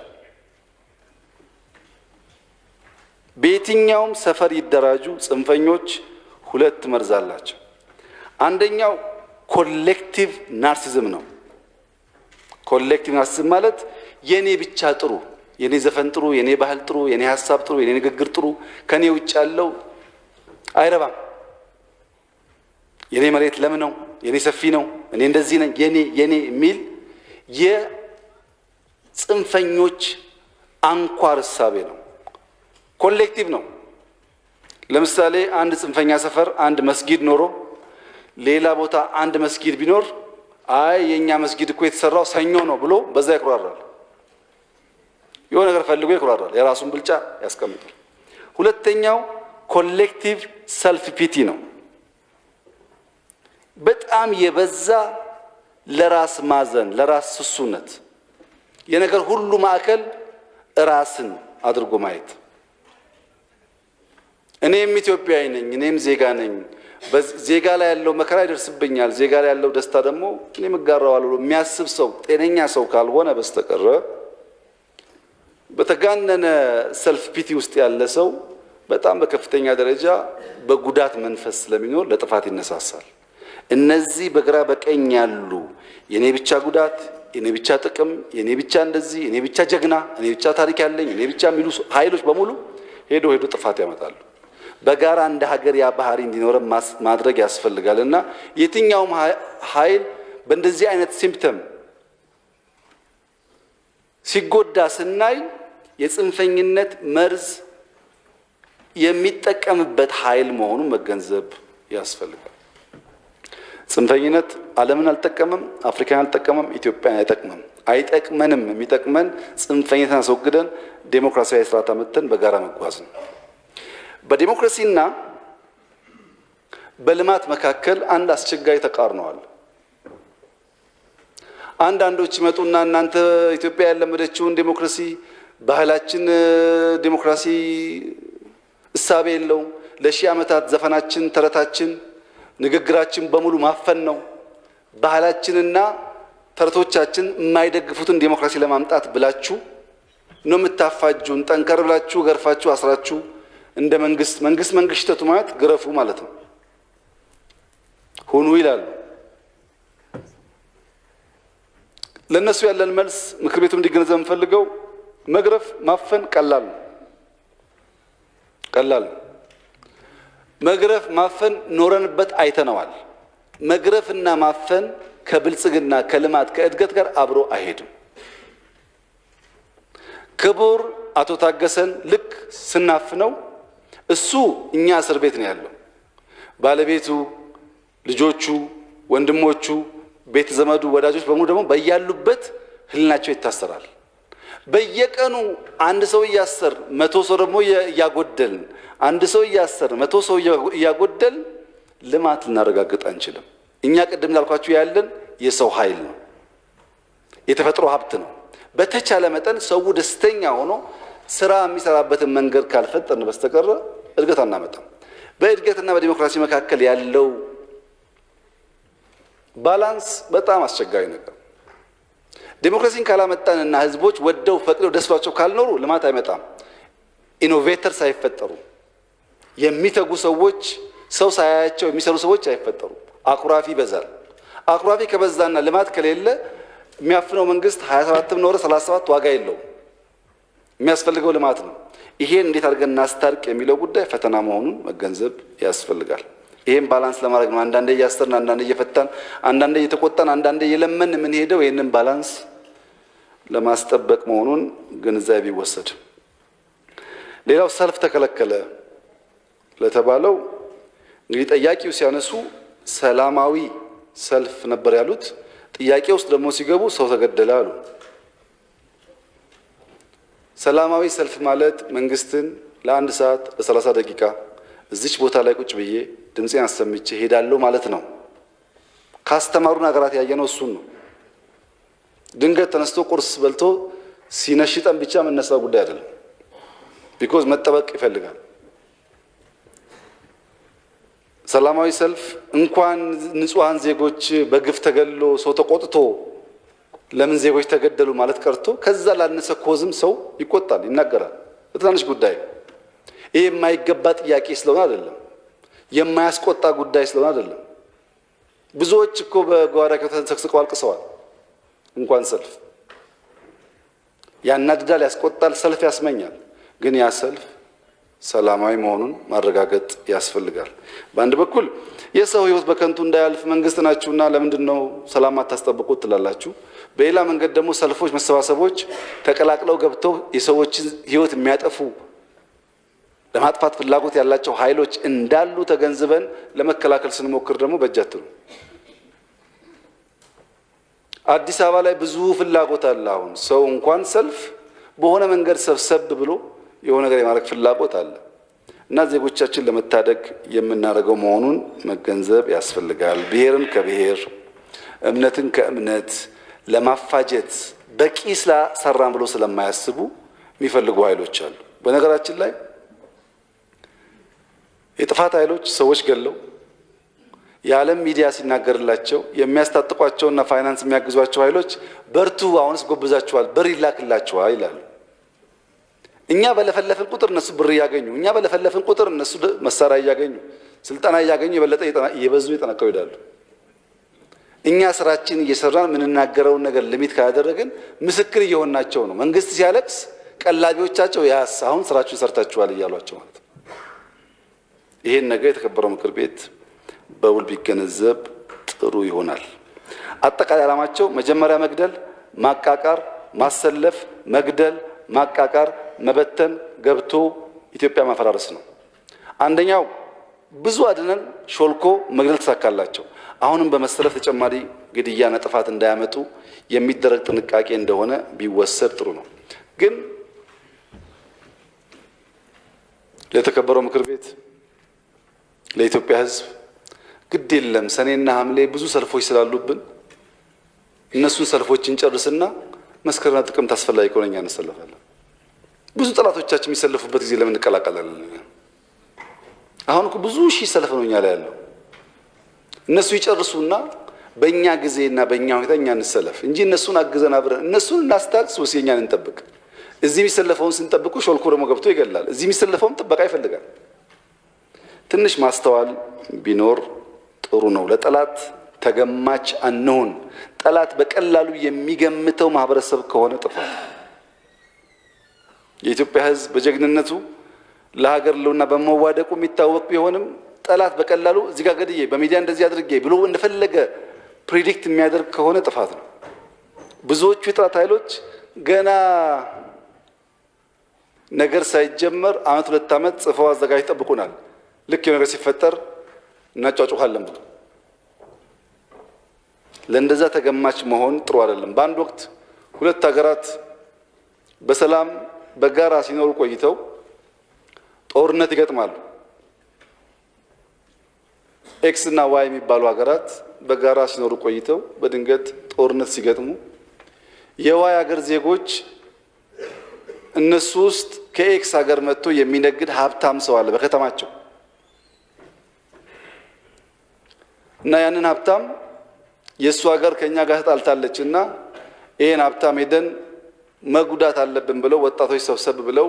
በየትኛውም ሰፈር ይደራጁ ጽንፈኞች ሁለት መርዝ አላቸው። አንደኛው ኮሌክቲቭ ናርሲዝም ነው። ኮሌክቲቭ ናርሲዝም ማለት የኔ ብቻ ጥሩ፣ የኔ ዘፈን ጥሩ፣ የኔ ባህል ጥሩ፣ የኔ ሐሳብ ጥሩ፣ የኔ ንግግር ጥሩ፣ ከኔ ውጭ ያለው አይረባም፣ የኔ መሬት ለም ነው፣ የኔ ሰፊ ነው፣ እኔ እንደዚህ ነኝ፣ የኔ የሚል የጽንፈኞች አንኳር እሳቤ ነው። ኮሌክቲቭ ነው። ለምሳሌ አንድ ጽንፈኛ ሰፈር አንድ መስጊድ ኖሮ ሌላ ቦታ አንድ መስጊድ ቢኖር አይ የኛ መስጊድ እኮ የተሰራው ሰኞ ነው ብሎ በዛ ይኩራራል። የሆነ ነገር ፈልጎ ይኩራራል፣ የራሱን ብልጫ ያስቀምጣል። ሁለተኛው ኮሌክቲቭ ሰልፍ ፒቲ ነው። በጣም የበዛ ለራስ ማዘን፣ ለራስ ስሱነት፣ የነገር ሁሉ ማዕከል ራስን አድርጎ ማየት። እኔም ኢትዮጵያዊ ነኝ፣ እኔም ዜጋ ነኝ፣ ዜጋ ላይ ያለው መከራ ይደርስብኛል፣ ዜጋ ላይ ያለው ደስታ ደግሞ እኔም እጋራዋለሁ የሚያስብ ሰው ጤነኛ ሰው ካልሆነ በስተቀር በተጋነነ ሰልፍ ፒቲ ውስጥ ያለ ሰው በጣም በከፍተኛ ደረጃ በጉዳት መንፈስ ስለሚኖር ለጥፋት ይነሳሳል። እነዚህ በግራ በቀኝ ያሉ የኔ ብቻ ጉዳት፣ የኔ ብቻ ጥቅም፣ የኔ ብቻ እንደዚህ፣ የኔ ብቻ ጀግና፣ እኔ ብቻ ታሪክ ያለኝ፣ እኔ ብቻ የሚሉ ኃይሎች በሙሉ ሄዶ ጥፋት ያመጣሉ። በጋራ እንደ ሀገር ያ ባህሪ እንዲኖረን ማድረግ ያስፈልጋልና የትኛውም ኃይል በእንደዚህ አይነት ሲምፕተም ሲጎዳ ስናይ የጽንፈኝነት መርዝ የሚጠቀምበት ኃይል መሆኑን መገንዘብ ያስፈልጋል። ጽንፈኝነት ዓለምን አልጠቀመም፣ አፍሪካን አልጠቀመም፣ ኢትዮጵያን አይጠቅመም፣ አይጠቅመንም። የሚጠቅመን ጽንፈኝነትን አስወግደን ዴሞክራሲያዊ ስርዓት አመተን በጋራ መጓዝ ነው። በዲሞክራሲና በልማት መካከል አንድ አስቸጋሪ ተቃርኖ አለ። አንዳንዶች ይመጡና እናንተ ኢትዮጵያ ያለመደችውን ዴሞክራሲ ባህላችን ዴሞክራሲ እሳቤ የለውም፣ ለሺህ ዓመታት ዘፈናችን፣ ተረታችን፣ ንግግራችን በሙሉ ማፈን ነው፣ ባህላችንና ተረቶቻችን የማይደግፉትን ዴሞክራሲ ለማምጣት ብላችሁ ነው የምታፋጁን፣ ጠንከር ብላችሁ ገርፋችሁ አስራችሁ እንደ መንግስት ሽተቱ ማለት ግረፉ ማለት ነው ሁኑ ይላሉ። ለነሱ ያለን መልስ ምክር ቤቱ እንዲገነዘብ የምፈልገው መግረፍ ማፈን ቀላል ነው። መግረፍ ማፈን ኖረንበት አይተነዋል። መግረፍና ማፈን ከብልጽግና ከልማት ከእድገት ጋር አብሮ አይሄድም። ክቡር አቶ ታገሰን ልክ ስናፍነው እሱ እኛ እስር ቤት ነው ያለው። ባለቤቱ፣ ልጆቹ፣ ወንድሞቹ፣ ቤተ ዘመዱ፣ ወዳጆች በሙሉ ደግሞ በያሉበት ህልናቸው ይታሰራል። በየቀኑ አንድ ሰው እያሰር 100 ሰው ደግሞ እያጎደልን አንድ ሰው እያሰር 100 ሰው እያጎደልን ልማት ልናረጋግጥ አንችልም። እኛ ቅድም ላልኳችሁ ያለን የሰው ኃይል ነው፣ የተፈጥሮ ሀብት ነው። በተቻለ መጠን ሰው ደስተኛ ሆኖ ስራ የሚሰራበትን መንገድ ካልፈጠርን በስተቀር እድገት አናመጣም። በእድገትና በዲሞክራሲ መካከል ያለው ባላንስ በጣም አስቸጋሪ ነገር። ዲሞክራሲን ካላመጣንና ህዝቦች ወደው ፈቅደው ደስ ብሏቸው ካልኖሩ ልማት አይመጣም። ኢኖቬተርስ አይፈጠሩ፣ የሚተጉ ሰዎች፣ ሰው ሳያያቸው የሚሰሩ ሰዎች አይፈጠሩ። አኩራፊ ይበዛል። አኩራፊ ከበዛና ልማት ከሌለ የሚያፍነው መንግስት 27 ኖረ 37 ዋጋ የለውም። የሚያስፈልገው ልማት ነው። ይሄን እንዴት አድርገን እናስታርቅ የሚለው ጉዳይ ፈተና መሆኑን መገንዘብ ያስፈልጋል። ይሄን ባላንስ ለማድረግ ነው አንዳንዴ እያሰርን፣ አንዳንዴ እየፈታን፣ አንዳንዴ እየተቆጣን፣ አንዳንዴ እየለመን የምንሄደው ይሄንን ባላንስ ለማስጠበቅ መሆኑን ግንዛቤ ቢወሰድ። ሌላው ሰልፍ ተከለከለ ለተባለው እንግዲህ ጠያቂው ሲያነሱ ሰላማዊ ሰልፍ ነበር ያሉት። ጥያቄ ውስጥ ደግሞ ሲገቡ ሰው ተገደለ አሉ። ሰላማዊ ሰልፍ ማለት መንግስትን ለ1 ሰዓት ለ30 ደቂቃ እዚች ቦታ ላይ ቁጭ ብዬ ድምጼን አሰምቼ ሄዳለሁ ማለት ነው። ካስተማሩን ሀገራት ያየነው እሱን ነው። ድንገት ተነስቶ ቁርስ በልቶ ሲነሽጠን ብቻ መነሳው ጉዳይ አይደለም። ቢኮዝ መጠበቅ ይፈልጋል። ሰላማዊ ሰልፍ እንኳን ንጹሃን ዜጎች በግፍ ተገድሎ ሰው ተቆጥቶ ለምን ዜጎች ተገደሉ ማለት ቀርቶ ከዛ ላነሰ ኮዝም ሰው ይቆጣል፣ ይናገራል በትናንሽ ጉዳይ። ይሄ የማይገባ ጥያቄ ስለሆነ አይደለም፣ የማያስቆጣ ጉዳይ ስለሆነ አይደለም። ብዙዎች እኮ በጓዳቸው ተሰቅስቀው አልቅሰዋል። እንኳን ሰልፍ ያናድዳል፣ ያስቆጣል፣ ሰልፍ ያስመኛል። ግን ያ ሰልፍ ሰላማዊ መሆኑን ማረጋገጥ ያስፈልጋል። በአንድ በኩል የሰው ሕይወት በከንቱ እንዳያልፍ መንግስት ናችሁና ለምንድን ነው ሰላም አታስጠብቁት ትላላችሁ። በሌላ መንገድ ደግሞ ሰልፎች፣ መሰባሰቦች ተቀላቅለው ገብተው የሰዎችን ሕይወት የሚያጠፉ ለማጥፋት ፍላጎት ያላቸው ኃይሎች እንዳሉ ተገንዝበን ለመከላከል ስንሞክር ደግሞ በእጃችሁ ነው። አዲስ አበባ ላይ ብዙ ፍላጎት አለ። አሁን ሰው እንኳን ሰልፍ በሆነ መንገድ ሰብሰብ ብሎ የሆነ ነገር የማድረግ ፍላጎት አለ እና ዜጎቻችን ለመታደግ የምናደርገው መሆኑን መገንዘብ ያስፈልጋል። ብሔርን ከብሔር እምነትን ከእምነት ለማፋጀት በቂ ሰራን ብሎ ስለማያስቡ የሚፈልጉ ኃይሎች አሉ። በነገራችን ላይ የጥፋት ኃይሎች ሰዎች ገለው የዓለም ሚዲያ ሲናገርላቸው የሚያስታጥቋቸውና ፋይናንስ የሚያግዟቸው ኃይሎች በርቱ፣ አሁንስ ጎብዛችኋል፣ ብር ይላክላችኋል ይላሉ። እኛ በለፈለፍን ቁጥር እነሱ ብር እያገኙ፣ እኛ በለፈለፍን ቁጥር እነሱ መሳሪያ እያገኙ፣ ስልጠና እያገኙ የበለጠ እየበዙ እየጠነከሩ ይሄዳሉ። እኛ ስራችን እየሰራን የምንናገረውን ነገር ሊሚት ካላደረግን ምስክር እየሆናቸው ነው። መንግስት ሲያለቅስ ቀላቢዎቻቸው ያስ አሁን ስራችሁን ሰርታችኋል እያሏቸው ማለት ነው። ይሄን ነገር የተከበረው ምክር ቤት በውል ቢገነዘብ ጥሩ ይሆናል። አጠቃላይ ዓላማቸው መጀመሪያ መግደል፣ ማቃቃር፣ ማሰለፍ፣ መግደል፣ ማቃቃር፣ መበተን፣ ገብቶ ኢትዮጵያ ማፈራረስ ነው። አንደኛው ብዙ አድነን ሾልኮ መግደል ተሳካላቸው። አሁንም በመሰለፍ ተጨማሪ ግድያና ጥፋት እንዳያመጡ የሚደረግ ጥንቃቄ እንደሆነ ቢወሰድ ጥሩ ነው። ግን ለተከበረው ምክር ቤት ለኢትዮጵያ ሕዝብ ግድ የለም ሰኔና ሐምሌ ብዙ ሰልፎች ስላሉብን እነሱን ሰልፎችን ጨርስና መስከረምና ጥቅምት አስፈላጊ ከሆነ እኛ እንሰለፋለን። ብዙ ጠላቶቻችን የሚሰለፉበት ጊዜ ለምን እንቀላቀላለን? አሁን እኮ ብዙ ሺህ ሰልፍ ነው እኛ ላይ ያለው። እነሱ ይጨርሱና በእኛ ጊዜና በእኛ ሁኔታ እኛ እንሰለፍ እንጂ እነሱን አግዘን አብረን እነሱን እናስታቅስ ወይስ የእኛን እንጠብቅ? እዚህ የሚሰለፈውን ስንጠብቁ ሾልኮ ደግሞ ገብቶ ይገላል። እዚህ የሚሰለፈውም ጥበቃ ይፈልጋል። ትንሽ ማስተዋል ቢኖር ጥሩ ነው። ለጠላት ተገማች አንሁን። ጠላት በቀላሉ የሚገምተው ማህበረሰብ ከሆነ ጥፋት። የኢትዮጵያ ሕዝብ በጀግንነቱ ለሀገር ለውና በመዋደቁ የሚታወቅ ቢሆንም ጠላት በቀላሉ እዚህ ጋር ገድዬ በሚዲያ እንደዚህ አድርጌ ብሎ እንደፈለገ ፕሪዲክት የሚያደርግ ከሆነ ጥፋት ነው። ብዙዎቹ የጠላት ኃይሎች ገና ነገር ሳይጀመር ዓመት ሁለት ዓመት ጽፈው አዘጋጅ ይጠብቁናል። ልክ የነገር ሲፈጠር እናጫጩሃለን ብሎ ለእንደዛ ተገማች መሆን ጥሩ አይደለም። በአንድ ወቅት ሁለት ሀገራት በሰላም በጋራ ሲኖሩ ቆይተው ጦርነት ይገጥማሉ። ኤክስ እና ዋይ የሚባሉ ሀገራት በጋራ ሲኖሩ ቆይተው በድንገት ጦርነት ሲገጥሙ የዋይ ሀገር ዜጎች እነሱ ውስጥ ከኤክስ ሀገር መጥቶ የሚነግድ ሀብታም ሰው አለ በከተማቸው እና ያንን ሀብታም የእሱ ሀገር ከኛ ጋር ተጣልታለች እና ይሄን ሀብታም ሄደን መጉዳት አለብን ብለው ወጣቶች ሰብሰብ ብለው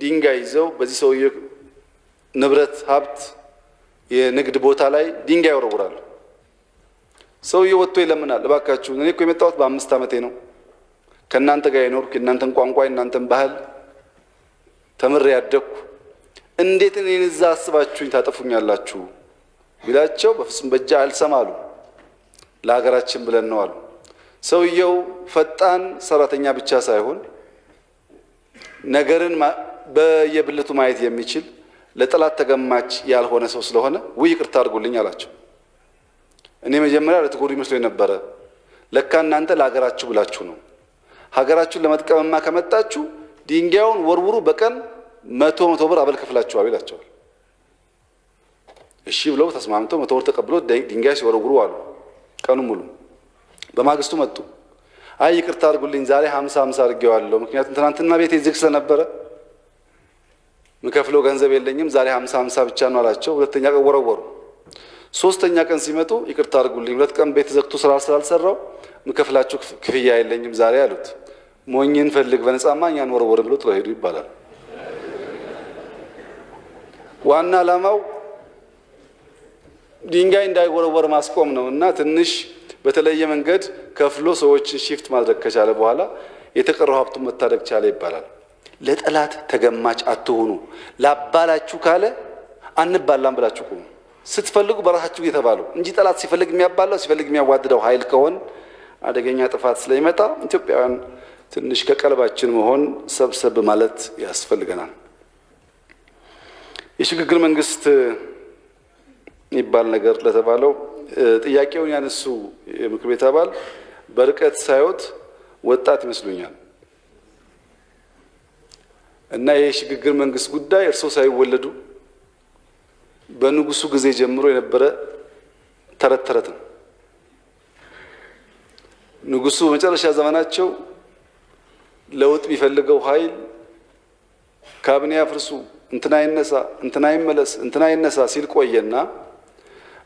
ድንጋይ ይዘው በዚህ ሰውዬ ንብረት ሀብት የንግድ ቦታ ላይ ድንጋይ ይወረውራሉ። ሰውዬው ወጥቶ ይለምናል፣ እባካችሁ እኔ እኮ የመጣሁት በ5 ዓመቴ ነው ከእናንተ ጋር የኖርኩ የእናንተን ቋንቋ የእናንተን ባህል ተምሬ ያደግኩ፣ እንዴት እኔን እዛ አስባችሁኝ ታጠፉኛላችሁ ቢላቸው በፍጹም በእጅ አልሰማሉ። ለሀገራችን ብለን ነው አሉ። ሰውየው ፈጣን ሰራተኛ ብቻ ሳይሆን ነገርን በየብልቱ ማየት የሚችል ለጠላት ተገማች ያልሆነ ሰው ስለሆነ ውይ ይቅርታ አድርጉልኝ አላቸው። እኔ መጀመሪያ ለትጎዱ ይመስሎኝ ነበረ፣ ለካ እናንተ ለሀገራችሁ ብላችሁ ነው። ሀገራችሁን ለመጥቀምማ ከመጣችሁ ድንጋዩን ወርውሩ፣ በቀን 100 ብር አበልከፍላችኋል ይላቸዋል። እሺ ብለው ተስማምተው 100 ብር ተቀብለው ድንጋይ ሲወረውሩ አሉ ቀኑ ሙሉ። በማግስቱ መጡ። አይ ይቅርታ አድርጉልኝ ዛሬ 50 አድርጌዋለሁ፣ ምክንያቱም ትናንትና ቤቴ ዝግ ስለነበረ ምከፍለው ገንዘብ የለኝም፣ ዛሬ 50 ብቻ ነው አላቸው። ሁለተኛ ቀን ወረወሩ። ሶስተኛ ቀን ሲመጡ ይቅርታ አድርጉልኝ 2 ቀን ቤት ዘግቶ ስራ ስላልሰራው ምከፍላችሁ ክፍያ የለኝም ዛሬ አሉት። ሞኝን ፈልግ በነፃማ እኛን ወረወረ ብሎ ጥለው ሄዱ ይባላል። ዋና ዓላማው ድንጋይ እንዳይወረወር ማስቆም ነው እና ትንሽ በተለየ መንገድ ከፍሎ ሰዎችን ሺፍት ማድረግ ከቻለ በኋላ የተቀረው ሀብቱን መታደግ ቻለ ይባላል። ለጠላት ተገማች አትሁኑ። ላባላችሁ ካለ አንባላም ብላችሁ ቁሙ። ስትፈልጉ በራሳችሁ የተባሉ እንጂ ጠላት ሲፈልግ የሚያባላው ሲፈልግ የሚያዋድደው ኃይል ከሆነ አደገኛ ጥፋት ስለሚመጣ ኢትዮጵያውያን ትንሽ ከቀልባችን መሆን ሰብሰብ ማለት ያስፈልገናል። የሽግግር መንግስት የሚባል ነገር ለተባለው ጥያቄውን ያነሱ የምክር ቤት አባል በርቀት ሳይወት ወጣት ይመስሉኛል እና የሽግግር መንግስት ጉዳይ እርሶ ሳይወለዱ በንጉሱ ጊዜ ጀምሮ የነበረ ተረት ነው። ንጉሱ በመጨረሻ ዘመናቸው ለውጥ ቢፈልገው ኃይል ካቢኔ አፍርሱ፣ እንትና ይነሳ፣ እንትና ይመለስ፣ እንትና ይነሳ ሲል ቆየና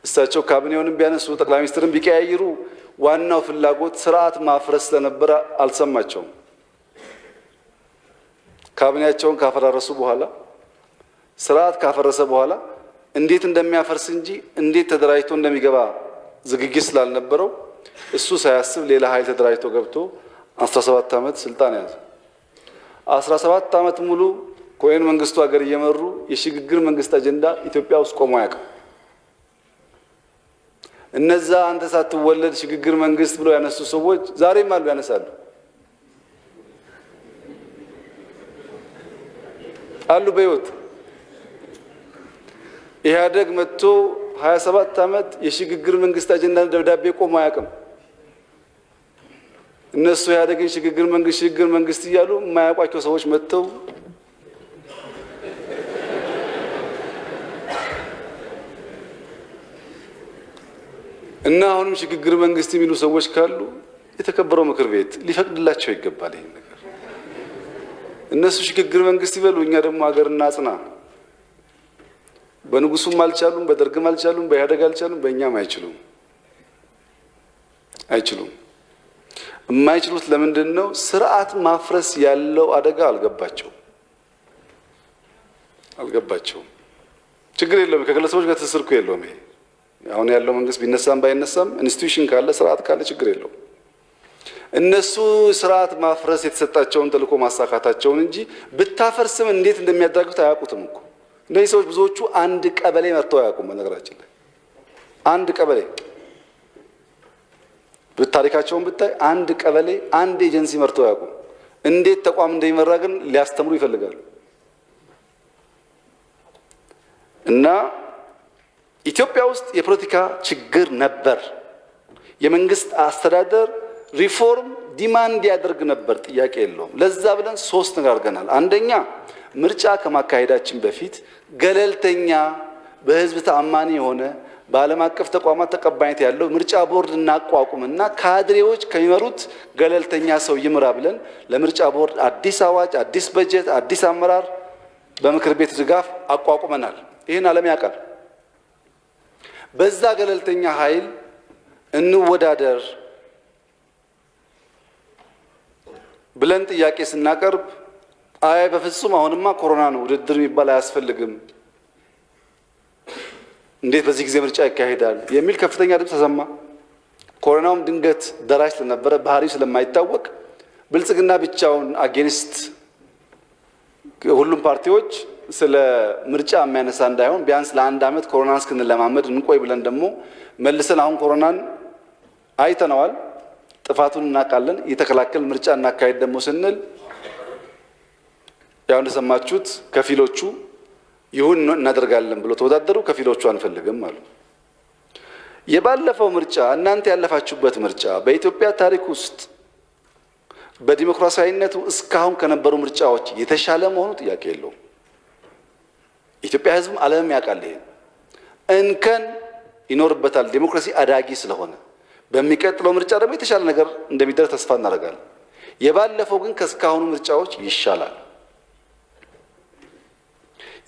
እሳቸው ካቢኔውንም ቢያነሱ ጠቅላይ ሚኒስትርን ቢቀያይሩ ዋናው ፍላጎት ስርዓት ማፍረስ ስለነበረ አልሰማቸውም። ካቢኔያቸውን ካፈራረሱ በኋላ ስርዓት ካፈረሰ በኋላ እንዴት እንደሚያፈርስ እንጂ እንዴት ተደራጅቶ እንደሚገባ ዝግጅት ስላልነበረው እሱ ሳያስብ ሌላ ኃይል ተደራጅቶ ገብቶ 17 ዓመት ስልጣን ያዘ። 17 ዓመት ሙሉ ኮሎኔል መንግስቱ ሀገር እየመሩ የሽግግር መንግስት አጀንዳ ኢትዮጵያ ውስጥ ቆሞ አያውቅም። እነዛ አንተ ሳትወለድ ሽግግር መንግስት ብሎ ያነሱ ሰዎች ዛሬም አሉ፣ ያነሳሉ አሉ በህይወት። ኢህአዴግ መጥቶ 27 ዓመት የሽግግር መንግስት አጀንዳ ደብዳቤ ቆሞ አያውቅም። እነሱ ኢህአዴግን ሽግግር መንግስት እያሉ የማያውቋቸው ሰዎች መጥተው እና አሁንም ሽግግር መንግስት የሚሉ ሰዎች ካሉ የተከበረው ምክር ቤት ሊፈቅድላቸው ይገባል። ይሄን ነገር እነሱ ሽግግር መንግስት ይበሉ፣ እኛ ደግሞ ሀገር እናጽና። በንጉሱም አልቻሉም፣ በደርግም አልቻሉም፣ በኢህአዴግ አልቻሉም፣ በእኛም አይችሉም። የማይችሉት ለምንድን ነው? ስርዓት ማፍረስ ያለው አደጋ አልገባቸውም። ችግር የለውም፣ ከግለሰቦች ጋር ትስስር እኮ የለውም። ይሄ አሁን ያለው መንግስት ቢነሳም ባይነሳም ኢንስቲትዩሽን ካለ ስርዓት ካለ ችግር የለውም። እነሱ ስርዓት ማፍረስ የተሰጣቸውን ተልዕኮ ማሳካታቸውን እንጂ ብታፈርስም እንዴት እንደሚያደርጉት አያውቁትም እኮ። እነዚህ ሰዎች ብዙዎቹ አንድ ቀበሌ መርተው አያውቁም። በነገራችን ላይ አንድ ቀበሌ ታሪካቸውን ብታይ አንድ ቀበሌ አንድ ኤጀንሲ መርተው አያውቁም። እንዴት ተቋም እንደሚመራ ግን ሊያስተምሩ ይፈልጋሉ። እና ኢትዮጵያ ውስጥ የፖለቲካ ችግር ነበር። የመንግስት አስተዳደር ሪፎርም ዲማንድ ያደርግ ነበር፣ ጥያቄ የለውም። ለዛ ብለን 3 ነገር አድርገናል። አንደኛ ምርጫ ከማካሄዳችን በፊት ገለልተኛ በህዝብ ተአማኒ የሆነ በዓለም አቀፍ ተቋማት ተቀባይነት ያለው ምርጫ ቦርድ እናቋቁምና ካድሬዎች ከሚመሩት ገለልተኛ ሰው ይምራ ብለን ለምርጫ ቦርድ አዲስ አዋጅ፣ አዲስ በጀት፣ አዲስ አመራር በምክር ቤት ድጋፍ አቋቁመናል። ይህን ዓለም ያውቃል። በዛ ገለልተኛ ኃይል እንወዳደር ብለን ጥያቄ ስናቀርብ አይ በፍጹም አሁንማ ኮሮና ነው፣ ውድድር የሚባል አያስፈልግም፣ እንዴት በዚህ ጊዜ ምርጫ ይካሄዳል የሚል ከፍተኛ ድምፅ ተሰማ። ኮሮናውም ድንገት ደራሽ ስለነበረ ባህሪው ስለማይታወቅ ብልጽግና ብቻውን አጌንስት ሁሉም ፓርቲዎች ስለ ምርጫ የሚያነሳ እንዳይሆን ቢያንስ ለ1 ዓመት ኮሮናን እስክንለማመድ እንቆይ ብለን ደግሞ መልሰን አሁን ኮሮናን አይተነዋል፣ ጥፋቱን እናውቃለን፣ እየተከላከል ምርጫ እናካሄድ ደግሞ ስንል ያው እንደሰማችሁት ከፊሎቹ ይሁን እናደርጋለን ብሎ ተወዳደሩ፣ ከፊሎቹ አንፈልግም አሉ። የባለፈው ምርጫ እናንተ ያለፋችሁበት ምርጫ በኢትዮጵያ ታሪክ ውስጥ በዲሞክራሲያዊነቱ እስካሁን ከነበሩ ምርጫዎች የተሻለ መሆኑ ጥያቄ የለውም። ኢትዮጵያ ሕዝብ ዓለም ያውቃል። ይሄ እንከን ይኖርበታል። ዲሞክራሲ አዳጊ ስለሆነ በሚቀጥለው ምርጫ ደግሞ የተሻለ ነገር እንደሚደረግ ተስፋ እናደርጋለን። የባለፈው ግን ከስካሁኑ ምርጫዎች ይሻላል።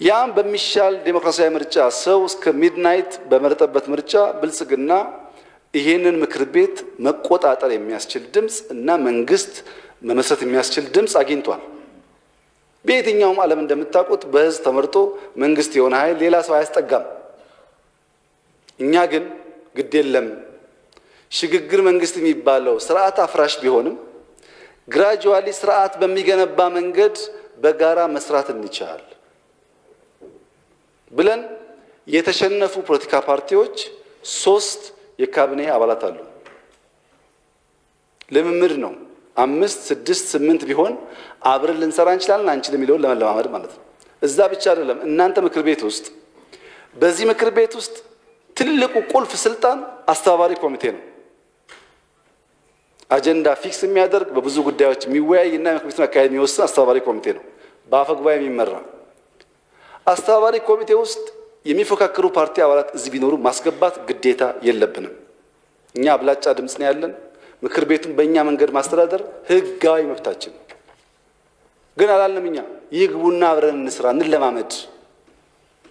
ያም በሚሻል ዲሞክራሲያዊ ምርጫ ሰው እስከ ሚድናይት በመረጠበት ምርጫ ብልጽግና ይሄንን ምክር ቤት መቆጣጠር የሚያስችል ድምፅ እና መንግስት መመስረት የሚያስችል ድምፅ አግኝቷል። በየትኛውም ዓለም እንደምታውቁት በህዝብ ተመርጦ መንግስት የሆነ ኃይል ሌላ ሰው አያስጠጋም። እኛ ግን ግድ የለም ሽግግር መንግስት የሚባለው ስርዓት አፍራሽ ቢሆንም ግራጁዋሊ ስርዓት በሚገነባ መንገድ በጋራ መስራት እንቻል ብለን የተሸነፉ ፖለቲካ ፓርቲዎች 3 የካቢኔ አባላት አሉ። ልምምድ ነው። 5፣ 6፣ 8 ቢሆን አብረን ልንሰራ እንችላለን አንችልም የሚለውን ለመለማመድ ማለት ነው። እዛ ብቻ አይደለም። እናንተ ምክር ቤት ውስጥ በዚህ ምክር ቤት ውስጥ ትልቁ ቁልፍ ስልጣን አስተባባሪ ኮሚቴ ነው። አጀንዳ ፊክስ የሚያደርግ በብዙ ጉዳዮች የሚወያይ እና ምክር ቤቱን አካሄድ የሚወስን አስተባባሪ ኮሚቴ ነው፣ በአፈ ጉባኤ የሚመራ። አስተባባሪ ኮሚቴ ውስጥ የሚፎካከሩ ፓርቲ አባላት እዚህ ቢኖሩ ማስገባት ግዴታ የለብንም። እኛ አብላጫ ድምፅ ነው ያለን። ምክር ቤቱን በእኛ መንገድ ማስተዳደር ህጋዊ መብታችን ግን አላልንም። እኛ ይግቡና አብረን እንስራ እንለማመድ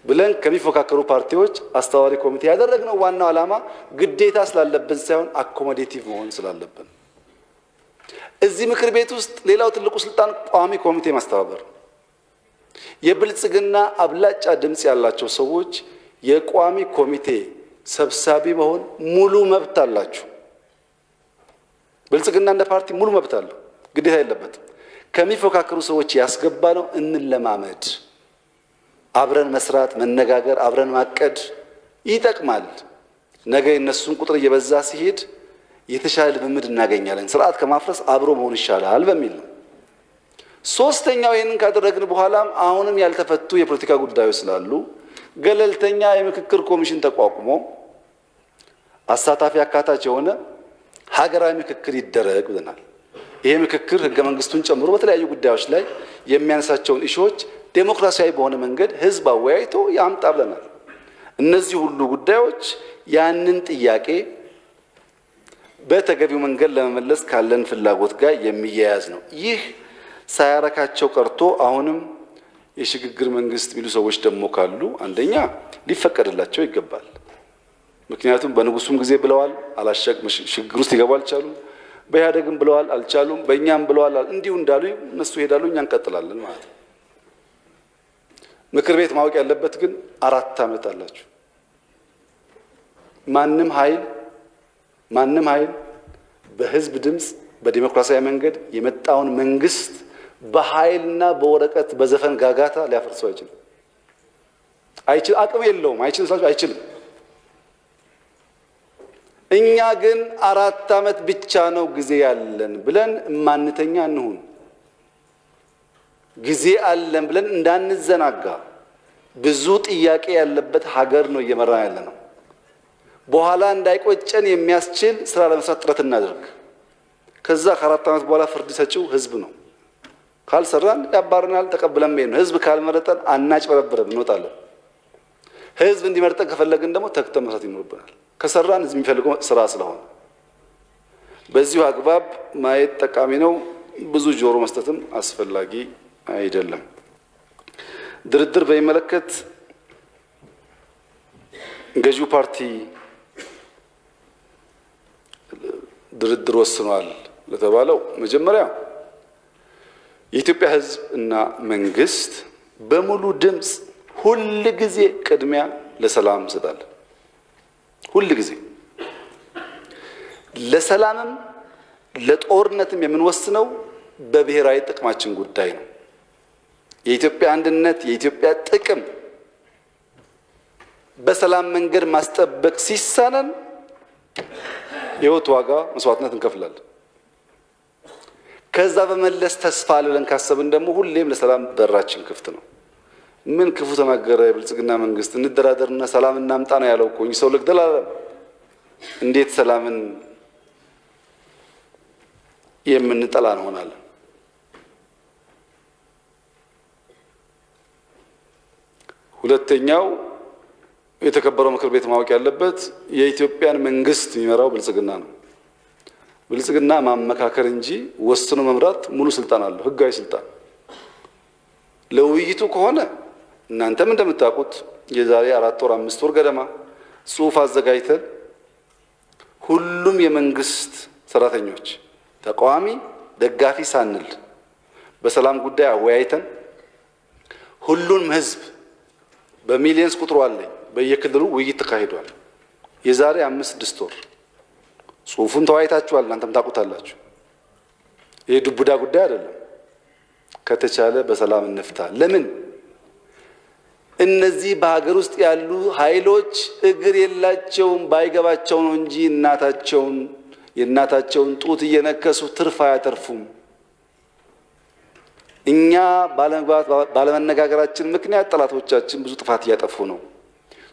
ብለን ከሚፎካከሩ ፓርቲዎች አስተባባሪ ኮሚቴ ያደረግነው ዋናው ዓላማ ግዴታ ስላለብን ሳይሆን አኮሞዴቲቭ መሆን ስላለብን። እዚህ ምክር ቤት ውስጥ ሌላው ትልቁ ስልጣን ቋሚ ኮሚቴ ማስተባበር። የብልጽግና አብላጫ ድምፅ ያላቸው ሰዎች የቋሚ ኮሚቴ ሰብሳቢ መሆን ሙሉ መብት አላችሁ። ብልጽግና እንደ ፓርቲ ሙሉ መብት አለው፣ ግዴታ የለበትም። ከሚፎካከሩ ሰዎች ያስገባ ነው። እንለማመድ። አብረን መስራት፣ መነጋገር፣ አብረን ማቀድ ይጠቅማል። ነገ የነሱን ቁጥር እየበዛ ሲሄድ የተሻለ ልምምድ እናገኛለን። ስርዓት ከማፍረስ አብሮ መሆን ይሻላል በሚል ነው። ሶስተኛው ይህንን ካደረግን በኋላም አሁንም ያልተፈቱ የፖለቲካ ጉዳዮች ስላሉ ገለልተኛ የምክክር ኮሚሽን ተቋቁሞ አሳታፊ አካታች የሆነ ሀገራዊ ምክክር ይደረግ ብለናል። ይሄ ምክክር ህገ መንግስቱን ጨምሮ በተለያዩ ጉዳዮች ላይ የሚያነሳቸውን ኢሹዎች ዴሞክራሲያዊ በሆነ መንገድ ህዝብ አወያይቶ ያምጣ ብለናል። እነዚህ ሁሉ ጉዳዮች ያንን ጥያቄ በተገቢው መንገድ ለመመለስ ካለን ፍላጎት ጋር የሚያያዝ ነው። ይህ ሳያረካቸው ቀርቶ አሁንም የሽግግር መንግስት የሚሉ ሰዎች ደግሞ ካሉ አንደኛ ሊፈቀድላቸው ይገባል። ምክንያቱም በንጉሱም ጊዜ ብለዋል፣ ሽግግር ውስጥ ሊገቡ አልቻሉም። በኢህአዴግም ብለዋል፣ አልቻሉም። በእኛም ብለዋል። እንዲሁ እንዳሉ እነሱ ይሄዳሉ፣ እኛ እንቀጥላለን ማለት ነው። ምክር ቤት ማወቅ ያለበት ግን 4 ዓመት አላችሁ። ማንም ኃይል በህዝብ ድምፅ በዲሞክራሲያዊ መንገድ የመጣውን መንግስት በኃይልና በወረቀት በዘፈን ጋጋታ ሊያፈርሰው አይችልም። አቅም የለውም። አይችልም። እኛ ግን 4 ዓመት ብቻ ነው ጊዜ ያለን ብለን ማንተኛ እንሁን። ጊዜ አለን ብለን እንዳንዘናጋ። ብዙ ጥያቄ ያለበት ሀገር ነው እየመራ ያለ ነው። በኋላ እንዳይቆጨን የሚያስችል ስራ ለመስራት ጥረት እናድርግ። ከዛ ከ4 ዓመት በኋላ ፍርድ ሰጪው ህዝብ ነው። ካልሰራን ያባርናል፣ ተቀብለን ነው። ህዝብ ካልመረጠን አናጭበረብርም፣ እንወጣለን። ህዝብ እንዲመርጠን ከፈለግን ደግሞ ተግተን መስራት ይኖርብናል። ከሰራን ህዝብ የሚፈልገው ስራ ስለሆነ በዚሁ አግባብ ማየት ጠቃሚ ነው። ብዙ ጆሮ መስጠትም አስፈላጊ አይደለም። ድርድር በሚመለከት ገዢው ፓርቲ ድርድር ወስኗል ለተባለው መጀመሪያ የኢትዮጵያ ህዝብ እና መንግስት በሙሉ ድምፅ ሁሉ ጊዜ ቅድሚያ ለሰላም ይሰጣል። ሁሉ ጊዜ ለሰላምም ለጦርነትም የምንወስነው በብሔራዊ ጥቅማችን ጉዳይ ነው። የኢትዮጵያ አንድነት የኢትዮጵያ ጥቅም በሰላም መንገድ ማስጠበቅ ሲሳነን የህይወት ዋጋ መስዋዕትነት እንከፍላለን። ከዛ በመለስ ተስፋ አለን ካሰብን ደግሞ ሁሌም ለሰላም በራችን ክፍት ነው። ምን ክፉ ተናገረ የብልጽግና መንግስት? እንደራደርና ሰላም እናምጣ ነው ያለው እኮ ሰው ልግደል አላለም። እንዴት ሰላምን የምንጠላ እንሆናለን? ሁለተኛው የተከበረው ምክር ቤት ማወቅ ያለበት የኢትዮጵያን መንግስት የሚመራው ብልጽግና ነው። ብልጽግና ማመካከር እንጂ ወስኖ መምራት ሙሉ ስልጣን አለው፣ ህጋዊ ስልጣን። ለውይይቱ ከሆነ እናንተም እንደምታውቁት የዛሬ 4 ወር 5 ወር ገደማ ጽሁፍ አዘጋጅተን ሁሉም የመንግስት ሰራተኞች ተቃዋሚ፣ ደጋፊ ሳንል በሰላም ጉዳይ አወያይተን ሁሉንም ህዝብ በሚሊየንስ ቁጥሩ አለኝ በየክልሉ ውይይት ተካሂዷል። የዛሬ 5-6 ወር ጽሁፉን ተወያይታችኋል፣ እናንተም ታውቁታላችሁ። ይሄ ዱብዳ ጉዳይ አይደለም። ከተቻለ በሰላም እንፍታ። ለምን እነዚህ በሀገር ውስጥ ያሉ ኃይሎች እግር የላቸውም፣ ባይገባቸው ነው እንጂ የእናታቸውን ጡት እየነከሱ ትርፍ አያተርፉም። እኛ ባለመነጋገራችን ምክንያት ጠላቶቻችን ብዙ ጥፋት እያጠፉ ነው።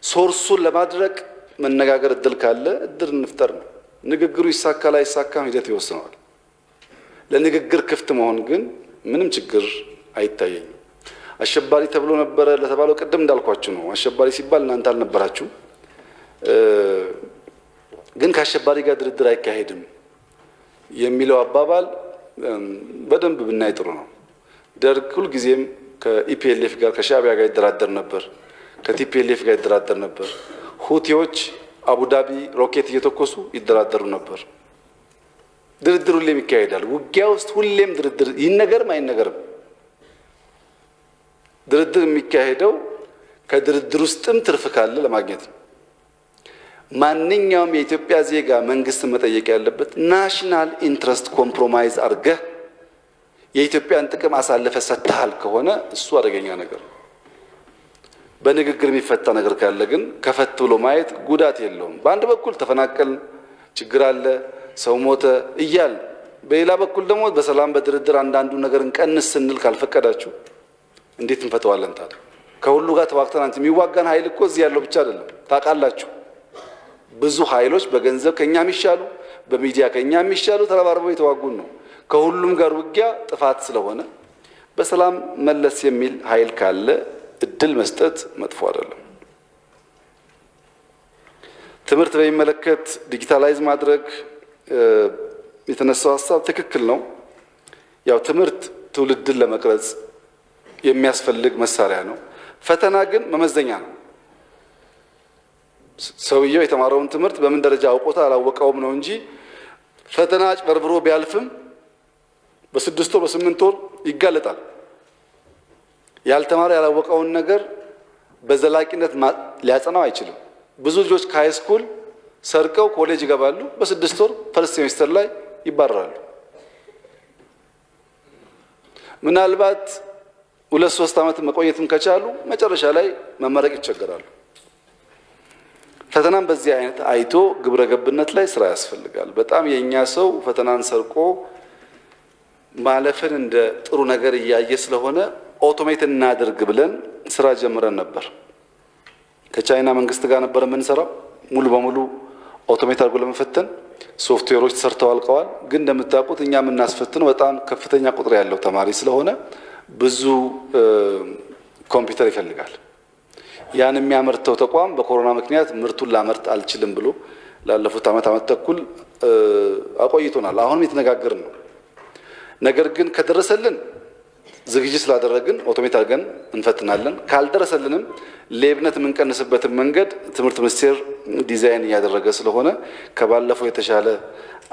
ሶርሱን ለማድረቅ መነጋገር እድል ካለ እድል እንፍጠር ነው። ንግግሩ ይሳካል አይሳካም ሂደት ይወስነዋል። ለንግግር ክፍት መሆን ግን ምንም ችግር አይታየኝም። አሸባሪ ተብሎ ነበረ ለተባለው ቅድም እንዳልኳችሁ ነው። አሸባሪ ሲባል እናንተ አልነበራችሁም። ግን ከአሸባሪ ጋር ድርድር አይካሄድም የሚለው አባባል በደንብ ብናይ ጥሩ ነው። ደርግ ሁልጊዜም ከኢፒኤልኤፍ ጋር ከሻዕቢያ ጋር ይደራደር ነበር፣ ከቲፒኤልኤፍ ጋር ይደራደር ነበር። ሁቲዎች አቡዳቢ ሮኬት እየተኮሱ ይደራደሩ ነበር። ድርድር ሁሌም ይካሄዳል። ውጊያ ውስጥ ሁሌም ድርድር ይነገርም አይነገርም። ድርድር የሚካሄደው ከድርድር ውስጥም ትርፍ ካለ ለማግኘት ነው። ማንኛውም የኢትዮጵያ ዜጋ መንግስት መጠየቅ ያለበት ናሽናል ኢንትረስት ኮምፕሮማይዝ አድርገህ የኢትዮጵያን ጥቅም አሳልፈ ሰጥተሃል ከሆነ እሱ አደገኛ ነገር ነው። በንግግር የሚፈታ ነገር ካለ ግን ከፈት ብሎ ማየት ጉዳት የለውም። በአንድ በኩል ተፈናቀል፣ ችግር አለ፣ ሰው ሞተ እያል በሌላ በኩል ደግሞ በሰላም በድርድር አንዳንዱ ነገር እንቀንስ ስንል ካልፈቀዳችሁ እንዴት እንፈተዋለን ታዲያ? ከሁሉ ጋር ተዋግተን አንተ የሚዋጋን ኃይል እኮ እዚህ ያለው ብቻ አይደለም፣ ታውቃላችሁ። ብዙ ኃይሎች በገንዘብ ከኛ የሚሻሉ በሚዲያ ከኛ የሚሻሉ ተረባርበው የተዋጉን ነው። ከሁሉም ጋር ውጊያ ጥፋት ስለሆነ በሰላም መለስ የሚል ኃይል ካለ እድል መስጠት መጥፎ አይደለም። ትምህርት በሚመለከት ዲጂታላይዝ ማድረግ የተነሳው ሀሳብ ትክክል ነው። ያው ትምህርት ትውልድን ለመቅረጽ የሚያስፈልግ መሳሪያ ነው። ፈተና ግን መመዘኛ ነው። ሰውየው የተማረውን ትምህርት በምን ደረጃ አውቆታል አላወቀውም ነው እንጂ ፈተና አጭበርብሮ ቢያልፍም በ6 ወር በ8 ወር ይጋለጣል። ያልተማረ ያላወቀውን ነገር በዘላቂነት ሊያጸናው አይችልም። ብዙ ልጆች ከሃይስኩል ሰርቀው ኮሌጅ ይገባሉ። በ6 ወር ፈርስት ሴሚስተር ላይ ይባረራሉ። ምናልባት 2-3 ዓመት መቆየትም ከቻሉ መጨረሻ ላይ መመረቅ ይቸገራሉ። ፈተናን በዚህ አይነት አይቶ ግብረ ገብነት ላይ ስራ ያስፈልጋል። በጣም የኛ ሰው ፈተናን ሰርቆ ማለፍን እንደ ጥሩ ነገር እያየ ስለሆነ ኦቶሜት እናድርግ ብለን ስራ ጀምረን ነበር። ከቻይና መንግስት ጋር ነበር የምንሰራው። ሙሉ በሙሉ ኦቶሜት አድርጎ ለመፈተን ሶፍትዌሮች ተሰርተው አልቀዋል። ግን እንደምታውቁት እኛ የምናስፈትነው በጣም ከፍተኛ ቁጥር ያለው ተማሪ ስለሆነ ብዙ ኮምፒውተር ይፈልጋል። ያን የሚያመርተው ተቋም በኮሮና ምክንያት ምርቱን ላመርት አልችልም ብሎ ላለፉት ዓመት ተኩል አቆይቶናል። አሁንም የተነጋገርን ነው። ነገር ግን ከደረሰልን ዝግጅት ስላደረግን ኦቶሜት አድርገን እንፈትናለን። ካልደረሰልንም ሌብነት የምንቀንስበትን መንገድ ትምህርት ሚኒስቴር ዲዛይን እያደረገ ስለሆነ ከባለፈው የተሻለ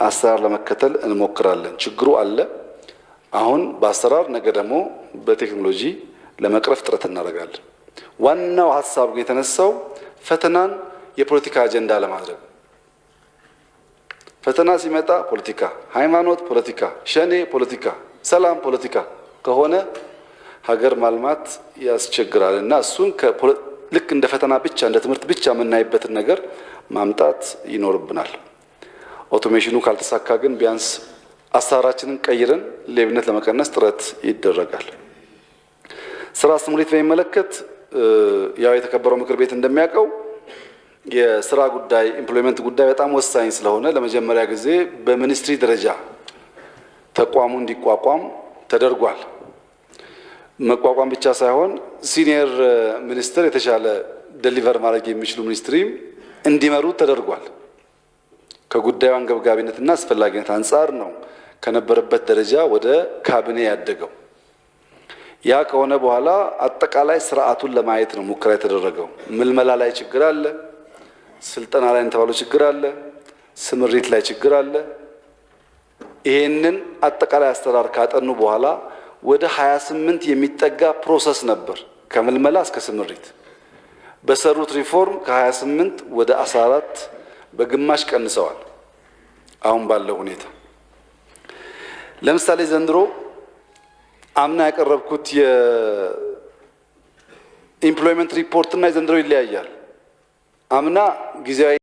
አሰራር ለመከተል እንሞክራለን። ችግሩ አለ አሁን በአሰራር፣ ነገ ደግሞ በቴክኖሎጂ ለመቅረፍ ጥረት እናደርጋለን። ዋናው ሀሳብ ግን የተነሳው ፈተናን የፖለቲካ አጀንዳ ለማድረግ ፈተና ሲመጣ ፖለቲካ፣ ሃይማኖት ፖለቲካ፣ ሸኔ ፖለቲካ፣ ሰላም ፖለቲካ ከሆነ ሀገር ማልማት ያስቸግራል እና እሱን ልክ እንደ ፈተና ብቻ እንደ ትምህርት ብቻ የምናይበትን ነገር ማምጣት ይኖርብናል። ኦቶሜሽኑ ካልተሳካ ግን ቢያንስ አሰራራችንን ቀይረን ሌብነት ለመቀነስ ጥረት ይደረጋል። ስራ ስሙሪት በሚመለከት ያው የተከበረው ምክር ቤት እንደሚያውቀው የስራ ጉዳይ ኢምፕሎይመንት ጉዳይ በጣም ወሳኝ ስለሆነ ለመጀመሪያ ጊዜ በሚኒስትሪ ደረጃ ተቋሙ እንዲቋቋም ተደርጓል። መቋቋም ብቻ ሳይሆን ሲኒየር ሚኒስትር የተሻለ ዴሊቨር ማድረግ የሚችሉ ሚኒስትሪም እንዲመሩ ተደርጓል። ከጉዳዩ አንገብጋቢነትና አስፈላጊነት አንጻር ነው ከነበረበት ደረጃ ወደ ካቢኔ ያደገው። ያ ከሆነ በኋላ አጠቃላይ ስርዓቱን ለማየት ነው ሙከራ የተደረገው። ምልመላ ላይ ችግር አለ፣ ስልጠና ላይ የተባለው ችግር አለ፣ ስምሪት ላይ ችግር አለ። ይሄንን አጠቃላይ አሰራር ካጠኑ በኋላ ወደ 28 የሚጠጋ ፕሮሰስ ነበር ከምልመላ እስከ ስምሪት በሰሩት ሪፎርም ከ28 ወደ 14 በግማሽ ቀንሰዋል። አሁን ባለው ሁኔታ ለምሳሌ ዘንድሮ አምና ያቀረብኩት የኢምፕሎይመንት ሪፖርት እና የዘንድሮ ይለያያል። አምና ጊዜያዊ